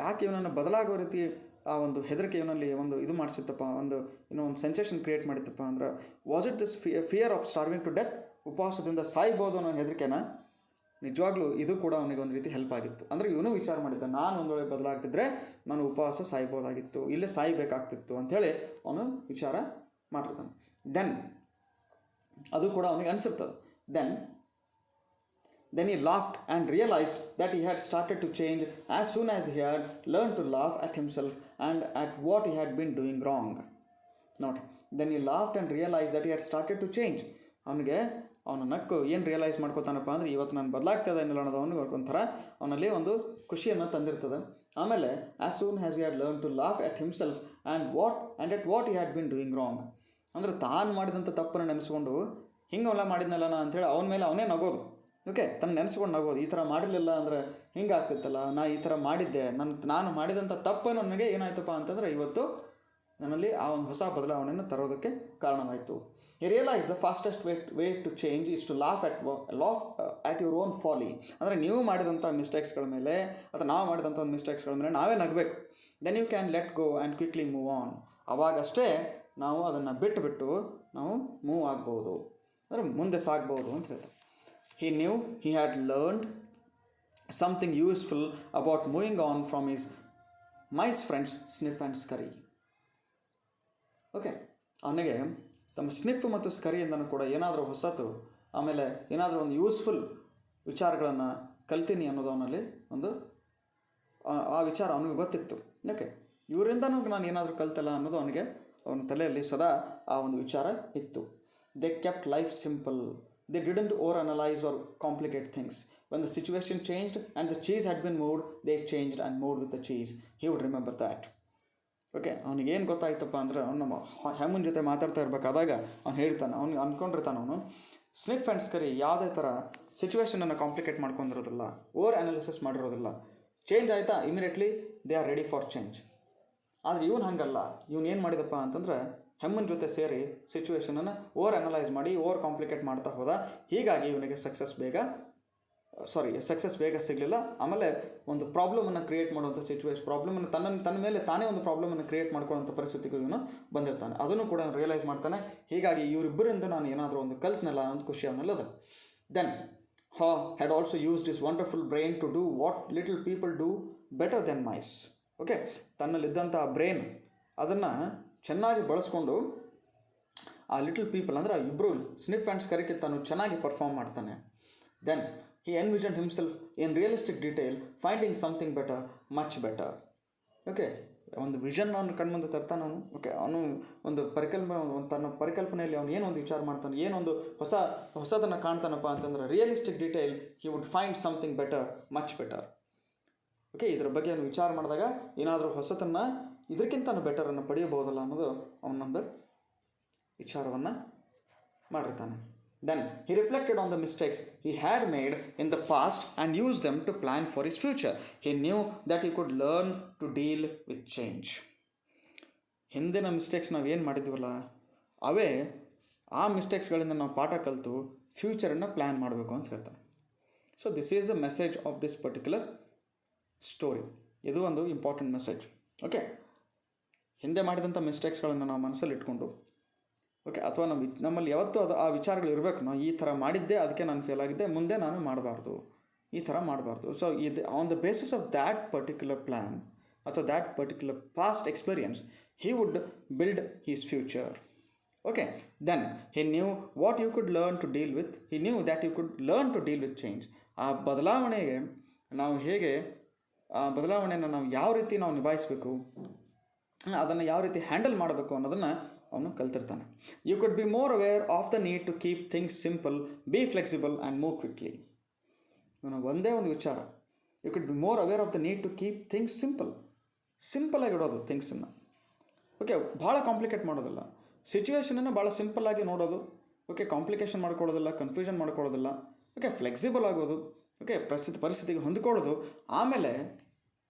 ಯಾಕೆ ಇವನನ್ನು ಬದಲಾಗೋ ರೀತಿ ಆ ಒಂದು ಹೆದರಿಕೆ ಇವನಲ್ಲಿ ಇದು ಮಾಡಿಸಿತ್ತಪ್ಪ, ಒಂದು ಸೆನ್ಸೇಷನ್ ಕ್ರಿಯೇಟ್ ಮಾಡಿತ್ತಪ್ಪ ಅಂದ್ರೆ, was it this fear of starving to death? ಉಪವಾಸದಿಂದ ಸಾಯ್ಬೋದು ಅನ್ನೋ ಹೆದರಿಕೆನ ನಿಜವಾಗ್ಲೂ ಇದು ಕೂಡ ಅವನಿಗೆ ಒಂದು ರೀತಿ ಹೆಲ್ಪ್ ಆಗಿತ್ತು. ಅಂದರೆ ಇವನು ವಿಚಾರ ಮಾಡಿದ್ದ, ನಾನು ಒಂದು ವೇಳೆ ಬದಲಾಗ್ತಿದ್ರೆ ನಾನು ಉಪವಾಸ ಸಾಯ್ಬೋದಾಗಿತ್ತು, ಇಲ್ಲೇ ಸಾಯ್ಬೇಕಾಗ್ತಿತ್ತು ಅಂಥೇಳಿ ಅವನು ವಿಚಾರ ಮಾಡಿರ್ತಾನೆ. ದೆನ್ ಅದು ಕೂಡ ಅವನಿಗೆ ಅನಿಸಿರ್ತದೆ. Then he laughed and realized that he had started to change as soon as he had learned to laugh at himself and at what he had been doing wrong. ನೋಡಿ, then he laughed and realized that he had started to change. ಅವನು ನಕ್ಕು ಏನು ರಿಯಲೈಸ್ ಮಾಡ್ಕೋತಾನಪ್ಪ ಅಂದರೆ, ಇವತ್ತು ನಾನು ಬದಲಾಗ್ತದೆ ಅನ್ನೋದು ಅನ್ನೋದು ಒಂಥರ ಅವನಲ್ಲಿ ಒಂದು ಖುಷಿಯನ್ನು ತಂದಿರ್ತದೆ. ಆಮೇಲೆ as soon as he had learn to laugh at himself and at what he had been doing wrong. ಅಂದರೆ ತಾನು ಮಾಡಿದಂಥ ತಪ್ಪನ್ನು ನೆನೆಸ್ಕೊಂಡು ಹಿಂಗೆಲ್ಲ ಮಾಡಿದ್ನಲ್ಲ ಅಂಥೇಳಿ ಅವನ ಮೇಲೆ ಅವನೇ ನಗೋದು. ಓಕೆ, ತನ್ನ ನೆನೆಸ್ಕೊಂಡು ನಗೋದು, ಈ ಥರ ಮಾಡಿರಲಿಲ್ಲ ಅಂದರೆ ಹಿಂಗೆ ಆಗ್ತಿತ್ತಲ್ಲ, ಈ ಥರ ಮಾಡಿದ್ದೆ, ನಾನು ಮಾಡಿದಂಥ ತಪ್ಪನ್ನು ನನಗೆ ಏನಾಯ್ತಪ್ಪ ಅಂತಂದರೆ ಇವತ್ತು ನನ್ನಲ್ಲಿ ಆ ಒಂದು ಹೊಸ ಬದಲಾವಣೆಯನ್ನು ತರೋದಕ್ಕೆ ಕಾರಣವಾಯಿತು. He realized the fastest way to change is to laugh at your own folly. ಅಂದರೆ ನೀವು ಮಾಡಿದಂಥ ಮಿಸ್ಟೇಕ್ಸ್ಗಳ ಮೇಲೆ ಅಥವಾ ನಾವು ಮಾಡಿದಂಥ ಒಂದು ಮಿಸ್ಟೇಕ್ಸ್ಗಳ ಮೇಲೆ ನಾವೇ ನಗಬೇಕು. Then you can let go and quickly move on. ಅವಾಗಷ್ಟೇ ನಾವು ಅದನ್ನು ಬಿಟ್ಟು ನಾವು ಮೂವ್ ಆಗ್ಬೋದು, ಅಂದರೆ ಮುಂದೆ ಸಾಗ್ಬೋದು ಅಂತ ಹೇಳ್ತಾರೆ. He knew he had learned something useful about moving on from his mice friends Sniff and Scurry. Okay, ಅವನಿಗೆ ತಮ್ಮ ಸ್ನಿಫ್ ಮತ್ತು ಸ್ಕರಿಯಿಂದನೂ ಕೂಡ ಏನಾದರೂ ಹೊಸತು, ಆಮೇಲೆ ಏನಾದರೂ ಒಂದು ಯೂಸ್ಫುಲ್ ವಿಚಾರಗಳನ್ನು ಕಲ್ತೀನಿ ಅನ್ನೋದು ಅವನಲ್ಲಿ ಆ ವಿಚಾರ ಅವನಿಗೆ ಗೊತ್ತಿತ್ತು. ಓಕೆ, ಇವರಿಂದನೂ ನಾನು ಏನಾದರೂ ಕಲ್ತಲ್ಲ ಅನ್ನೋದು ಅವನ ತಲೆಯಲ್ಲಿ ಸದಾ ಆ ಒಂದು ವಿಚಾರ ಇತ್ತು. They kept life simple. They didn't overanalyse or complicate things. When the situation changed and the cheese had been moved, they changed and moved with the cheese. He would remember that. Okay, ಅವನಿಗೇನು ಗೊತ್ತಾಯ್ತಪ್ಪ ಅಂದರೆ, ಅವನು ನಮ್ಮ ಹೆಮ್ಮನ ಜೊತೆ ಮಾತಾಡ್ತಾ ಇರಬೇಕಾದಾಗ ಅವ್ನು ಹೇಳ್ತಾನೆ, ಅವ್ನಿಗೆ ಅಂದ್ಕೊಂಡಿರ್ತಾನೆ ಅವನು, ಸ್ನಿಫ್ ಆ್ಯಂಡ್ ಸ್ಕರಿ ಯಾವುದೇ ಥರ ಸಿಚುವೇಶನನ್ನು ಕಾಂಪ್ಲಿಕೇಟ್ ಮಾಡ್ಕೊಂಡಿರೋದಿಲ್ಲ, ಓವರ್ ಅನಾಲಿಸಿಸ್ ಮಾಡಿರೋದಿಲ್ಲ. ಚೇಂಜ್ ಆಯಿತಾ, immediately they are ready for change. ಆದರೆ ಇವನು ಹಾಗಲ್ಲ. ಇವನು ಏನು ಮಾಡಿದಪ್ಪ ಅಂತಂದರೆ, ಹೆಮ್ಮನ ಜೊತೆ ಸೇರಿ ಸಿಚುವೇಶನನ್ನು ಓವರ್ ಅನಲೈಸ್ ಮಾಡಿ ಓವರ್ ಕಾಂಪ್ಲಿಕೇಟ್ ಮಾಡ್ತಾ ಹೋದ. ಹೀಗಾಗಿ ಇವನಿಗೆ ಸಕ್ಸಸ್ ಬೇಗ ಸಕ್ಸಸ್ ಬೇಗ ಸಿಗಲಿಲ್ಲ. ಆಮೇಲೆ ಒಂದು ಪ್ರಾಬ್ಲಮನ್ನು ಕ್ರಿಯೇಟ್ ಮಾಡುವಂಥ ಪ್ರಾಬ್ಲಮನ್ನು ತನ್ನ ಮೇಲೆ ತಾನೇ ಒಂದು ಪ್ರಾಬ್ಲಮನ್ನು ಕ್ರಿಯೇಟ್ ಮಾಡ್ಕೊಳ್ಳೋಂಥ ಪರಿಸ್ಥಿತಿಗೂ ಇವನು ಬಂದಿರ್ತಾನೆ. ಅದನ್ನು ಕೂಡ ರಿಯಲೈಸ್ ಮಾಡ್ತಾನೆ. ಹೀಗಾಗಿ ಇವರಿಬ್ಬರಿಂದ ನಾನು ಏನಾದರೂ ಒಂದು ಕಲ್ತ್ನಲ್ಲ ಒಂದು ಖುಷಿ ಅವನಲ್ಲದ. Then Haw had also used his wonderful brain to do what little people do better than mice. Okay, ತನ್ನಲ್ಲಿದ್ದಂಥ ಬ್ರೈನ್ ಅದನ್ನು ಚೆನ್ನಾಗಿ ಬಳಸ್ಕೊಂಡು ಆ ಲಿಟಲ್ ಪೀಪಲ್ ಅಂದರೆ ಇಬ್ಬರು ಸ್ನಿಫ್ ಆ್ಯಂಡ್ ಸ್ಕರ್ಗೆ ತಾನು ಚೆನ್ನಾಗಿ ಪರ್ಫಾರ್ಮ್ ಮಾಡ್ತಾನೆ. Then he envisioned himself in realistic detail finding something better, much better. Okay, ಒಂದು ವಿಷನ್ ಅವನು ಕಣ್ಮುಂದೆ ತರ್ತಾನೆ ಅವನು. ಓಕೆ, ಅವನು ಒಂದು ತನ್ನ ಪರಿಕಲ್ಪನೆಯಲ್ಲಿ ಅವನು ಏನೊಂದು ವಿಚಾರ ಮಾಡ್ತಾನೆ, ಏನೊಂದು ಹೊಸದನ್ನು ಕಾಣ್ತಾನಪ್ಪ ಅಂತಂದ್ರೆ realistic detail he would find something better, much better. Okay, ಇದರ ಬಗ್ಗೆ ಅವನು ವಿಚಾರ ಮಾಡಿದಾಗ ಏನಾದರೂ ಹೊಸತನ್ನು ಇದಕ್ಕಿಂತ ಬೆಟರನ್ನು ಪಡೆಯಬಹುದಲ್ಲ ಅನ್ನೋದು ಅವನೊಂದು ವಿಚಾರವನ್ನು ಮಾಡಿರ್ತಾನೆ. Then he reflected on the mistakes he had made in the past and used them to plan for his future. He knew that he could learn to deal with change. ಹಿಂದಿನ ಮಿಸ್ಟೇಕ್ಸ್ ನಾವು ಏನು ಮಾಡಿದ್ವಲ್ಲ ಅವೇ ಆ ಮಿಸ್ಟೇಕ್ಸ್ಗಳಿಂದ ನಾವು ಪಾಠ ಕಲಿತು ಫ್ಯೂಚರನ್ನು ಪ್ಲ್ಯಾನ್ ಮಾಡಬೇಕು ಅಂತ ಹೇಳ್ತಾನೆ. So this is the message of this particular story. ಇದು ಒಂದು ಇಂಪಾರ್ಟೆಂಟ್ ಮೆಸೇಜ್. ಓಕೆ, ಹಿಂದೆ ಮಾಡಿದಂಥ ಮಿಸ್ಟೇಕ್ಸ್ಗಳನ್ನು ನಾವು ಮನಸ್ಸಲ್ಲಿ ಇಟ್ಕೊಂಡು ಓಕೆ, ಅಥವಾ ನಮ್ಮಲ್ಲಿ ಯಾವತ್ತೂ ಆ ವಿಚಾರಗಳು ಇರಬೇಕು. ನಾವು ಈ ಥರ ಮಾಡಿದ್ದೆ, ಅದಕ್ಕೆ ನಾನು ಫೇಲ್ ಆಗಿದ್ದೆ, ಮುಂದೆ ನಾನು ಮಾಡಬಾರ್ದು, ಈ ಥರ ಮಾಡಬಾರ್ದು. ಸೊ ಇದು on the basis of that particular plan ಅಥವಾ that particular past experience he would build his future. Okay, then he knew what you could learn to deal with. He knew that you could learn to deal with change. ಆ ಬದಲಾವಣೆಗೆ ನಾವು ಹೇಗೆ ಆ ಬದಲಾವಣೆಯನ್ನು ನಾವು ಯಾವ ರೀತಿ ನಾವು ನಿಭಾಯಿಸಬೇಕು, ಅದನ್ನು ಯಾವ ರೀತಿ ಹ್ಯಾಂಡಲ್ ಮಾಡಬೇಕು ಅನ್ನೋದನ್ನು ಅವನು ಕಲ್ತಿರ್ತಾನೆ. You could be more aware of the need to keep things simple, be flexible and move quickly. ಇವನು ಒಂದೇ ಒಂದು ವಿಚಾರ, you could be more aware of the need to keep things ಸಿಂಪಲ್ಲಾಗಿ ಇಡೋದು ಥಿಂಗ್ಸನ್ನು. ಓಕೆ, ಭಾಳ ಕಾಂಪ್ಲಿಕೇಟ್ ಮಾಡೋದಿಲ್ಲ, ಸಿಚುವೇಷನನ್ನು ಭಾಳ ಸಿಂಪಲ್ಲಾಗಿ ನೋಡೋದು. ಓಕೆ, ಕಾಂಪ್ಲಿಕೇಶನ್ ಮಾಡ್ಕೊಳ್ಳೋದಿಲ್ಲ, ಕನ್ಫ್ಯೂಷನ್ ಮಾಡ್ಕೊಳ್ಳೋದಿಲ್ಲ. ಓಕೆ, ಫ್ಲೆಕ್ಸಿಬಲ್ ಆಗೋದು. ಓಕೆ, ಪರಿಸ್ಥಿತಿಗೆ ಹೊಂದಿಕೊಳ್ಳೋದು, ಆಮೇಲೆ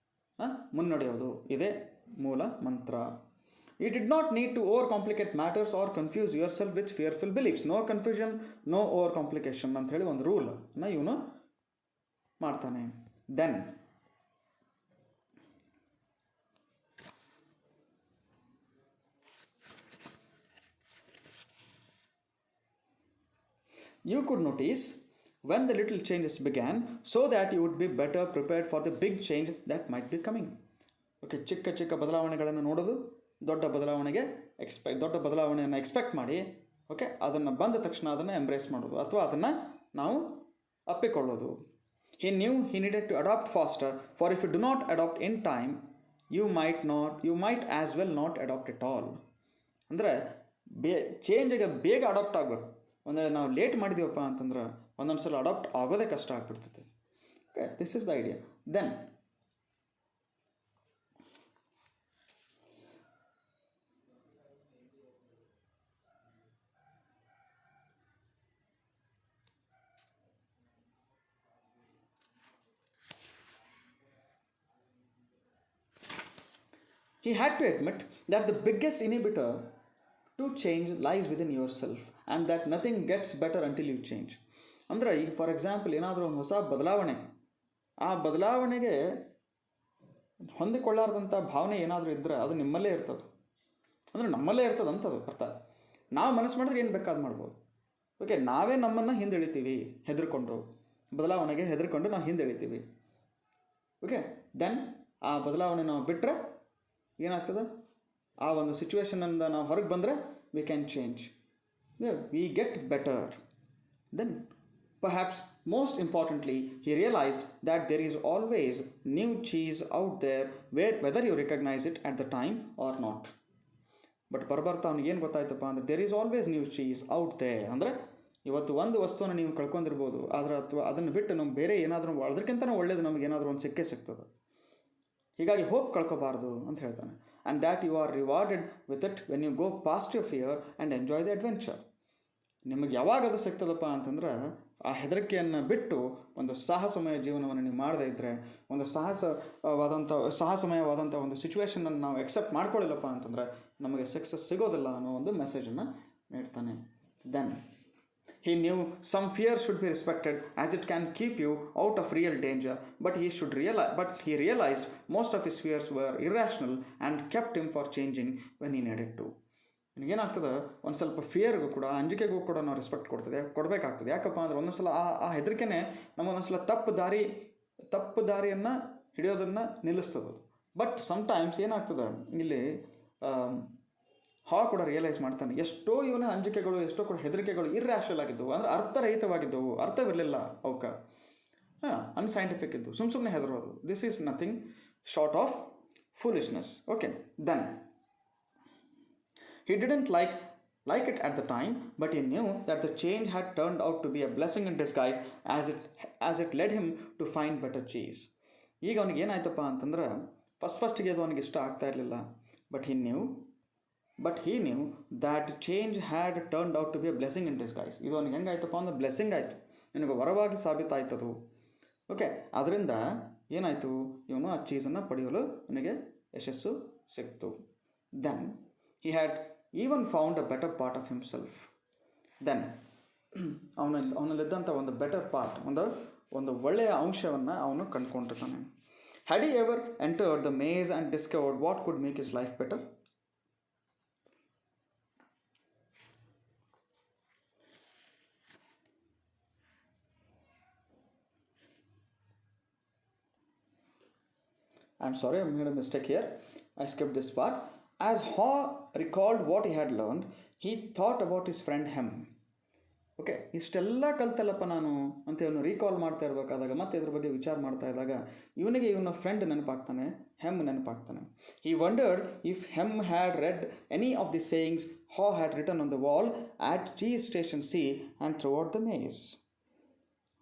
ಮುನ್ನಡೆಯೋದು. ಇದೇ ಮೂಲ ಮಂತ್ರ. You did not need to overcomplicate matters or confuse yourself with fearful beliefs. No confusion, no overcomplication ಅಂತ ಹೇಳಿ ಒಂದು ರೂಲನ್ನು ಇವನು ಮಾಡ್ತಾನೆ. Then you could notice when the little changes began so that you would be better prepared for the big change that might be coming. Okay, ಚಿಕ್ಕ ಬದಲಾವಣೆಗಳನ್ನು ನೋಡೋದು, ದೊಡ್ಡ ಬದಲಾವಣೆಯನ್ನು ಎಕ್ಸ್ಪೆಕ್ಟ್ ಮಾಡಿ, ಓಕೆ, ಅದನ್ನು ಬಂದ ತಕ್ಷಣ ಅದನ್ನು ಎಂಬ್ರೇಸ್ ಮಾಡೋದು ಅಥವಾ ಅದನ್ನು ನಾವು ಅಪ್ಪಿಕೊಳ್ಳೋದು. He knew he needed to adopt faster, for if you do not adopt in time, you might as well not adopt at all. ಅಂದರೆ ಚೇಂಜಿಗೆ ಬೇಗ ಅಡಾಪ್ಟ್ ಆಗಬೇಕು. ಒಂದು ವೇಳೆ ನಾವು ಲೇಟ್ ಮಾಡಿದ್ದೀವಪ್ಪ ಅಂತಂದ್ರೆ ಒಂದೊಂದು ಸಲ ಅಡಾಪ್ಟ್ ಆಗೋದೇ ಕಷ್ಟ ಆಗ್ಬಿಡ್ತೈತೆ. Okay, this is the idea. Then he had to admit that the biggest inhibitor to change lies within yourself and that nothing gets better until you change. ಅಂದರೆ ಈಗ ಫಾರ್ ಎಕ್ಸಾಂಪಲ್ ಏನಾದರೂ ಒಂದು ಹೊಸ ಬದಲಾವಣೆ, ಆ ಬದಲಾವಣೆಗೆ ಹೊಂದಿಕೊಳ್ಳಾರ್ದಂಥ ಭಾವನೆ ಏನಾದರೂ ಇದ್ದರೆ ಅದು ನಿಮ್ಮಲ್ಲೇ ಇರ್ತದೆ. ಅಂದರೆ ನಮ್ಮಲ್ಲೇ ಇರ್ತದೆ ಅಂತದು ಅರ್ಥ. ನಾವು ಮನಸ್ಸು ಮಾಡಿದ್ರೆ ಏನು ಬೇಕಾದ್ ಮಾಡ್ಬೋದು. ಓಕೆ, ನಾವೇ ನಮ್ಮನ್ನು ಹಿಂದೆಳಿತೀವಿ, ಬದಲಾವಣೆಗೆ ಹೆದರ್ಕೊಂಡು ನಾವು ಹಿಂದೆಳಿತೀವಿ. ಓಕೆ, ದೆನ್ ಆ ಬದಲಾವಣೆ ನಾವು ಬಿಟ್ಟರೆ ಏನಾಗ್ತದೆ, ಆ ಒಂದು ಸಿಚುವೇಷನಿಂದ ನಾವು ಹೊರಗೆ ಬಂದರೆ we can change, we get better. Then perhaps most importantly, he realized that there is always new cheese out there, whether you recognize it at the time or not. But ಬರ್ತಾ ಅವ್ನಿಗೆ ಏನು ಗೊತ್ತಾಯ್ತಪ್ಪ ಅಂದರೆ there is always new cheese out there. ಅಂದರೆ ಇವತ್ತು ಒಂದು ವಸ್ತುವನ್ನು ನೀವು ಕಳ್ಕೊಂಡಿರ್ಬೋದು, ಆದರೆ ಅಥವಾ ಅದನ್ನು ಬಿಟ್ಟು ನಮ್ಗೆ ಬೇರೆ ಏನಾದರೂ ಅದಕ್ಕಿಂತ ಒಳ್ಳೇದು ನಮಗೆ ಏನಾದರೂ ಒಂದು ಸಿಗ್ತದೆ. ಹೀಗಾಗಿ ಹೋಪ್ ಕಳ್ಕೊಬಾರ್ದು ಅಂತ ಹೇಳ್ತಾನೆ. And that you are rewarded with it when you go past your fear and enjoy the adventure. ನಿಮಗೆ ಯಾವಾಗ ಅದು ಸಿಗ್ತದಪ್ಪ ಅಂತಂದ್ರೆ ಆ ಹೆದರಿಕೆಯನ್ನು ಬಿಟ್ಟು ಒಂದು ಸಾಹಸಮಯ ಜೀವನವನ್ನು ನೀವು ಮಾಡದೇ ಇದ್ದರೆ, ಒಂದು ಸಾಹಸಮಯವಾದಂಥ ಒಂದು ಸಿಚುವೇಷನನ್ನು ನಾವು ಎಕ್ಸೆಪ್ಟ್ ಮಾಡ್ಕೊಳ್ಳಿಲ್ಲಪ್ಪ ಅಂತಂದರೆ ನಮಗೆ ಸಕ್ಸಸ್ ಸಿಗೋದಿಲ್ಲ ಅನ್ನೋ ಒಂದು ಮೆಸೇಜನ್ನು ನೀಡ್ತಾನೆ. Then He knew some fear should be respected as it can keep you out of real danger, but he realized most of his fears were irrational and kept him for changing when he needed to. ಏನಾಗ್ತದೆ, ಒಂದು ಸ್ವಲ್ಪ ಫಿಯರ್ಗೂ ಕೂಡ, ಅಂಜಿಕೆಗೂ ಕೂಡ ನಾವು ರೆಸ್ಪೆಕ್ಟ್ ಕೊಡಬೇಕಾಗ್ತದೆ. ಯಾಕಪ್ಪ ಅಂದ್ರೆ ಒಂದೊಂದು ಸಲ ಆ ಹೆದರಿಕೆನೇ ನಮಗೊಂದೊಂದು ಸಲ ತಪ್ಪು ದಾರಿಯನ್ನು ಹಿಡಿಯೋದನ್ನು ನಿಲ್ಲಿಸ್ತದೆ. ಬಟ್ ಸಮ್ಟೈಮ್ಸ್ ಏನಾಗ್ತದೆ, ಇಲ್ಲಿ ಕೂಡ ರಿಯಲೈಸ್ ಮಾಡ್ತಾನೆ ಎಷ್ಟೋ ಇವನ ಅಂಜಿಕೆಗಳು, ಎಷ್ಟೋ ಕೂಡ ಹೆದರಿಕೆಗಳು ಇರ್ರ್ಯಾಷನಲ್ ಆಗಿದ್ದವು, ಅಂದರೆ ಅರ್ಥರಹಿತವಾಗಿದ್ದವು, ಅರ್ಥವಿರಲಿಲ್ಲ ಅವಕ್ಕೆ, ಅನ್ಸೈಂಟಿಫಿಕ್ ಇದ್ದು, ಸುಮ್ಮನೆ ಹೆದರೋದು. This is nothing short of foolishness. Okay, then he didn't like it at the time, but he knew that the change had turned out to be a blessing in disguise as it led him to find better cheese. ಈಗ ಅವನಿಗೆ ಏನಾಯ್ತಪ್ಪ ಅಂತಂದ್ರೆ ಫಸ್ಟಿಗೆ ಅದು ಅವನಿಗೆ ಇಷ್ಟ ಆಗ್ತಾ ಇರಲಿಲ್ಲ, but he knew that change had turned out to be a blessing in disguise. ಇದು ಅವನಿಗೆ ಹೆಂಗಾಯ್ತಪ್ಪ ಅಂದ್ರೆ ಬ್ಲೆಸ್ಸಿಂಗ್ ಆಯಿತು, ನಿನಗೆ ವರವಾಗಿ ಸಾಬೀತಾಯ್ತದು. ಓಕೆ, ಅದರಿಂದ ಏನಾಯಿತು, ಇವನು ಆ ಚೀಸನ್ನು ಪಡೆಯಲು ಅವನಿಗೆ ಯಶಸ್ಸು ಸಿಕ್ತು. Then he had even found a better part of himself. Then ಅವನಲ್ಲಿದ್ದಂಥ ಒಂದು ಬೆಟರ್ ಪಾರ್ಟ್, ಒಂದು ಒಳ್ಳೆಯ ಅಂಶವನ್ನು ಅವನು ಕಂಡುಕೊಂಡಿರ್ತಾನೆ. Had he ever entered the maze and discovered what could make his life better? I'm sorry, I made a mistake here. I skipped this part. As Haw recalled what he had learned, he thought about his friend Hem. Okay, ಇಷ್ಟೆಲ್ಲ ಕಲ್ತಲ್ಲಪ್ಪ ನಾನು ಅಂತ ಇವನು ರೀಕಾಲ್ ಮಾಡ್ತಾ ಇರಬೇಕಾದಾಗ, ಮತ್ತೆ ಇದ್ರ ಬಗ್ಗೆ ವಿಚಾರ ಮಾಡ್ತಾ ಇದ್ದಾಗ ಇವನ ಫ್ರೆಂಡ್ ನೆನಪಾಗ್ತಾನೆ, ಹೆಮ್ ನೆನಪಾಗ್ತಾನೆ. He wondered if Hem had read any of the sayings Haw had written on the wall at cheese station C and throughout the maze.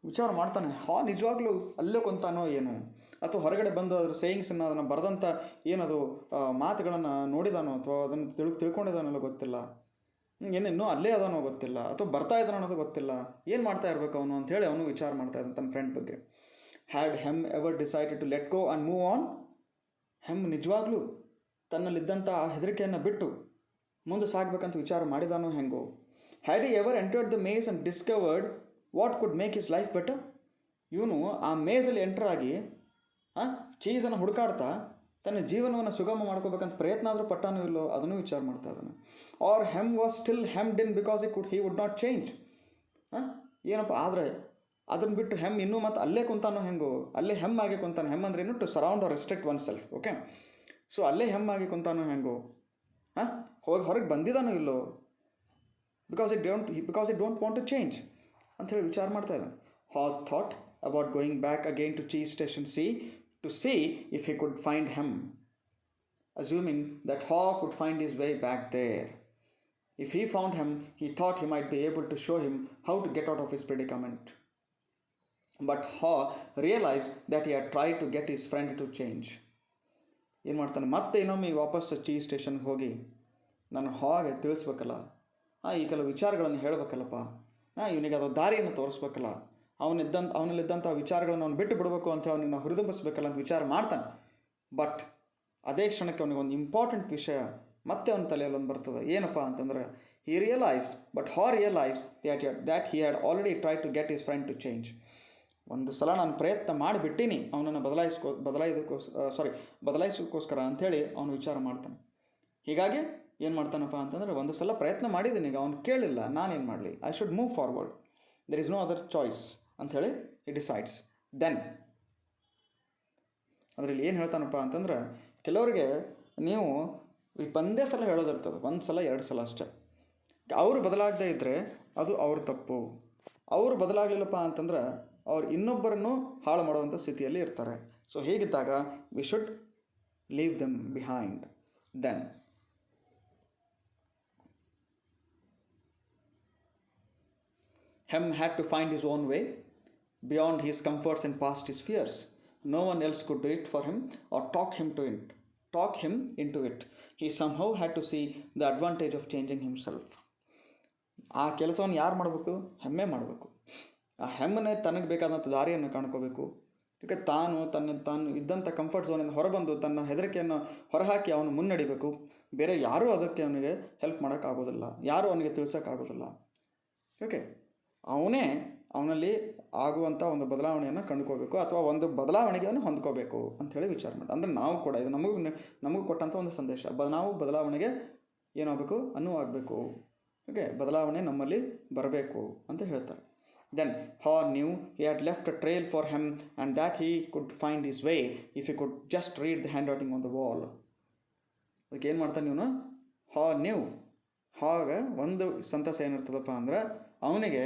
ವಿಚಾರ ಮಾಡ್ತಾನೆ, ಹಾ ನಿಜವಾಗ್ಲೂ ಅಲ್ಲೇ ಕೊಂತಾನೋ ಏನು, ಅಥವಾ ಹೊರಗಡೆ ಬಂದು ಅದ್ರ ಸೇಯಿಂಗ್ಸನ್ನು, ಅದನ್ನು ಬರೆದಂಥ ಏನದು ಮಾತುಗಳನ್ನು ನೋಡಿದಾನೋ, ಅಥವಾ ಅದನ್ನು ತಿಳ್ಕೊಂಡಿದ್ದಾನೋ ಗೊತ್ತಿಲ್ಲ, ಏನೇನೋ ಅಲ್ಲೇ ಅದಾನೋ ಗೊತ್ತಿಲ್ಲ, ಅಥವಾ ಬರ್ತಾ ಇದ್ದಾನೋ ಅನ್ನೋದು ಗೊತ್ತಿಲ್ಲ, ಏನು ಮಾಡ್ತಾ ಇರಬೇಕು ಅವನು ಅಂಥೇಳಿ ಅವನು ವಿಚಾರ ಮಾಡ್ತಾ ಇದ್ದಾನೆ ತನ್ನ ಫ್ರೆಂಡ್ ಬಗ್ಗೆ. Had Hem ever decided to let go and move on? Hem ನಿಜವಾಗ್ಲೂ ತನ್ನಲ್ಲಿದ್ದಂಥ ಆ ಹೆದರಿಕೆಯನ್ನು ಬಿಟ್ಟು ಮುಂದೆ ಸಾಗಬೇಕಂತ ವಿಚಾರ ಮಾಡಿದಾನೋ ಹೆಂಗೋ? Had he ever entered the maze and discovered what could make his life better? ಇವನು ಆ ಮೇಜಲ್ಲಿ ಎಂಟರ್ ಆಗಿ ಚೀಸನ್ನು ಹುಡುಕಾಡ್ತಾ ತನ್ನ ಜೀವನವನ್ನು ಸುಗಮ ಮಾಡ್ಕೋಬೇಕಂತ ಪ್ರಯತ್ನ ಆದರೂ ಪಟ್ಟಾನೂ ಇಲ್ಲೋ ಅದನ್ನು ವಿಚಾರ ಮಾಡ್ತಾ ಇದ್ದಾನೆ. Or Hem was still hemmed in because he would not change. ಏನಪ್ಪ, ಆದರೆ ಅದನ್ನು ಬಿಟ್ಟು ಹೆಮ್ ಇನ್ನೂ ಮತ್ತು ಅಲ್ಲೇ ಕುಂತಾನೋ ಹೆಂಗೋ, ಅಲ್ಲೇ ಹೆಮ್ ಆಗಿ ಕುಂತಾನೋ. ಹೆಮ್ ಅಂದ್ರೆ ಏನು, to surround or restrict oneself. Okay, so ಅಲ್ಲೇ ಹೆಮ್ ಆಗಿ ಕುಂತಾನೋ ಹೆಂಗೋ, ಹೊರಗೆ ಬಂದಿದ್ದಾನೋ ಇಲ್ಲೋ, because it don't want to change ಅಂಥೇಳಿ ವಿಚಾರ ಮಾಡ್ತಾ ಇದ್ದಾನೆ. Haw thought about going back again to cheese station C to see if he could find him, assuming that Haw could find his way back there. If he found him, he thought he might be able to show him how to get out of his predicament. But Haw realized that he had tried to get his friend to change. ಏನು ಮಾಡ್ತಾನೆ, ಮತ್ತೆ ಇನ್ನೊಮ್ಮೆ ವಾಪಸ್ ಚೀಸ್ ಸ್ಟೇಷನ್ಗೆ ಹೋಗಿ ನಾನು ಹಾಗೆ ತಿಳಿಸ್ಬೇಕಲ್ಲ, ಈ ಕೆಲವು ವಿಚಾರಗಳನ್ನು ಹೇಳಬೇಕಲ್ಲಪ್ಪ, ಇವನಿಗೆ ಅದು ದಾರಿಯನ್ನು ತೋರಿಸ್ಬೇಕಲ್ಲ, ಅವನಲ್ಲಿದ್ದಂಥ ವಿಚಾರಗಳನ್ನು ಅವನು ಬಿಟ್ಟು ಬಿಡಬೇಕು ಅಂತ ಅವನನ್ನು ಹುರಿದುಂಬಿಸ್ಬೇಕಲ್ಲ ಅಂತ ವಿಚಾರ ಮಾಡ್ತಾನೆ. ಬಟ್ ಅದೇ ಕ್ಷಣಕ್ಕೆ ಅವನಿಗೆ ಒಂದು ಇಂಪಾರ್ಟೆಂಟ್ ವಿಷಯ ಮತ್ತೆ ಅವನ ತಲೆಯಲ್ಲಿ ಒಂದು ಬರ್ತದೆ. ಏನಪ್ಪ ಅಂತಂದರೆ, Haw realized that he had already tried to get his friend to change. ಒಂದು ಸಲ ನಾನು ಪ್ರಯತ್ನ ಮಾಡಿಬಿಟ್ಟಿನಿ ಅವನನ್ನು ಬದಲಾಯಿಸೋಕ್ಕೋಸ್ಕರ ಅಂಥೇಳಿ ಅವನು ವಿಚಾರ ಮಾಡ್ತಾನೆ. ಹೀಗಾಗಿ ಏನು ಮಾಡ್ತಾನಪ್ಪ ಅಂತಂದರೆ, ಒಂದು ಸಲ ಪ್ರಯತ್ನ ಮಾಡಿದ್ದೀನಿ, ಈಗ ಅವನು ಕೇಳಿಲ್ಲ, ನಾನೇನು ಮಾಡಲಿ, I should move forward, there is no other choice ಅಂಥೇಳಿ ಹಿ ಡಿಸೈಡ್ಸ್. ದೆನ್ ಅದರಲ್ಲಿ ಏನು ಹೇಳ್ತಾನಪ್ಪ ಅಂತಂದ್ರೆ, ಕೆಲವರಿಗೆ ನೀವು ಒಂದೇ ಸಲ ಹೇಳೋದಿರ್ತದೆ, ಒಂದು ಸಲ 2 ಸಲ ಅಷ್ಟೇ. ಅವರು ಬದಲಾಗದೇ ಇದ್ದರೆ ಅದು ಅವ್ರ ತಪ್ಪು. ಅವರು ಬದಲಾಗಲಿಲ್ಲಪ್ಪ ಅಂತಂದ್ರೆ ಅವ್ರು ಇನ್ನೊಬ್ಬರನ್ನು ಹಾಳು ಮಾಡುವಂಥ ಸ್ಥಿತಿಯಲ್ಲಿ ಇರ್ತಾರೆ. ಸೊ ಹೀಗಿದ್ದಾಗ we should leave them behind. Then Hem had to find his own way beyond his comforts and past his fears. No one else could do it for him or talk him into it. He somehow had to see the advantage of changing himself. ಆ ಕೆಲಸವನ್ನು ಯಾರು ಮಾಡಬೇಕು? ಹೆಮ್ಮೆ ಮಾಡಬೇಕು. ಆ ಹೆಮ್ಮನೆ ತನಗೆ ಬೇಕಾದಂಥ ದಾರಿಯನ್ನು ಕಾಣ್ಕೋಬೇಕು. ಯಾಕೆ ತಾನು ಇದ್ದಂಥ ಕಂಫರ್ಟ್ ಝೋನಿಂದ ಹೊರಬಂದು ತನ್ನ ಹೆದರಿಕೆಯನ್ನು ಹೊರಹಾಕಿ ಅವನು ಮುನ್ನಡಿಬೇಕು. ಬೇರೆ ಯಾರೂ ಅದಕ್ಕೆ ಅವನಿಗೆ ಹೆಲ್ಪ್ ಮಾಡೋಕ್ಕಾಗೋದಿಲ್ಲ, ಯಾರೂ ಅವನಿಗೆ ತಿಳಿಸೋಕ್ಕಾಗೋದಿಲ್ಲ. ಓಕೆ, ಅವನಲ್ಲಿ ಆಗುವಂಥ ಒಂದು ಬದಲಾವಣೆಯನ್ನು ಕಂಡುಕೋಬೇಕು, ಅಥವಾ ಒಂದು ಬದಲಾವಣೆಗೆ ಅವನು ಹೊಂದ್ಕೋಬೇಕು ಅಂಥೇಳಿ ವಿಚಾರ ಮಾಡಿ. ಅಂದರೆ ನಾವು ಕೂಡ ಇದು ನಮಗೂ ಕೊಟ್ಟಂಥ ಒಂದು ಸಂದೇಶ. ನಾವು ಬದಲಾವಣೆಗೆ ಏನಾಗಬೇಕು, ಅನುವಾಗಬೇಕು. ಓಕೆ, ಬದಲಾವಣೆ ನಮ್ಮಲ್ಲಿ ಬರಬೇಕು ಅಂತ ಹೇಳ್ತಾರೆ. Then Hor knew he had left a trail for him and that he could find his way if he could just read the handwriting on the wall. ಅದಕ್ಕೆ ಏನು ಮಾಡ್ತಾನೆ ಇವನು? Hor knew. ಹಾಗ ಒಂದು ಸಂತಸ ಏನಿರ್ತದಪ್ಪ ಅಂದ್ರೆ, ಅವನಿಗೆ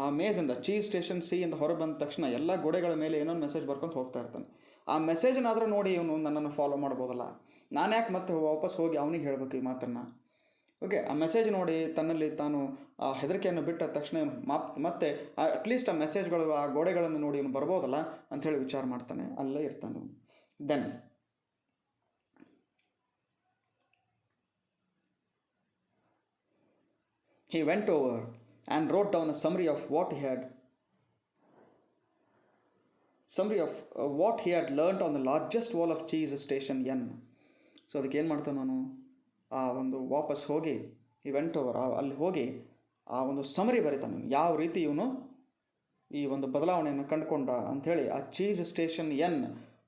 ಆ ಮೇಜಿಂದ ಚೀಸ್ ಸ್ಟೇಷನ್ ಸಿ ಇಂದ ಹೊರ ಬಂದ ತಕ್ಷಣ ಎಲ್ಲ ಗೋಡೆಗಳ ಮೇಲೆ ಏನೋ ಮೆಸೇಜ್ ಬರ್ಕೊಂಡು ಹೋಗ್ತಾ ಇರ್ತಾನೆ. ಆ ಮೆಸೇಜನ್ನಾದರೂ ನೋಡಿ ಇವನು ನನ್ನನ್ನು ಫಾಲೋ ಮಾಡ್ಬೋದಲ್ಲ, ನಾನು ಯಾಕೆ ಮತ್ತೆ ವಾಪಸ್ ಹೋಗಿ ಅವನಿಗೆ ಹೇಳಬೇಕು ಈ ಮಾತನ್ನು? ಓಕೆ, ಆ ಮೆಸೇಜ್ ನೋಡಿ ತನ್ನಲ್ಲಿ ತಾನು ಆ ಹೆದರಿಕೆಯನ್ನು ಬಿಟ್ಟ ತಕ್ಷಣ ಮತ್ತೆ ಅಟ್ಲೀಸ್ಟ್ ಆ ಮೆಸೇಜ್ಗಳು, ಆ ಗೋಡೆಗಳನ್ನು ನೋಡಿ ಇವನು ಬರ್ಬೋದಲ್ಲ ಅಂಥೇಳಿ ವಿಚಾರ ಮಾಡ್ತಾನೆ, ಅಲ್ಲೇ ಇರ್ತಾನೆ. Then he went over and wrote down a summary of what he had learned on the largest wall of cheese station N. So ಅದಕ್ಕೆ ಏನು ಮಾಡ್ತಾನೆ ನಾನು? ಆ ಒಂದು ವಾಪಸ್ ಹೋಗಿ ಈ ವೆಂಟ್ ಓವರ್ ಅಲ್ಲಿ ಹೋಗಿ ಆ ಒಂದು ಸಮರಿ ಬರೀತಾನೆ, ಯಾವ ರೀತಿ ಇವನು ಈ ಒಂದು ಬದಲಾವಣೆಯನ್ನು ಕಂಡುಕೊಂಡ ಅಂಥೇಳಿ. ಆ ಚೀಸ್ ಸ್ಟೇಷನ್ ಎನ್,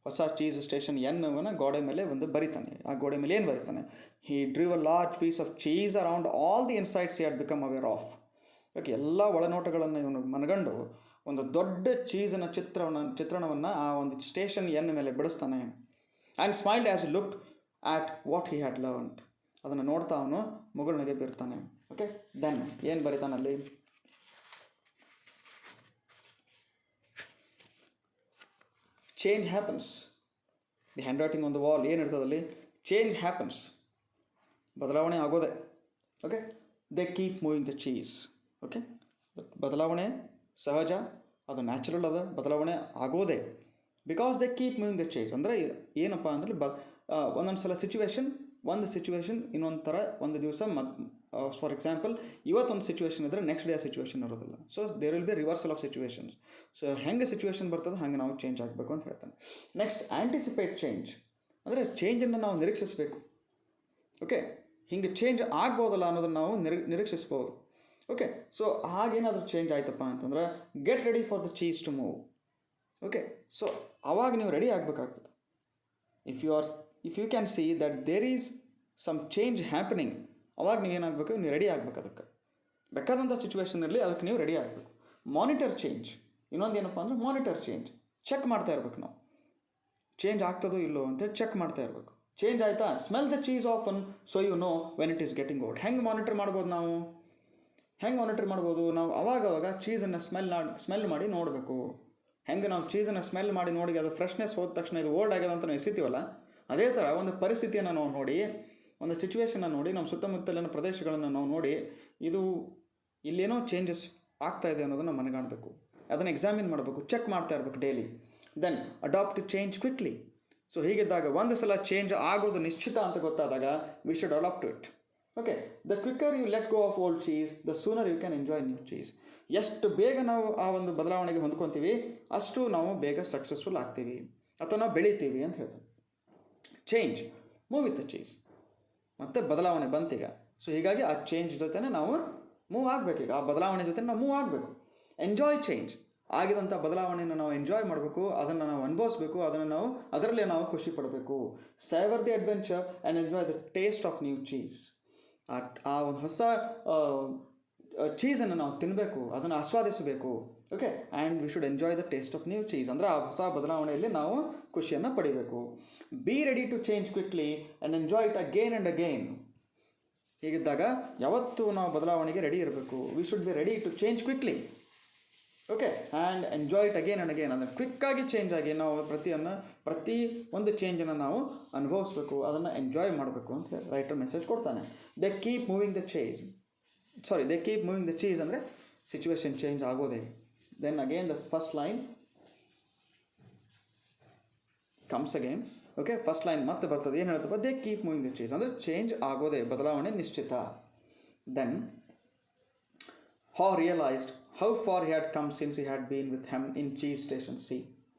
ಹೊಸ ಚೀಸ್ ಸ್ಟೇಷನ್ ಎನ್ನವನ್ನು ಗೋಡೆ ಮೇಲೆ ಒಂದು ಬರಿತಾನೆ. ಆ ಗೋಡೆ ಮೇಲೆ ಏನು ಬರೀತಾನೆ? He drew a large piece of cheese around all the insights he had become aware of. Okay, ಎಲ್ಲ ಒಳನೋಟಗಳನ್ನು ಇವನು ಮನಗಂಡು ಒಂದು ದೊಡ್ಡ ಚೀಸಿನ ಚಿತ್ರಣವನ್ನು ಆ ಒಂದು ಸ್ಟೇಷನ್ ಎನ್ ಮೇಲೆ ಬಿಡಿಸ್ತಾನೆ. And smiled as looked at what he had learned. ಅದನ್ನು ನೋಡ್ತಾ ಅವನು ಮುಗುಳ್ನಗೆ ಬೀರ್ತಾನೆ. ಓಕೆ, ದೆನ್ ಏನು ಬರೀತಾನಲ್ಲಿ? Change happens. The handwriting on the wall ಏನಿರ್ತದಲ್ಲಿ? ಚೇಂಜ್ ಹ್ಯಾಪನ್ಸ್, ಬದಲಾವಣೆ ಆಗೋದೆ. Okay, they keep moving the cheese. Okay, ಬದಲಾವಣೆ ಸಹಜ, ಅದು ನ್ಯಾಚುರಲ್ ಅದ, ಬದಲಾವಣೆ ಆಗೋದೆ. Because they keep moving the cheese ಅಂದರೆ ಏನಪ್ಪ ಅಂದರೆ ಒಂದೊಂದು ಸಲ ಒಂದು ಸಿಚುವೇಶನ್ ಇನ್ನೊಂದು ಥರ ಒಂದು ದಿವಸ ಫಾರ್ ಎಕ್ಸಾಂಪಲ್ ಇವತ್ತೊಂದು ಸಿಚುವೇಶನ್ ಇದ್ದರೆ ನೆಕ್ಸ್ಟ್ ಡೇ ಆ ಸಿಚುವೇಶನ್ ಇರೋದಿಲ್ಲ. So there will be reversal of situations. So ಹೆಂಗೆ ಸಿಚುವೇಶನ್ ಬರ್ತದೆ ಹಾಗೆ ನಾವು ಚೇಂಜ್ ಆಗಬೇಕು ಅಂತ ಹೇಳ್ತಾನೆ. ನೆಕ್ಸ್ಟ್, ಆ್ಯಂಟಿಸಿಪೇಟ್ ಚೇಂಜ್ ಅಂದರೆ ಚೇಂಜನ್ನು ನಾವು ನಿರೀಕ್ಷಿಸಬೇಕು. ಓಕೆ, ಹಿಂಗೆ ಚೇಂಜ್ ಆಗ್ಬೋದಲ್ಲ ಅನ್ನೋದನ್ನು ನಾವು ನಿರೀಕ್ಷಿಸ್ಬೋದು. ಓಕೆ, ಸೊ ಹಾಗೇನಾದರೂ ಚೇಂಜ್ ಆಯ್ತಪ್ಪ ಅಂತಂದ್ರೆ get ready for the cheese to move. Okay, so ಆವಾಗ ನೀವು ರೆಡಿ ಆಗಬೇಕಾಗ್ತದೆ. If you can see that there is some change happening, ಅವಾಗ ನೀವೇನಾಗಬೇಕು? ನೀವು ರೆಡಿ ಆಗಬೇಕು. ಅದಕ್ಕೆ ಬೇಕಾದಂಥ ಸಿಚುವೇಷನಲ್ಲಿ ಅದಕ್ಕೆ ನೀವು ರೆಡಿ ಆಗಬೇಕು. ಮಾನಿಟರ್ ಚೇಂಜ್, ಇನ್ನೊಂದು ಏನಪ್ಪ ಅಂದರೆ ಮಾನಿಟರ್ ಚೇಂಜ್. ಚೆಕ್ ಮಾಡ್ತಾ ಇರ್ಬೇಕು ನಾವು, ಚೇಂಜ್ ಆಗ್ತದೋ ಇಲ್ಲೋ ಅಂತೇಳಿ ಚೆಕ್ ಮಾಡ್ತಾ ಇರಬೇಕು. ಚೇಂಜ್ ಆಯಿತಾ? Smell the cheese often so you know when it is getting old. ಹೆಂಗೆ ಮಾನಿಟರ್ ಮಾಡ್ಬೋದು ನಾವು? ನಾವು ಅವಾಗವಾಗ ಚೀಸನ್ನು ಸ್ಮೆಲ್ ಮಾಡಿ ನೋಡಬೇಕು. ಹೆಂಗೆ ನಾವು ಚೀಸನ್ನು ಸ್ಮೆಲ್ ಮಾಡಿ ನೋಡಿ ಅದು ಫ್ರೆಶ್ನೆಸ್ ಹೋದ ತಕ್ಷಣ ಇದು ಓಲ್ಡ್ ಆಗ್ಯದ ಅಂತ ನಾವು ಎಸಿತೀವಲ್ಲ, ಅದೇ ಥರ ಒಂದು ಪರಿಸ್ಥಿತಿಯನ್ನು ನಾವು ನೋಡಿ, ಒಂದು ಸಿಚುವೇಶನ್ನ ನೋಡಿ, ನಮ್ಮ ಸುತ್ತಮುತ್ತಲಿನ ಪ್ರದೇಶಗಳನ್ನು ನಾವು ನೋಡಿ, ಇದು ಇಲ್ಲೇನೋ ಚೇಂಜಸ್ ಆಗ್ತಾ ಇದೆ ಅನ್ನೋದನ್ನು ಮನಗಾಣಬೇಕು. ಅದನ್ನು ಎಕ್ಸಾಮಿನ್ ಮಾಡಬೇಕು, ಚೆಕ್ ಮಾಡ್ತಾ ಇರಬೇಕು daily. Then adapt change quickly. So ಹೀಗಿದ್ದಾಗ ಒಂದು ಸಲ ಚೇಂಜ್ ಆಗೋದು ನಿಶ್ಚಿತ ಅಂತ ಗೊತ್ತಾದಾಗ we should adapt it. Okay, the quicker you let go of old cheese the sooner you can enjoy new cheese. ಎಷ್ಟು ಬೇಗ ನಾವು ಆ ಒಂದು ಬದಲಾವಣೆಗೆ ಹೊಂದ್ಕೊತೀವಿ ಅಷ್ಟು ನಾವು ಬೇಗ ಸಕ್ಸಸ್ಫುಲ್ ಆಗ್ತೀವಿ ಅಥವಾ ನಾವು ಬೆಳಿತೀವಿ ಅಂತ ಹೇಳ್ತಾರೆ. Change, move with the cheese. ಮತ್ತು ಬದಲಾವಣೆ ಬಂತೀಗ. ಸೊ ಹೀಗಾಗಿ ಆ ಚೇಂಜ್ ಜೊತೆ ನಾವು ಮೂವ್ ಆಗಬೇಕೀಗ, ಆ ಬದಲಾವಣೆ ಜೊತೆ ನಾವು ಮೂವ್ ಆಗಬೇಕು. Enjoy change. ಆಗಿದಂಥ ಬದಲಾವಣೆಯನ್ನು ನಾವು ಎಂಜಾಯ್ ಮಾಡಬೇಕು, ಅದನ್ನು ನಾವು ಅನುಭವಿಸ್ಬೇಕು, ಅದರಲ್ಲೇ ನಾವು ಖುಷಿ ಪಡಬೇಕು. Savour the adventure and enjoy the taste of new cheese. ಆ ಒಂದು ಹೊಸ ಚೀಸನ್ನು ನಾವು ತಿನ್ನಬೇಕು, ಅದನ್ನು ಆಸ್ವಾದಿಸಬೇಕು. Okay, and we should enjoy the taste of new cheese. ಅಂದರೆ ಆ ಹೊಸ ಬದಲಾವಣೆಯಲ್ಲಿ ನಾವು ಖುಷಿಯನ್ನು ಪಡಿಬೇಕು. Be ready to change quickly and enjoy it again and again. ಹೀಗಿದ್ದಾಗ ಯಾವತ್ತೂ ನಾವು ಬದಲಾವಣೆಗೆ ರೆಡಿ ಇರಬೇಕು. We should be ready to change quickly. Okay, and enjoy it again and again. ಅಂದರೆ ಕ್ವಿಕ್ಕಾಗಿ ಚೇಂಜ್ ಆಗಿ ನಾವು ಪ್ರತಿ ಒಂದು ಚೇಂಜನ್ನು ನಾವು ಅನುಭವಿಸ್ಬೇಕು, ಅದನ್ನು ಎಂಜಾಯ್ ಮಾಡಬೇಕು ಅಂತ ಹೇಳಿ ರೈಟರ್ ಮೆಸೇಜ್ ಕೊಡ್ತಾನೆ. They keep moving the cheese ಅಂದರೆ ಸಿಚುವೇಶನ್ ಚೇಂಜ್ ಆಗೋದೆ. Then again the first line comes again. Okay, first line ಮತ್ತೆ ಬರ್ತದೆ. ಏನು ಹೇಳ್ತಪ್ಪ? They keep moving the cheese ಅಂದರೆ ಚೇಂಜ್ ಆಗೋದೆ, ಬದಲಾವಣೆ ನಿಶ್ಚಿತ. Then Hor realized how far he had come since he had been with him in cheese station C.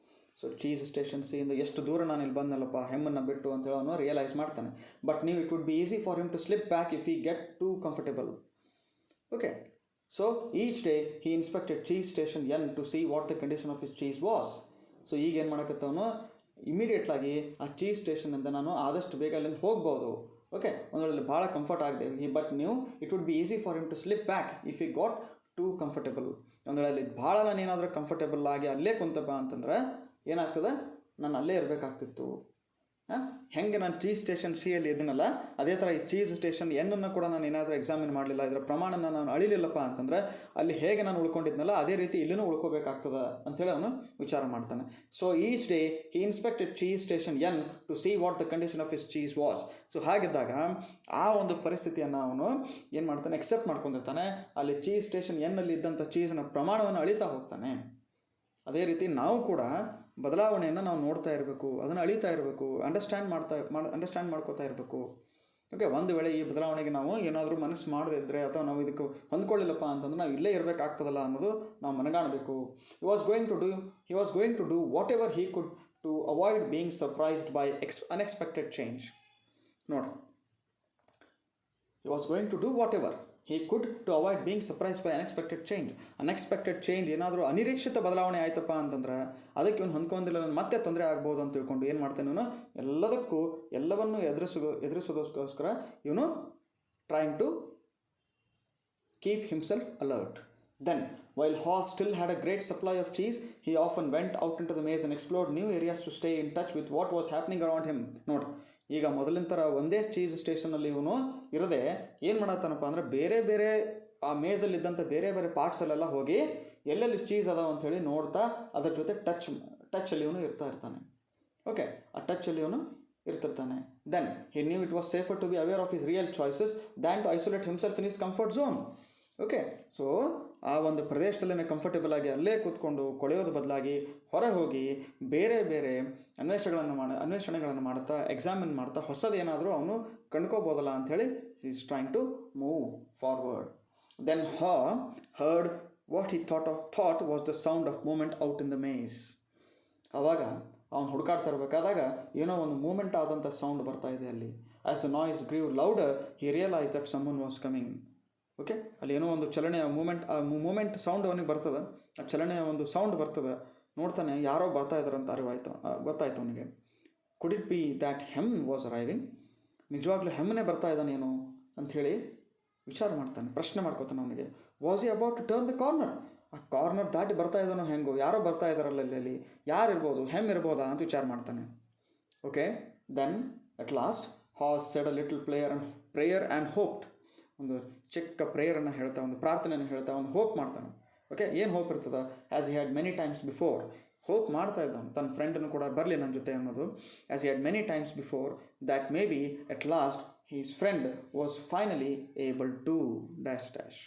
So cheese station C ಇಂದ ಎಷ್ಟು ದೂರ ನಾನು ಇಲ್ಲಿ ಬಂದಲ್ಲಪ್ಪ ಹೆಮ್ಮನ್ನು ಬಿಟ್ಟು ಅಂತೇಳಿ ಅವನು ರಿಯಲೈಸ್ ಮಾಡ್ತಾನೆ. But it would be easy for him to slip back if he get too comfortable. Okay, So each day he inspected cheese station N to see what the condition of his cheese was. So ಈಗ ಏನು ಮಾಡಕತ್ತವನು, ಇಮಿಡಿಯೇಟ್ಲಾಗಿ ಆ ಚೀಸ್ ಸ್ಟೇಷನಿಂದ ನಾನು ಆದಷ್ಟು ಬೇಗ ಅಲ್ಲಿಂದ ಹೋಗ್ಬೋದು. ಓಕೆ, ಒಂದು ವೇಳೆ ಭಾಳ ಕಂಫರ್ಟ್ ಆಗಿದೆ, ಬಟ್ ನೀವು it would be easy for him to slip back if he got too comfortable. ಒಂದು ವೇಳೆ ಅಲ್ಲಿ ಭಾಳ ನಾನು ಏನಾದರೂ ಕಂಫರ್ಟೇಬಲ್ ಆಗಿ ಅಲ್ಲೇ ಕುಂತಪ್ಪ ಅಂತಂದ್ರೆ ಏನಾಗ್ತದೆ, ನಾನು ಅಲ್ಲೇ ಇರಬೇಕಾಗ್ತಿತ್ತು. ಹೆಂಗೆ ನಾನು ಚೀಸ್ ಸ್ಟೇಷನ್ ಸಿ ಅಲ್ಲಿ ಇದನ್ನಲ್ಲ, ಅದೇ ಥರ ಈ ಚೀಸ್ ಸ್ಟೇಷನ್ ಎನ್ನನ್ನು ಕೂಡ ನಾನು ಏನಾದರೂ ಎಕ್ಸಾಮಿನ್ ಮಾಡಲಿಲ್ಲ, ಇದರ ಪ್ರಮಾಣನ ನಾನು ಅಳಿಲಿಲ್ಲಪ್ಪ ಅಂತಂದರೆ ಅಲ್ಲಿ ಹೇಗೆ ನಾನು ಉಳ್ಕೊಂಡಿದ್ನಲ್ಲ ಅದೇ ರೀತಿ ಇಲ್ಲಿನೂ ಉಳ್ಕೋಬೇಕಾಗ್ತದೆ ಅಂಥೇಳಿ ಅವನು ವಿಚಾರ ಮಾಡ್ತಾನೆ. So each day he inspected cheese station N to see what the condition of his cheese was. So ಹಾಗಿದ್ದಾಗ ಆ ಒಂದು ಪರಿಸ್ಥಿತಿಯನ್ನು ಅವನು ಏನು ಮಾಡ್ತಾನೆ, ಎಕ್ಸೆಪ್ಟ್ ಮಾಡ್ಕೊಂಡಿರ್ತಾನೆ. ಅಲ್ಲಿ ಚೀಸ್ ಸ್ಟೇಷನ್ ಎನ್ನಲ್ಲಿ ಇದ್ದಂಥ ಚೀಸ್ನ ಪ್ರಮಾಣವನ್ನು ಅಳಿತಾ ಹೋಗ್ತಾನೆ. ಅದೇ ರೀತಿ ನಾವು ಕೂಡ ಬದಲಾವಣೆಯನ್ನು ನಾವು ನೋಡ್ತಾ ಇರಬೇಕು, ಅದನ್ನು ಅಳಿತಾ ಇರಬೇಕು, ಅಂಡರ್ಸ್ಟ್ಯಾಂಡ್ ಮಾಡ್ಕೋತಾ ಇರಬೇಕು. ಓಕೆ, ಒಂದು ವೇಳೆ ಈ ಬದಲಾವಣೆಗೆ ನಾವು ಏನಾದರೂ ಮನಸ್ಸು ಮಾಡದೇ ಇದ್ದರೆ ಅಥವಾ ನಾವು ಇದಕ್ಕೆ ಹೊಂದ್ಕೊಳ್ಳಿಲ್ಲಪ್ಪ ಅಂತಂದ್ರೆ ನಾವು ಇಲ್ಲೇ ಇರಬೇಕಾಗ್ತದಲ್ಲ ಅನ್ನೋದು ನಾವು ಮನಗಾಣಬೇಕು. He was going to do whatever he could to avoid being surprised by unexpected change. ನೋಡ್ರಿ, he was going to do whatever he could to avoid being surprised by unexpected change. ಏನಾದರೂ ಅನಿರೀಕ್ಷಿತ ಬದಲಾವಣೆ ಆಯ್ತಪ್ಪ ಅಂತಂದ್ರೆ ಅದಕ್ಕೆ ಇವನು ಹೊಂದ್ಕೊಂಡಿಲ್ಲ, ಮತ್ತೆ ತೊಂದರೆ ಆಗ್ಬೋದು ಅಂತ ತಿಳ್ಕೊಂಡು ಏನು ಮಾಡ್ತಾನೆ ಇವನು, ಎಲ್ಲವನ್ನೂ ಎದುರಿಸೋದಕ್ಕೋಸ್ಕರ ಇವನು trying to keep himself alert. Then, while Haw still had a great supply of cheese, he often went out into the maze and explored new areas to stay in touch with what was happening around him. ನೋಡಿ, ಈಗ ಮೊದಲಿನ ಥರ ಒಂದೇ ಚೀಸ್ ಸ್ಟೇಷನಲ್ಲಿ ಇವನು ಇರದೆ ಏನು ಮಾಡತ್ತಾನಪ್ಪ ಅಂದರೆ ಬೇರೆ ಬೇರೆ ಆ ಮೇಜಲ್ಲಿದ್ದಂಥ ಬೇರೆ ಬೇರೆ ಪಾರ್ಟ್ಸಲ್ಲೆಲ್ಲ ಹೋಗಿ ಎಲ್ಲೆಲ್ಲಿ ಚೀಸ್ ಅದಾವ ಅಂಥೇಳಿ ನೋಡ್ತಾ ಅದ್ರ ಜೊತೆ ಟಚ್ಚಲ್ಲಿ ಇವನು ಇರ್ತಾನೆ. ಓಕೆ, ಆ ಟಚ್ಚಲ್ಲಿ ಇವನು ಇರ್ತಿರ್ತಾನೆ. Then he knew it was safer to be aware of his real choices than to isolate himself in his comfort zone. Okay, so ಆ ಒಂದು ಪ್ರದೇಶದಲ್ಲೇ ಕಂಫರ್ಟೇಬಲ್ ಆಗಿ ಅಲ್ಲೇ ಕೂತ್ಕೊಂಡು ಕೊಳೆಯೋದು ಬದಲಾಗಿ ಹೊರ ಹೋಗಿ ಬೇರೆ ಬೇರೆ ಅನ್ವೇಷಣೆಗಳನ್ನು ಮಾಡ್ತಾ ಎಕ್ಸಾಮಿನ್ ಮಾಡ್ತಾ ಹೊಸದೇನಾದರೂ ಅವನು ಕಂಡ್ಕೋಬೋದಲ್ಲ ಅಂಥೇಳಿ is trying to move forward. Then Haw heard what he thought was the sound of movement out in the maze. ಆವಾಗ ಅವನು ಹುಡುಕಾಡ್ತಾ ಇರಬೇಕಾದಾಗ ಏನೋ ಒಂದು ಮೂಮೆಂಟ್ ಆದಂಥ ಸೌಂಡ್ ಬರ್ತಾ ಇದೆ ಅಲ್ಲಿ. As the noise grew louder he realise that someone was coming. Okay, ಅಲ್ಲಿ ಏನೋ ಒಂದು ಚಲನೆಯ ಮೂಮೆಂಟ್ ಸೌಂಡ್ ಅವನಿಗೆ ಬರ್ತದೆ, ಆ ಚಲನೆಯ ಒಂದು ಸೌಂಡ್ ಬರ್ತದೆ. ನೋಡ್ತಾನೆ, ಯಾರೋ ಬರ್ತಾ ಇದ್ದಾರೆ ಅಂತ ಗೊತ್ತಾಯ್ತು ಅವನಿಗೆ. Could it be that Hem was arriving? ನಿಜವಾಗ್ಲೂ ಹೆಮ್ಮನೆ ಬರ್ತಾ ಇದ್ದಾನೇನು ಅಂಥೇಳಿ ವಿಚಾರ ಮಾಡ್ತಾನೆ, ಪ್ರಶ್ನೆ ಮಾಡ್ಕೋತಾನೆ ಅವನಿಗೆ. Was he about to turn the corner? ಆ ಕಾರ್ನರ್ ದಾಟಿ ಬರ್ತಾ ಇದ್ದಾನೋ ಹೆಂಗೋ, ಯಾರೋ ಬರ್ತಾ ಇದ್ದಾರಲ್ಲ ಅಲ್ಲಿ, ಯಾರು ಇರ್ಬೋದು, ಹೆಮ್ ಇರ್ಬೋದಾ ಅಂತ ವಿಚಾರ ಮಾಡ್ತಾನೆ. Okay, then at last Haw said a little prayer and hoped. ಒಂದು ಚಿಕ್ಕ ಪ್ರೇಯರನ್ನು ಹೇಳ್ತಾ, ಒಂದು ಪ್ರಾರ್ಥನೆಯನ್ನು ಹೇಳ್ತಾ, ಒಂದು ಹೋಪ್ ಮಾಡ್ತಾನೆ. ಓಕೆ, ಏನು ಹೋಪ್ ಇರ್ತದೆ? As he had many times before, hope ಮಾಡ್ತಾ ಇದ್ದಾನೆ ತನ್ನ ಫ್ರೆಂಡನ್ನು ಕೂಡ ಬರಲಿ ನನ್ನ ಜೊತೆ ಅನ್ನೋದು. As he had many times before that maybe at last his friend was finally able to dash.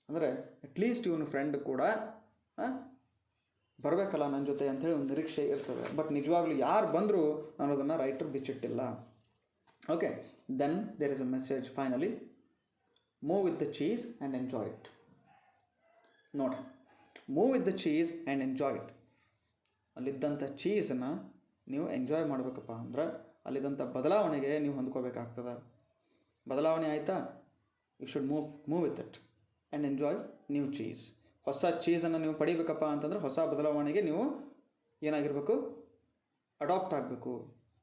ಅಂದರೆ ಅಟ್ಲೀಸ್ಟ್ ಇವನು ಫ್ರೆಂಡ್ ಕೂಡ ಬರಬೇಕಲ್ಲ ನನ್ನ ಜೊತೆ ಅಂಥೇಳಿ ಒಂದು ನಿರೀಕ್ಷೆ ಇರ್ತದೆ. ಬಟ್ ನಿಜವಾಗ್ಲೂ ಯಾರು ಬಂದರೂ ಅನ್ನೋದನ್ನು ರೈಟರ್ ಬಿಚ್ಚಿಟ್ಟಿಲ್ಲ. Okay, then there is a message finally, move with the cheese and enjoy it. ನೋಡ್ರಿ, move with the cheese and enjoy it. ಅಲ್ಲಿದ್ದಂಥ ಚೀಸನ್ನು ನೀವು ಎಂಜಾಯ್ ಮಾಡಬೇಕಪ್ಪ ಅಂದ್ರೆ ಅಲ್ಲಿದ್ದಂಥ ಬದಲಾವಣೆಗೆ ನೀವು ಹೊಂದ್ಕೋಬೇಕಾಗ್ತದೆ. ಬದಲಾವಣೆ ಆಯಿತಾ, you should move with it and enjoy new cheese. ಹೊಸ ಚೀಸನ್ನು ನೀವು ಪಡಿಬೇಕಪ್ಪ ಅಂತಂದ್ರೆ ಹೊಸ ಬದಲಾವಣೆಗೆ ನೀವು ಏನಾಗಿರಬೇಕು, ಅಡಾಪ್ಟ್ ಆಗಬೇಕು.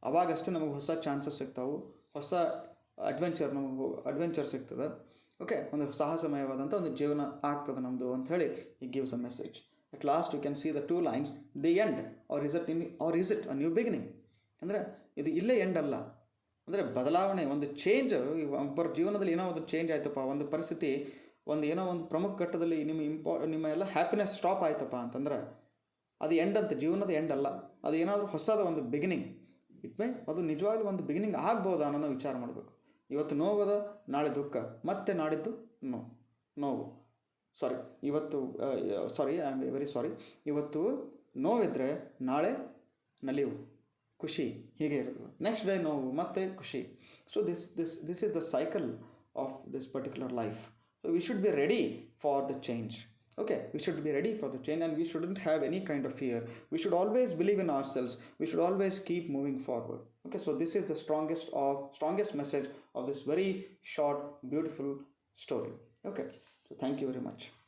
ಅವಾಗಷ್ಟೇ ನಮಗೆ ಹೊಸ ಚಾನ್ಸಸ್ ಸಿಗ್ತಾವೆ, ಹೊಸ ಅಡ್ವೆಂಚರ್ ಸಿಗ್ತದೆ. ಓಕೆ, ಒಂದು ಸಾಹಸಮಯವಾದಂಥ ಒಂದು ಜೀವನ ಆಗ್ತದೆ ನಮ್ಮದು ಅಂಥೇಳಿ he gives a message. At last you can see the 2 lines, the end or is it a new beginning. ಅಂದರೆ ಇದು ಇಲ್ಲೇ ಎಂಡ್ ಅಲ್ಲ, ಅಂದರೆ ಬದಲಾವಣೆ, ಒಂದು ಚೇಂಜ್. ಒಬ್ಬರ ಜೀವನದಲ್ಲಿ ಏನೋ ಒಂದು ಚೇಂಜ್ ಆಯ್ತಪ್ಪ, ಒಂದು ಪರಿಸ್ಥಿತಿ, ಏನೋ ಒಂದು ಪ್ರಮುಖ ಘಟ್ಟದಲ್ಲಿ ನಿಮ್ಮ ಎಲ್ಲ ಹ್ಯಾಪಿನೆಸ್ ಸ್ಟಾಪ್ ಆಯ್ತಪ್ಪ ಅಂತಂದ್ರೆ ಅದು ಎಂಡ್ ಅಂತ, ಜೀವನದ ಎಂಡ್ ಅಲ್ಲ. ಅದು ಏನಾದರೂ ಹೊಸದ ಒಂದು ಬಿಗಿನಿಂಗ್. ಅದು ನಿಜವಾಗ್ಲೂ ಒಂದು ಬಿಗಿನಿಂಗ್ ಆಗ್ಬೋದಾ ಅನ್ನೋದು ವಿಚಾರ ಮಾಡಬೇಕು. ಇವತ್ತು ನೋವದ, ನಾಳೆ ದುಃಖ, ಮತ್ತೆ ನಾಡಿದ್ದು ನೋವು. ಇವತ್ತು ನೋವಿದ್ರೆ ನಾಳೆ ನಲಿವು, ಖುಷಿ, ಹೀಗೆ ಇರ್ತದೆ. ನೆಕ್ಸ್ಟ್ ಡೇ ನೋವು, ಮತ್ತೆ ಖುಷಿ. So this is the cycle of this particular life. So we should be ready for the change. Okay, we should be ready for the change and we shouldn't have any kind of fear. We should always believe in ourselves. We should always keep moving forward. Okay, so this is the strongest message of this very short, beautiful story. Okay, so thank you very much.